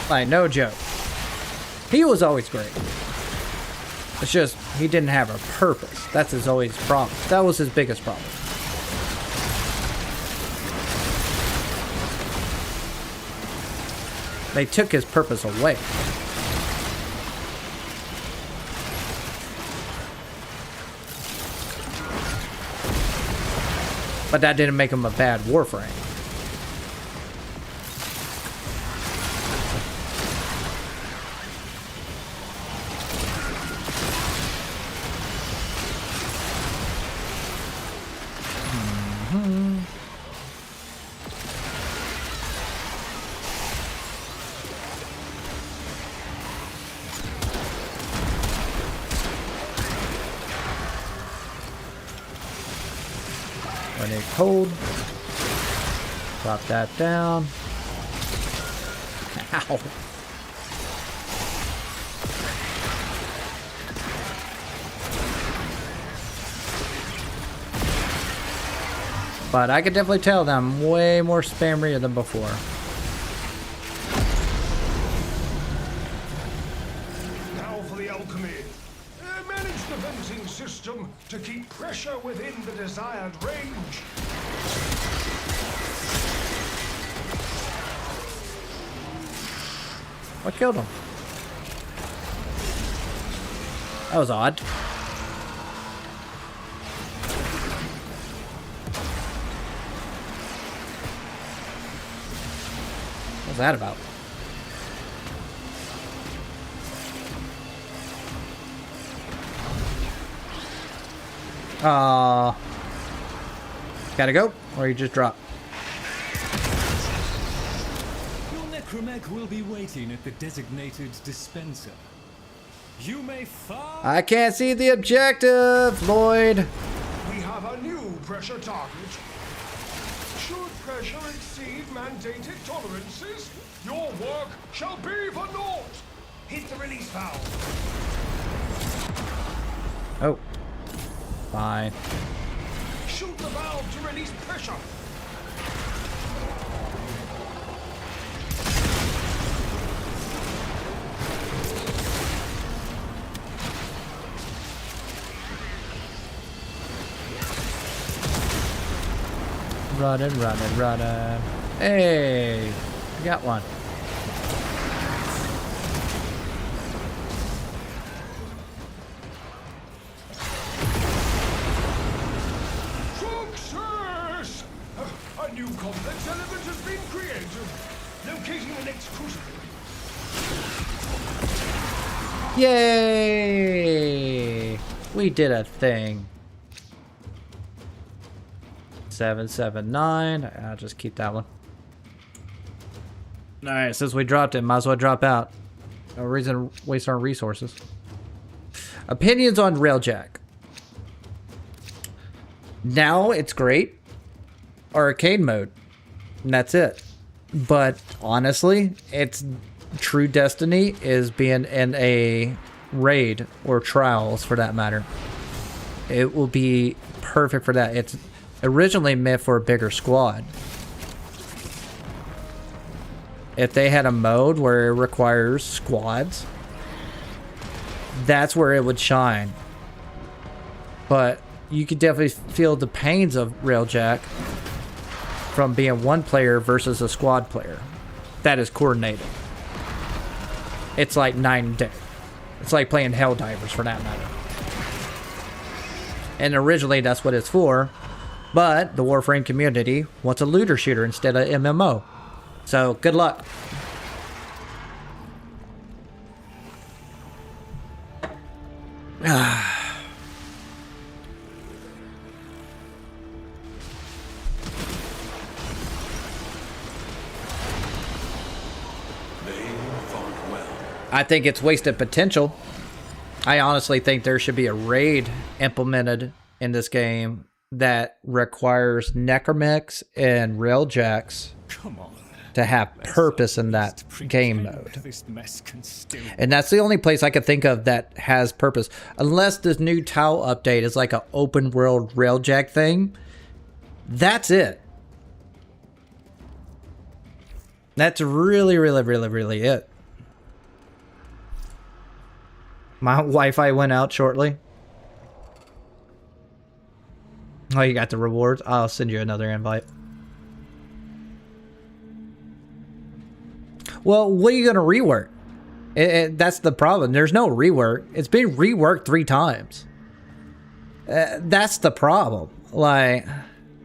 Like, no joke. He was always great. It's just, he didn't have a purpose. That's his always problem. That was his biggest problem. They took his purpose away. But that didn't make him a bad Warframe. Hold. Drop that down. Ow. But I could definitely tell that I'm way more spammier than before. Now for the alchemy. Manage the venting system to keep pressure within the desired range. What killed him? That was odd. What's that about? Gotta go, or you just drop. Your necromech will be waiting at the designated dispenser. You may fire. I can't see the objective, Lloyd. We have a new pressure target. Should pressure exceed mandated tolerances, your work shall be for naught. Hit the release valve. Oh. Fine. Shoot the valve to release pressure. Running. Hey, we got one. Success! A new complex element has been created. Locating the next crucible. Yay! We did a thing. 779. I'll just keep that one. Alright, since we dropped it, might as well drop out. No reason to waste our resources. Opinions on Railjack. Now it's great. Arcade mode. And that's it. But honestly, its true destiny is being in a raid or trials for that matter. It will be perfect for that. It's originally meant for a bigger squad. If they had a mode where it requires squads, that's where it would shine. But you could definitely feel the pains of Railjack from being one player versus a squad player that is coordinated. It's like night and day. It's like playing Helldivers for that matter. And originally that's what it's for. But the Warframe community wants a looter shooter instead of MMO. So good luck. I think it's wasted potential. I honestly think there should be a raid implemented in this game that requires necromechs and railjacks to have purpose in that game mode. And that's the only place I could think of that has purpose. Unless this new Tau update is like an open world railjack thing. That's it. That's really it. My Wi-Fi went out shortly. Oh, you got the rewards? I'll send you another invite. Well, what are you going to rework? That's the problem. There's no rework. It's been reworked 3 times. That's the problem. Like,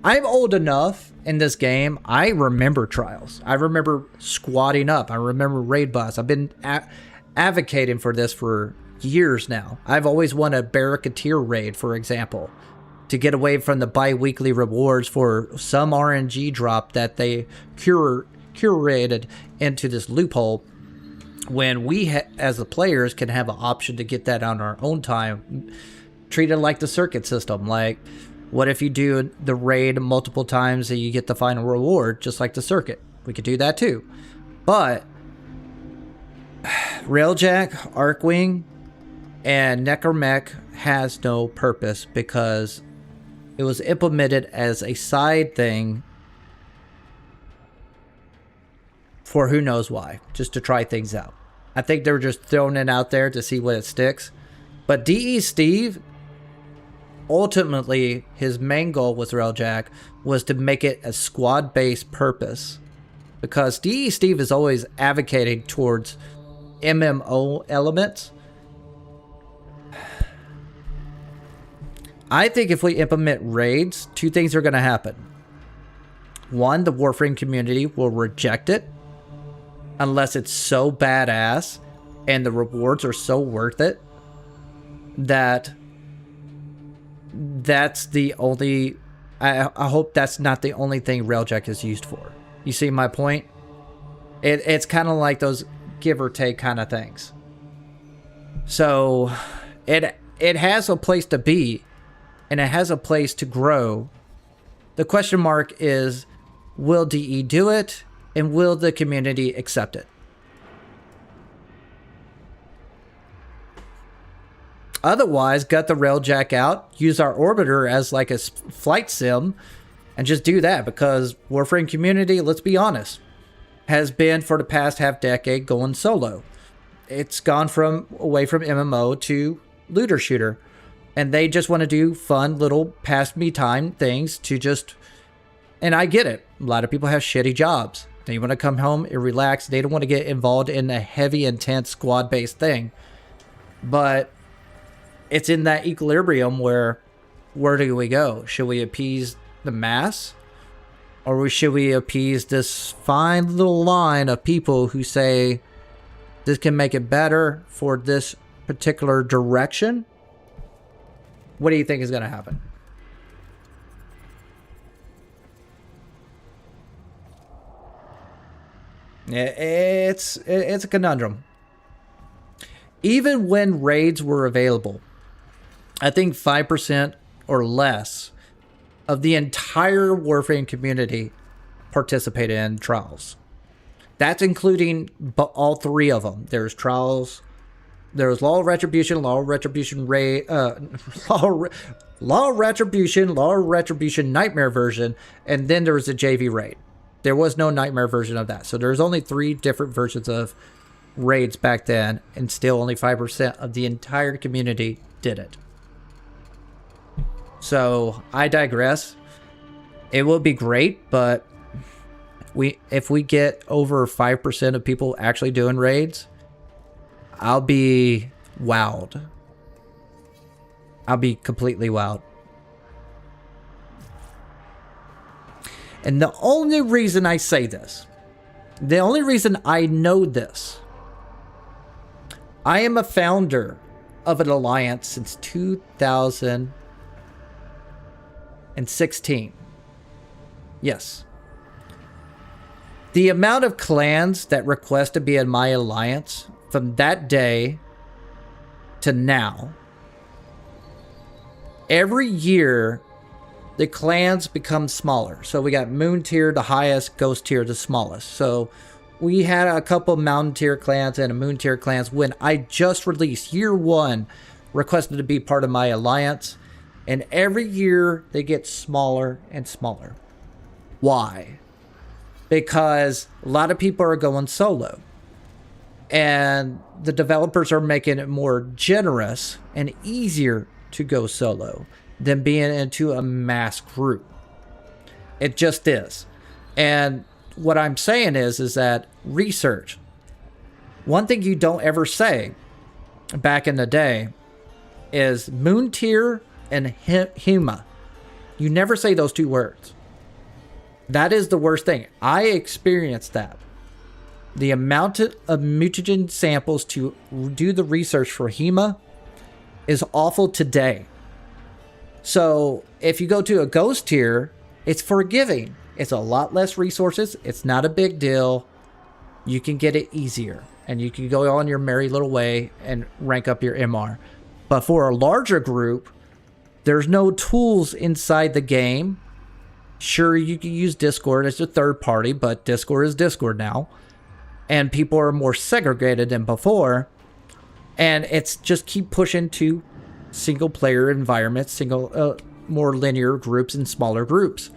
I'm old enough in this game. I remember trials. I remember squatting up. I remember raid boss. I've been advocating for this for years now. I've always wanted a barricadier raid, for example, to get away from the bi-weekly rewards for some RNG drop that they curated into this loophole, when we as the players can have an option to get that on our own time, treated like the circuit system. Like, what if you do the raid multiple times and you get the final reward just like the circuit? We could do that too. But Railjack, Arcwing, and Necromech has no purpose because it was implemented as a side thing for who knows why, just to try things out. I think they were just throwing it out there to see what it sticks. But DE Steve, ultimately, his main goal with Railjack was to make it a squad-based purpose. Because DE Steve is always advocating towards MMO elements. I think if we implement raids, 2 things are going to happen. 1, the Warframe community will reject it unless it's so badass and the rewards are so worth it that that's the only... I hope that's not the only thing Railjack is used for. You see my point? It's kind of like those give or take kind of things. So it has a place to be, and it has a place to grow. The question mark is, will DE do it, and will the community accept it? Otherwise, gut the Railjack out, use our Orbiter as like a flight sim, and just do that, because Warframe community, let's be honest, has been for the past half decade going solo. It's gone away from MMO to looter shooter. And they just want to do fun little pass me time things to just... And I get it. A lot of people have shitty jobs. They want to come home and relax. They don't want to get involved in a heavy, intense, squad-based thing. But it's in that equilibrium where do we go? Should we appease the mass? Or should we appease this fine little line of people who say, this can make it better for this particular direction? What do you think is going to happen? It's a conundrum. Even when raids were available, I think 5% or less of the entire Warframe community participated in trials. That's including all 3 of them. There's trials. There's Law of Retribution, Law of Retribution Law of Retribution Nightmare version, and then there was a JV raid. There was no Nightmare version of that. So there's only 3 different versions of raids back then, and still only 5% of the entire community did it. So I digress. It will be great, but if we get over 5% of people actually doing raids, I'll be wowed. I'll be completely wowed. And the only reason I say this, the only reason I know this, I am a founder of an alliance since 2016. Yes. The amount of clans that request to be in my alliance from that day to now, every year the clans become smaller. So we got Moon tier the highest, Ghost tier the smallest. So we had a couple Mountain tier clans and a Moon tier clans when I just released year 1 requested to be part of my alliance, and every year they get smaller and smaller. Why? Because a lot of people are going solo, and the developers are making it more generous and easier to go solo than being into a mass group. It just is. And what I'm saying is that research. One thing you don't ever say back in the day is Moon tier and Huma. You never say those 2 words. That is the worst thing. I experienced that. The amount of mutagen samples to do the research for Hema is awful today. So if you go to a Ghost tier, it's forgiving. It's a lot less resources. It's not a big deal. You can get it easier, and you can go on your merry little way and rank up your MR. But for a larger group, there's no tools inside the game. Sure, you can use Discord as a third party, but Discord is Discord now. And people are more segregated than before. And it's just keep pushing to single player environments, more linear groups and smaller groups.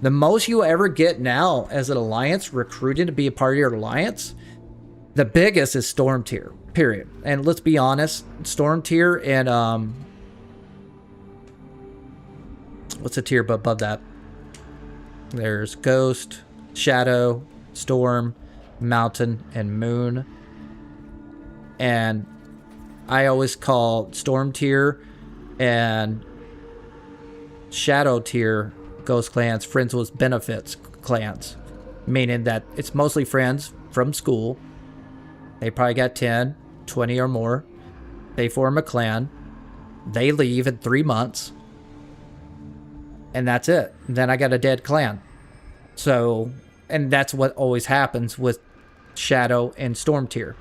The most you ever get now as an alliance recruited to be a part of your alliance, the biggest is Storm tier, period. And let's be honest, Storm tier and what's a tier above that? There's Ghost, Shadow, Storm, Mountain, and Moon. And I always call Storm tier and Shadow tier Ghost clans friends with benefits clans, meaning that it's mostly friends from school. They probably got 10, 20 or more. They form a clan. They leave in 3 months. And that's it. And then I got a dead clan. So, and that's what always happens with Shadow and Storm tier.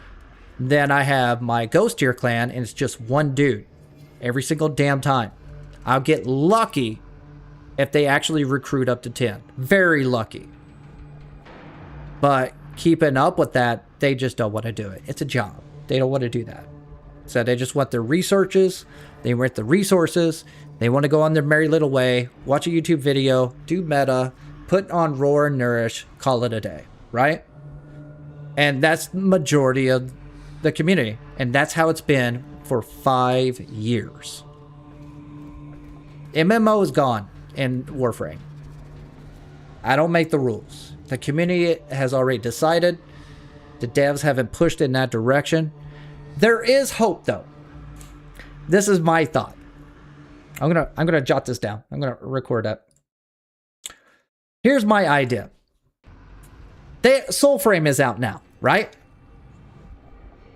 Then I have my Ghost tier clan, and it's just one dude every single damn time. I'll get lucky if they actually recruit up to 10. Very lucky. But keeping up with that, they just don't want to do it. It's a job. They don't want to do that. So they just want their researches. They want the resources. They want to go on their merry little way, watch a YouTube video, do meta, put on Roar and Nourish, call it a day, right? And that's the majority of the community. And that's how it's been for 5 years. MMO is gone in Warframe. I don't make the rules. The community has already decided. The devs haven't pushed in that direction. There is hope, though. This is my thought. I'm gonna jot this down. I'm gonna record that. Here's my idea. Soulframe is out now, right?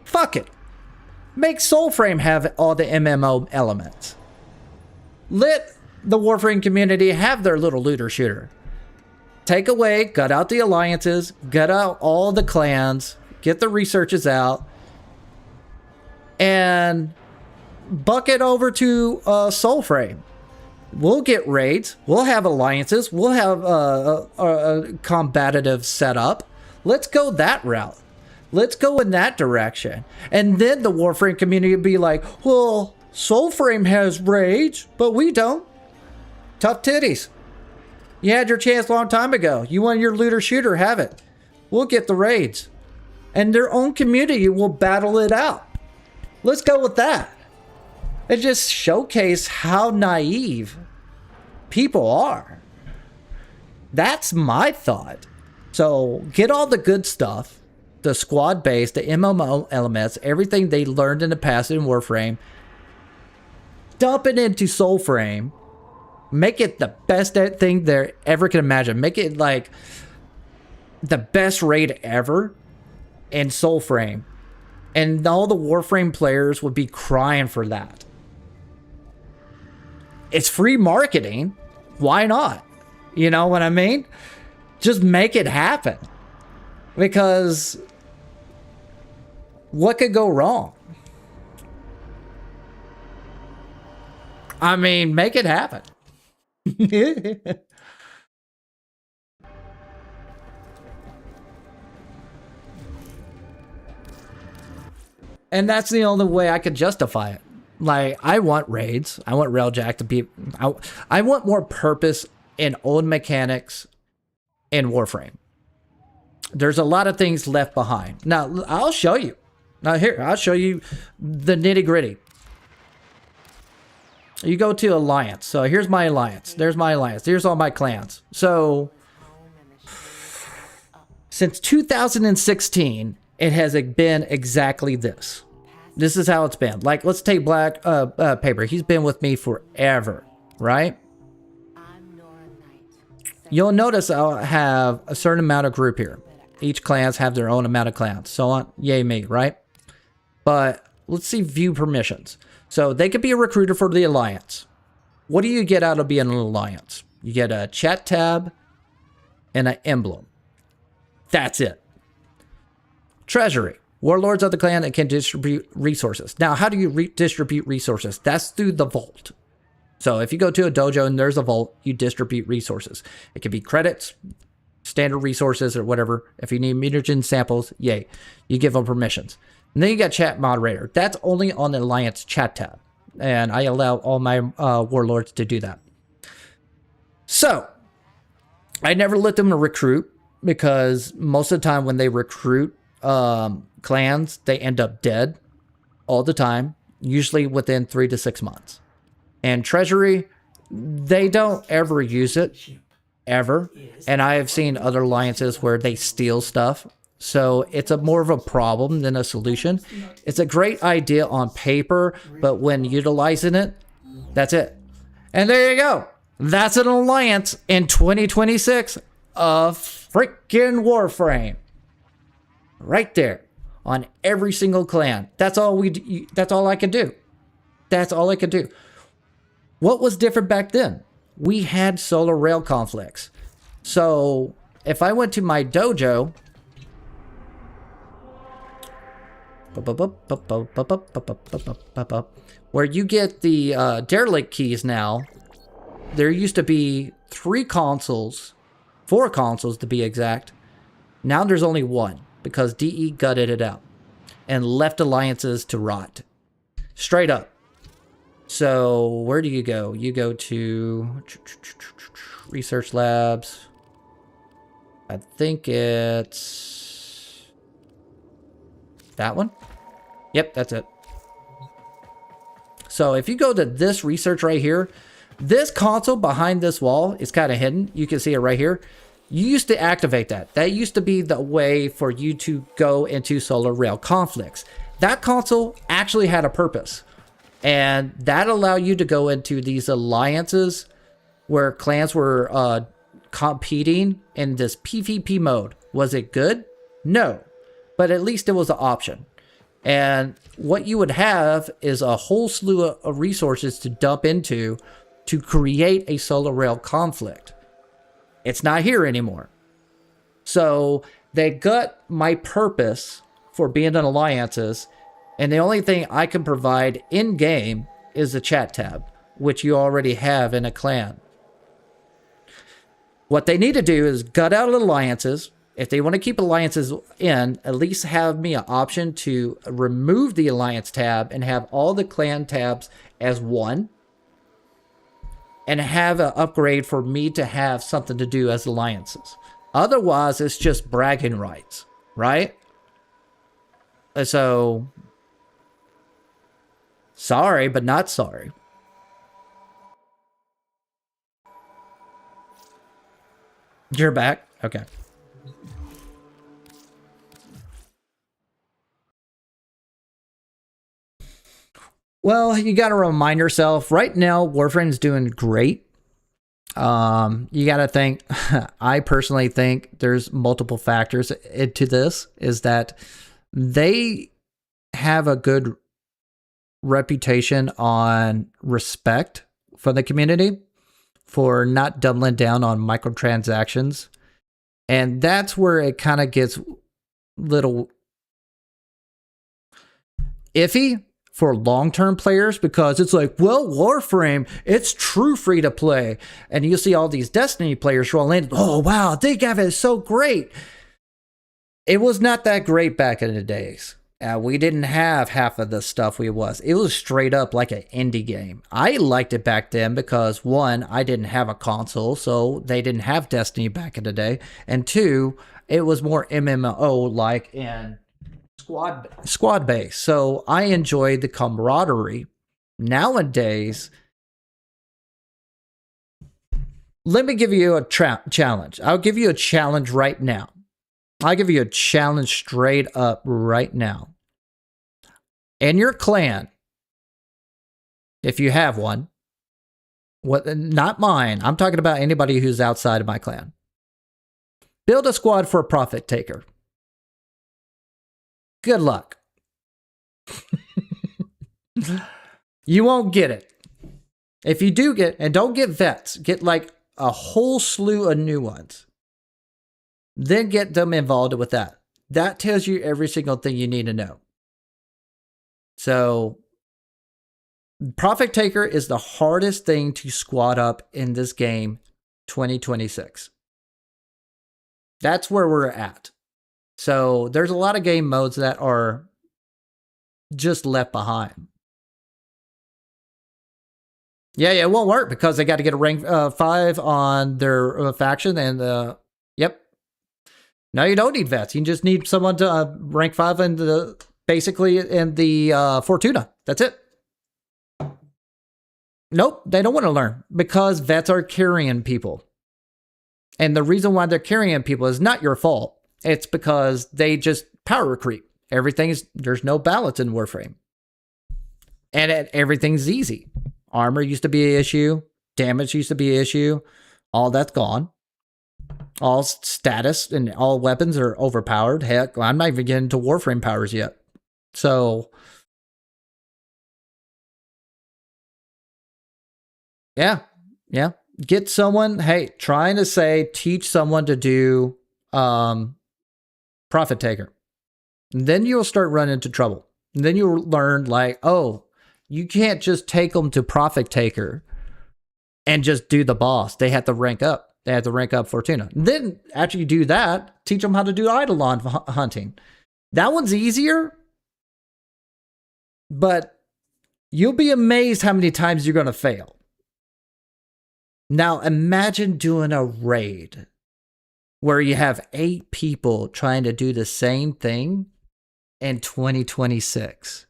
Fuck it. Make Soulframe have all the MMO elements. Let the Warframe community have their little looter shooter. Take away, gut out the alliances, gut out all the clans, get the researches out, and bucket over to Soulframe. We'll get raids, we'll have alliances, we'll have a combative setup. Let's go that route. Let's go in that direction. And then the Warframe community will be like, well, Soulframe has raids, but we don't. Tough titties. You had your chance a long time ago. You want your looter shooter, have it. We'll get the raids. And their own community will battle it out. Let's go with that. It just showcase how naive people are. That's my thought. So get all the good stuff, the squad base, the MMO elements, everything they learned in the past in Warframe, dump it into Soulframe, make it the best thing they ever can imagine. Make it like the best raid ever in Soulframe. And all the Warframe players would be crying for that. It's free marketing. Why not? You know what I mean? Just make it happen. Because what could go wrong? I mean, make it happen. And that's the only way I could justify it. Like, I want raids. I want Railjack to be... I want more purpose in old mechanics in Warframe. There's a lot of things left behind. Now, I'll show you. Now, here, I'll show you the nitty-gritty. You go to Alliance. So, here's my Alliance. There's my Alliance. Here's all my clans. So, since 2016... it has been exactly this. This is how it's been. Like, let's take Black Paper. He's been with me forever, right? You'll notice I'll have a certain amount of group here. Each clans have their own amount of clans. So on, yay me, right? But let's see view permissions. So they could be a recruiter for the Alliance. What do you get out of being an Alliance? You get a chat tab and an emblem. That's it. Treasury. Warlords of the clan that can distribute resources. Now, how do you distribute resources? That's through the vault. So if you go to a dojo and there's a vault, you distribute resources. It could be credits, standard resources, or whatever. If you need mutagen samples, yay. You give them permissions. And then you got chat moderator. That's only on the Alliance chat tab. And I allow all my warlords to do that. So, I never let them recruit because most of the time when they recruit clans, they end up dead all the time, usually within 3 to 6 months. And treasury, they don't ever use it, ever. And I have seen other alliances where they steal stuff. So it's more of a problem than a solution. It's a great idea on paper, but when utilizing it, that's it. And there you go. That's an alliance in 2026 of freaking Warframe. Right there on every single clan. That's all that's all I could do. That's all I could do. What was different back then? We had solar rail conflicts. So if I went to my dojo, where you get the derelict keys now, there used to be 4 consoles to be exact. Now there's only 1. Because DE gutted it out and left alliances to rot. Straight up. So where do you go? You go to research labs. I think it's that one. Yep, that's it. So if you go to this research right here, this console behind this wall is kind of hidden. You can see it right here. You used to activate that. That used to be the way for you to go into solar rail conflicts. That console actually had a purpose. And that allowed you to go into these alliances where clans were competing in this PvP mode. Was it good? No. But at least it was an option. And what you would have is a whole slew of resources to dump into to create a solar rail conflict. It's not here anymore. So they gut my purpose for being in alliances, and the only thing I can provide in-game is the chat tab, which you already have in a clan. What they need to do is gut out alliances. If they want to keep alliances in, at least have me an option to remove the alliance tab and have all the clan tabs as one. And have an upgrade for me to have something to do as alliances. Otherwise, it's just bragging rights, right? So, sorry, but not sorry. You're back? Okay. Well, you got to remind yourself, right now, Warframe's doing great. You got to think, I personally think there's multiple factors into this, is that they have a good reputation on respect from the community for not doubling down on microtransactions. And that's where it kind of gets little iffy for long-term players, because it's like, well, Warframe, it's true free to play. And you see all these Destiny players roll in, oh, wow, they have it so great. It was not that great back in the days. We didn't have half of the stuff it was straight up like an indie game. I liked it back then because, one, I didn't have a console, so they didn't have Destiny back in the day. And two, it was more MMO-like and squad based. So I enjoyed the camaraderie. Nowadays, let me give you a challenge. I'll give you a challenge right now. I'll give you a challenge straight up right now. In your clan, if you have one, not mine, I'm talking about anybody who's outside of my clan. Build a squad for a profit taker. Good luck. You won't get it. If you do get, and don't get vets, get like a whole slew of new ones. Then get them involved with that. That tells you every single thing you need to know. So, Profit Taker is the hardest thing to squad up in this game, 2026. That's where we're at. So, there's a lot of game modes that are just left behind. Yeah, it won't work because they got to get a rank 5 on their faction, and yep. No, you don't need vets. You just need someone to rank 5 in the Fortuna. That's it. Nope, they don't want to learn because vets are carrying people. And the reason why they're carrying people is not your fault. It's because they just power creep. There's no balance in Warframe. And everything's easy. Armor used to be an issue. Damage used to be an issue. All that's gone. All status and all weapons are overpowered. Heck, I'm not even getting to Warframe powers yet. So, yeah. Get someone, trying to say, teach someone to do Profit Taker. And then you'll start running into trouble. And then you'll learn, like, oh, you can't just take them to Profit Taker and just do the boss. They have to rank up. They have to rank up Fortuna. And then, after you do that, teach them how to do Eidolon hunting. That one's easier, but you'll be amazed how many times you're going to fail. Now, imagine doing a raid where you have 8 people trying to do the same thing in 2026.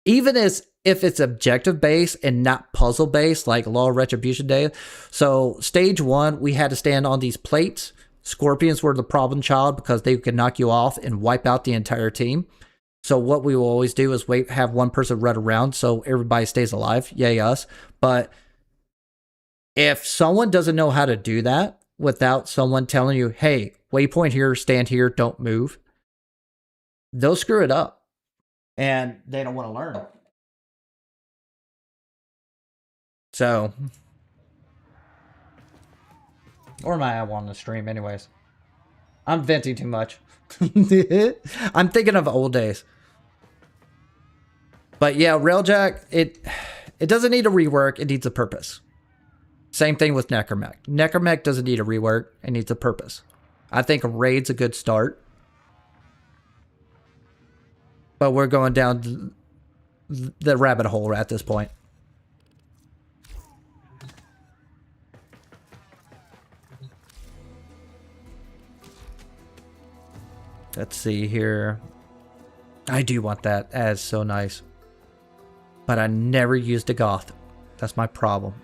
Even if it's objective-based and not puzzle-based, like Law of Retribution Day. So, stage 1, we had to stand on these plates. Scorpions were the problem child because they could knock you off and wipe out the entire team. So, what we will always do is have one person run around so everybody stays alive. Yay, us. But if someone doesn't know how to do that without someone telling you, hey, waypoint here, stand here, don't move, they'll screw it up. And they don't want to learn. So, or am I on the stream anyways? I'm venting too much. I'm thinking of old days. But yeah, Railjack, it doesn't need a rework, it needs a purpose. Same thing with Necromech. Necromech doesn't need a rework, it needs a purpose. I think a raid's a good start. But we're going down the rabbit hole at this point. Let's see here. I do want that. That is so nice. But I never used a goth. That's my problem.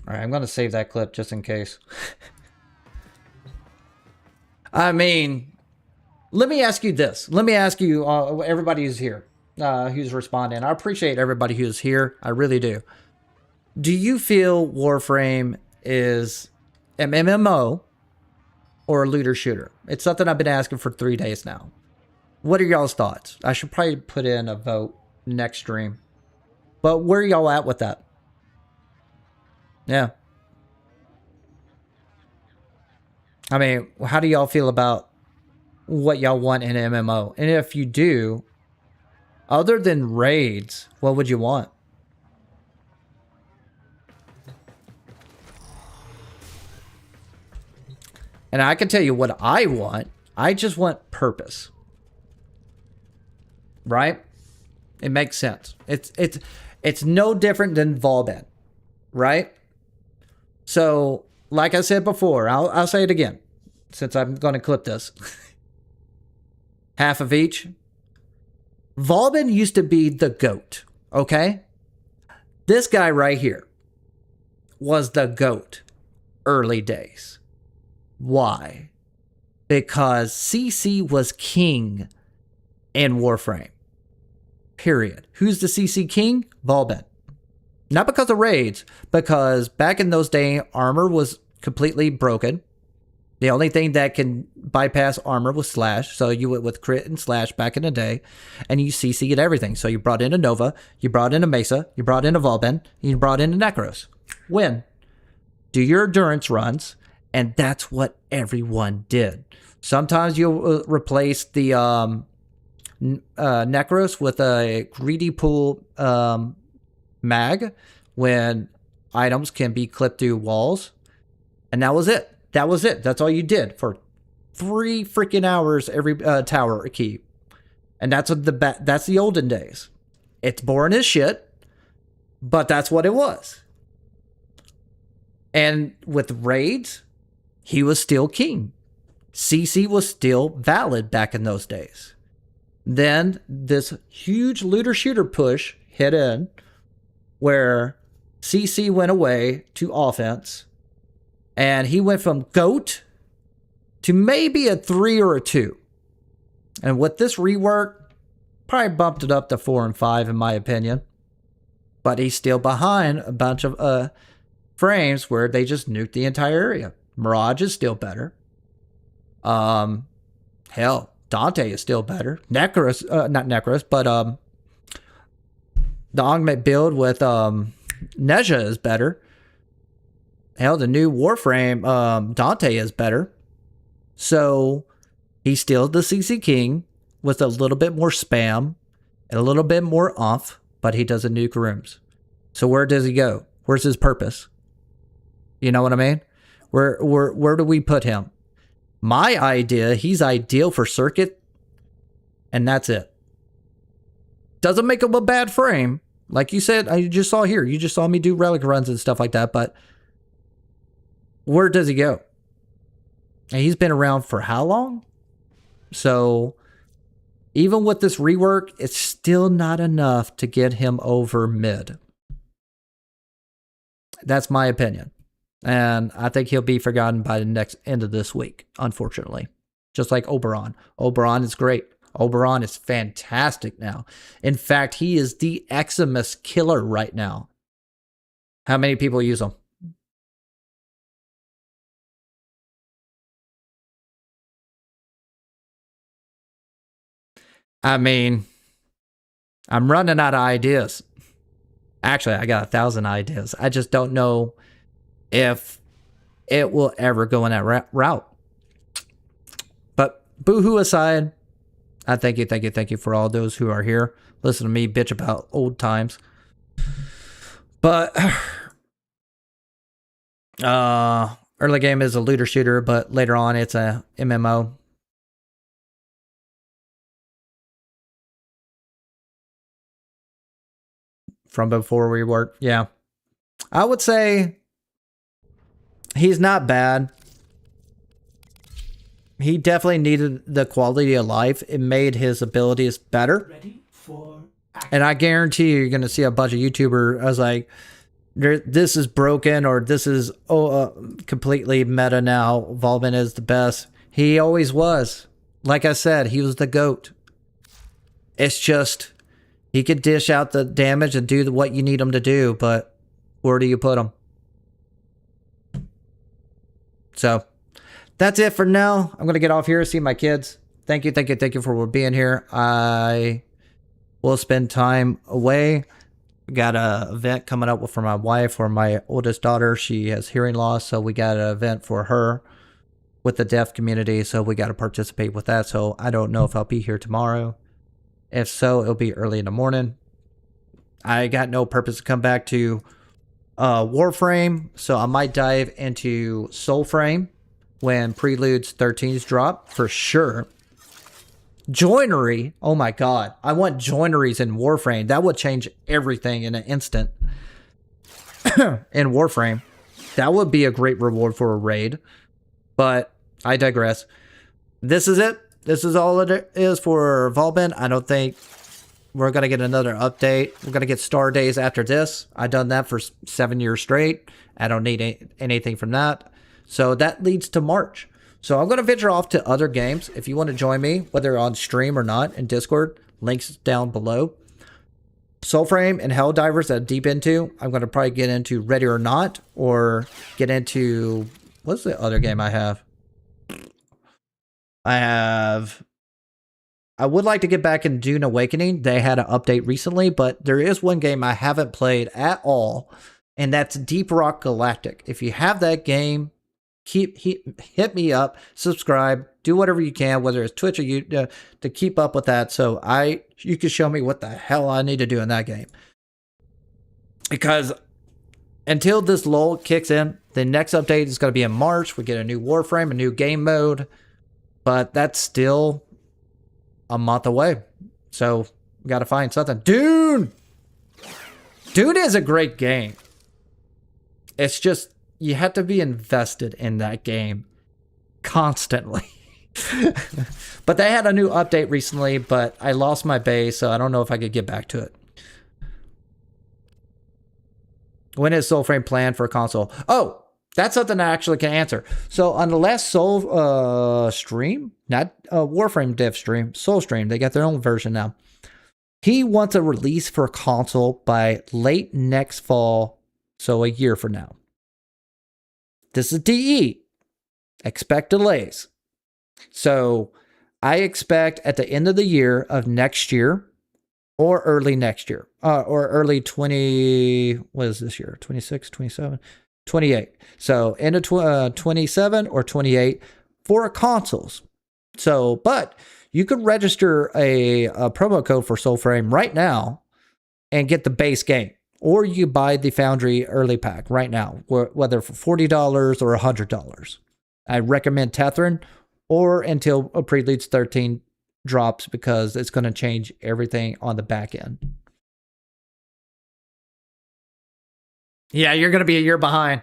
Alright, I'm going to save that clip just in case. I mean, let me ask you this. Let me ask you, everybody who's here, who's responding. I appreciate everybody who's here. I really do. Do you feel Warframe is an MMO or a looter shooter? It's something I've been asking for 3 days now. What are y'all's thoughts? I should probably put in a vote next stream. But where are y'all at with that? Yeah. I mean, how do y'all feel about what y'all want in an MMO? And if you do, other than raids, what would you want? And I can tell you what I want. I just want purpose. Right? It makes sense. It's no different than Volben. Right? So, like I said before, I'll say it again, since I'm going to clip this. Half of each. Volben used to be the GOAT, okay? This guy right here was the GOAT early days. Why? Because CC was king in Warframe. Period. Who's the CC king? Volben. Not because of raids, because back in those days, armor was completely broken. The only thing that can bypass armor was slash. So you went with crit and slash back in the day, and you CC'd everything. So you brought in a Nova, you brought in a Mesa, you brought in a Volben, you brought in a Necros. Win. Do your endurance runs, and that's what everyone did. Sometimes you'll replace the Necros with a greedy pool mag when items can be clipped through walls. And that was it. That was it. That's all you did for 3 freaking hours every tower key. And that's what that's the olden days. It's boring as shit, but that's what it was. And with raids, he was still king. CC was still valid back in those days. Then this huge looter shooter push hit in where CC went away to offense. And he went from GOAT to maybe a 3 or a 2. And with this rework, probably bumped it up to 4 and 5 in my opinion. But he's still behind a bunch of frames where they just nuked the entire area. Mirage is still better. Hell, Dante is still better. Necros, not Necros, but the augment build with Neja is better. Hell, the new Warframe, Dante is better. So, he's still the CC King with a little bit more spam and a little bit more oomph, but he doesn't nuke rooms. So, where does he go? Where's his purpose? You know what I mean? Where do we put him? My idea, he's ideal for circuit, and that's it. Doesn't make him a bad frame. Like you said, you just saw here. You just saw me do relic runs and stuff like that, but where does he go? And he's been around for how long? So, even with this rework, it's still not enough to get him over mid. That's my opinion. And I think he'll be forgotten by the next end of this week, unfortunately. Just like Oberon. Oberon is great. Oberon is fantastic now. In fact, he is the Eximus killer right now. How many people use him? I mean, I'm running out of ideas. Actually, I got 1,000 ideas. I just don't know if it will ever go in that route. But boohoo aside, I thank you for all those who are here. Listen to me bitch about old times. But early game is a looter shooter, but later on it's a MMO. From before we worked, yeah. I would say he's not bad. He definitely needed the quality of life. It made his abilities better. And I guarantee you're going to see a bunch of YouTubers as like, this is broken or this is completely meta now. Volben is the best. He always was. Like I said, he was the GOAT. It's just, he could dish out the damage and do what you need him to do, but where do you put him? So, that's it for now. I'm going to get off here, see my kids. Thank you for being here. I will spend time away. We got an event coming up for my wife or my oldest daughter. She has hearing loss, so we got an event for her with the deaf community, so we got to participate with that. So I don't know if I'll be here tomorrow. If so, it'll be early in the morning. I got no purpose to come back to Warframe, so I might dive into Soulframe when Preludes 13s drop for sure. Joinery, oh my god, I want joineries in Warframe. That would change everything in an instant. In Warframe, that would be a great reward for a raid. But I digress. This is it. This is all it is for Volbin. I don't think we're going to get another update. We're going to get Star Days after this. I've done that for 7 years straight. I don't need anything from that. So that leads to March. So I'm going to venture off to other games. If you want to join me, whether on stream or not, in Discord, links down below. Soulframe and Helldivers that I'm deep into. I'm going to probably get into Ready or Not, or get into... What's the other game I have? I would like to get back in Dune Awakening. They had an update recently, but there is one game I haven't played at all, and that's Deep Rock Galactic. If you have that game, hit me up, subscribe, do whatever you can, whether it's Twitch or YouTube, to keep up with that, so you can show me what the hell I need to do in that game. Because until this lull kicks in, the next update is going to be in March. We get a new Warframe, a new game mode, but that's still a month away. So we got to find something. Dune! Dune is a great game. It's just, you have to be invested in that game constantly. But they had a new update recently, but I lost my base, so I don't know if I could get back to it. When is Soulframe planned for a console? Oh, that's something I actually can answer. So on the last Soul stream, not Warframe dev stream, Soul stream, they got their own version now. He wants a release for a console by late next fall, so a year from now. This is DE. Expect delays. So I expect at the end of the year of next year, or early next year, or early 20, what is this year? 26, 27, 28. So end of 27 or 28 for consoles. So, but you could register a promo code for Soulframe right now and get the base game. Or you buy the Foundry early pack right now, whether for $40 or $100. I recommend Tethrin or until Preludes 13 drops, because it's going to change everything on the back end. Yeah, you're going to be a year behind.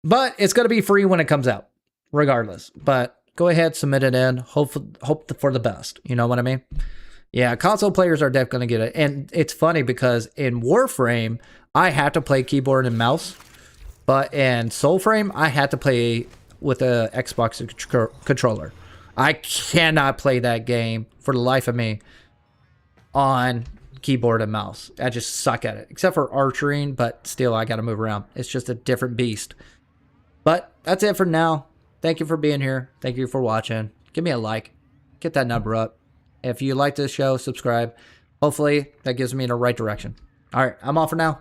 But it's going to be free when it comes out, regardless. But go ahead, submit it in. Hope for the best. You know what I mean? Yeah, console players are definitely going to get it. And it's funny because in Warframe, I have to play keyboard and mouse. But in Soulframe, I had to play with a Xbox controller. I cannot play that game for the life of me on keyboard and mouse. I just suck at it. Except for archering, but still I got to move around. It's just a different beast. But that's it for now. Thank you for being here. Thank you for watching. Give me a like. Get that number up. If you like this show, subscribe. Hopefully that gives me in the right direction. All right, I'm off for now.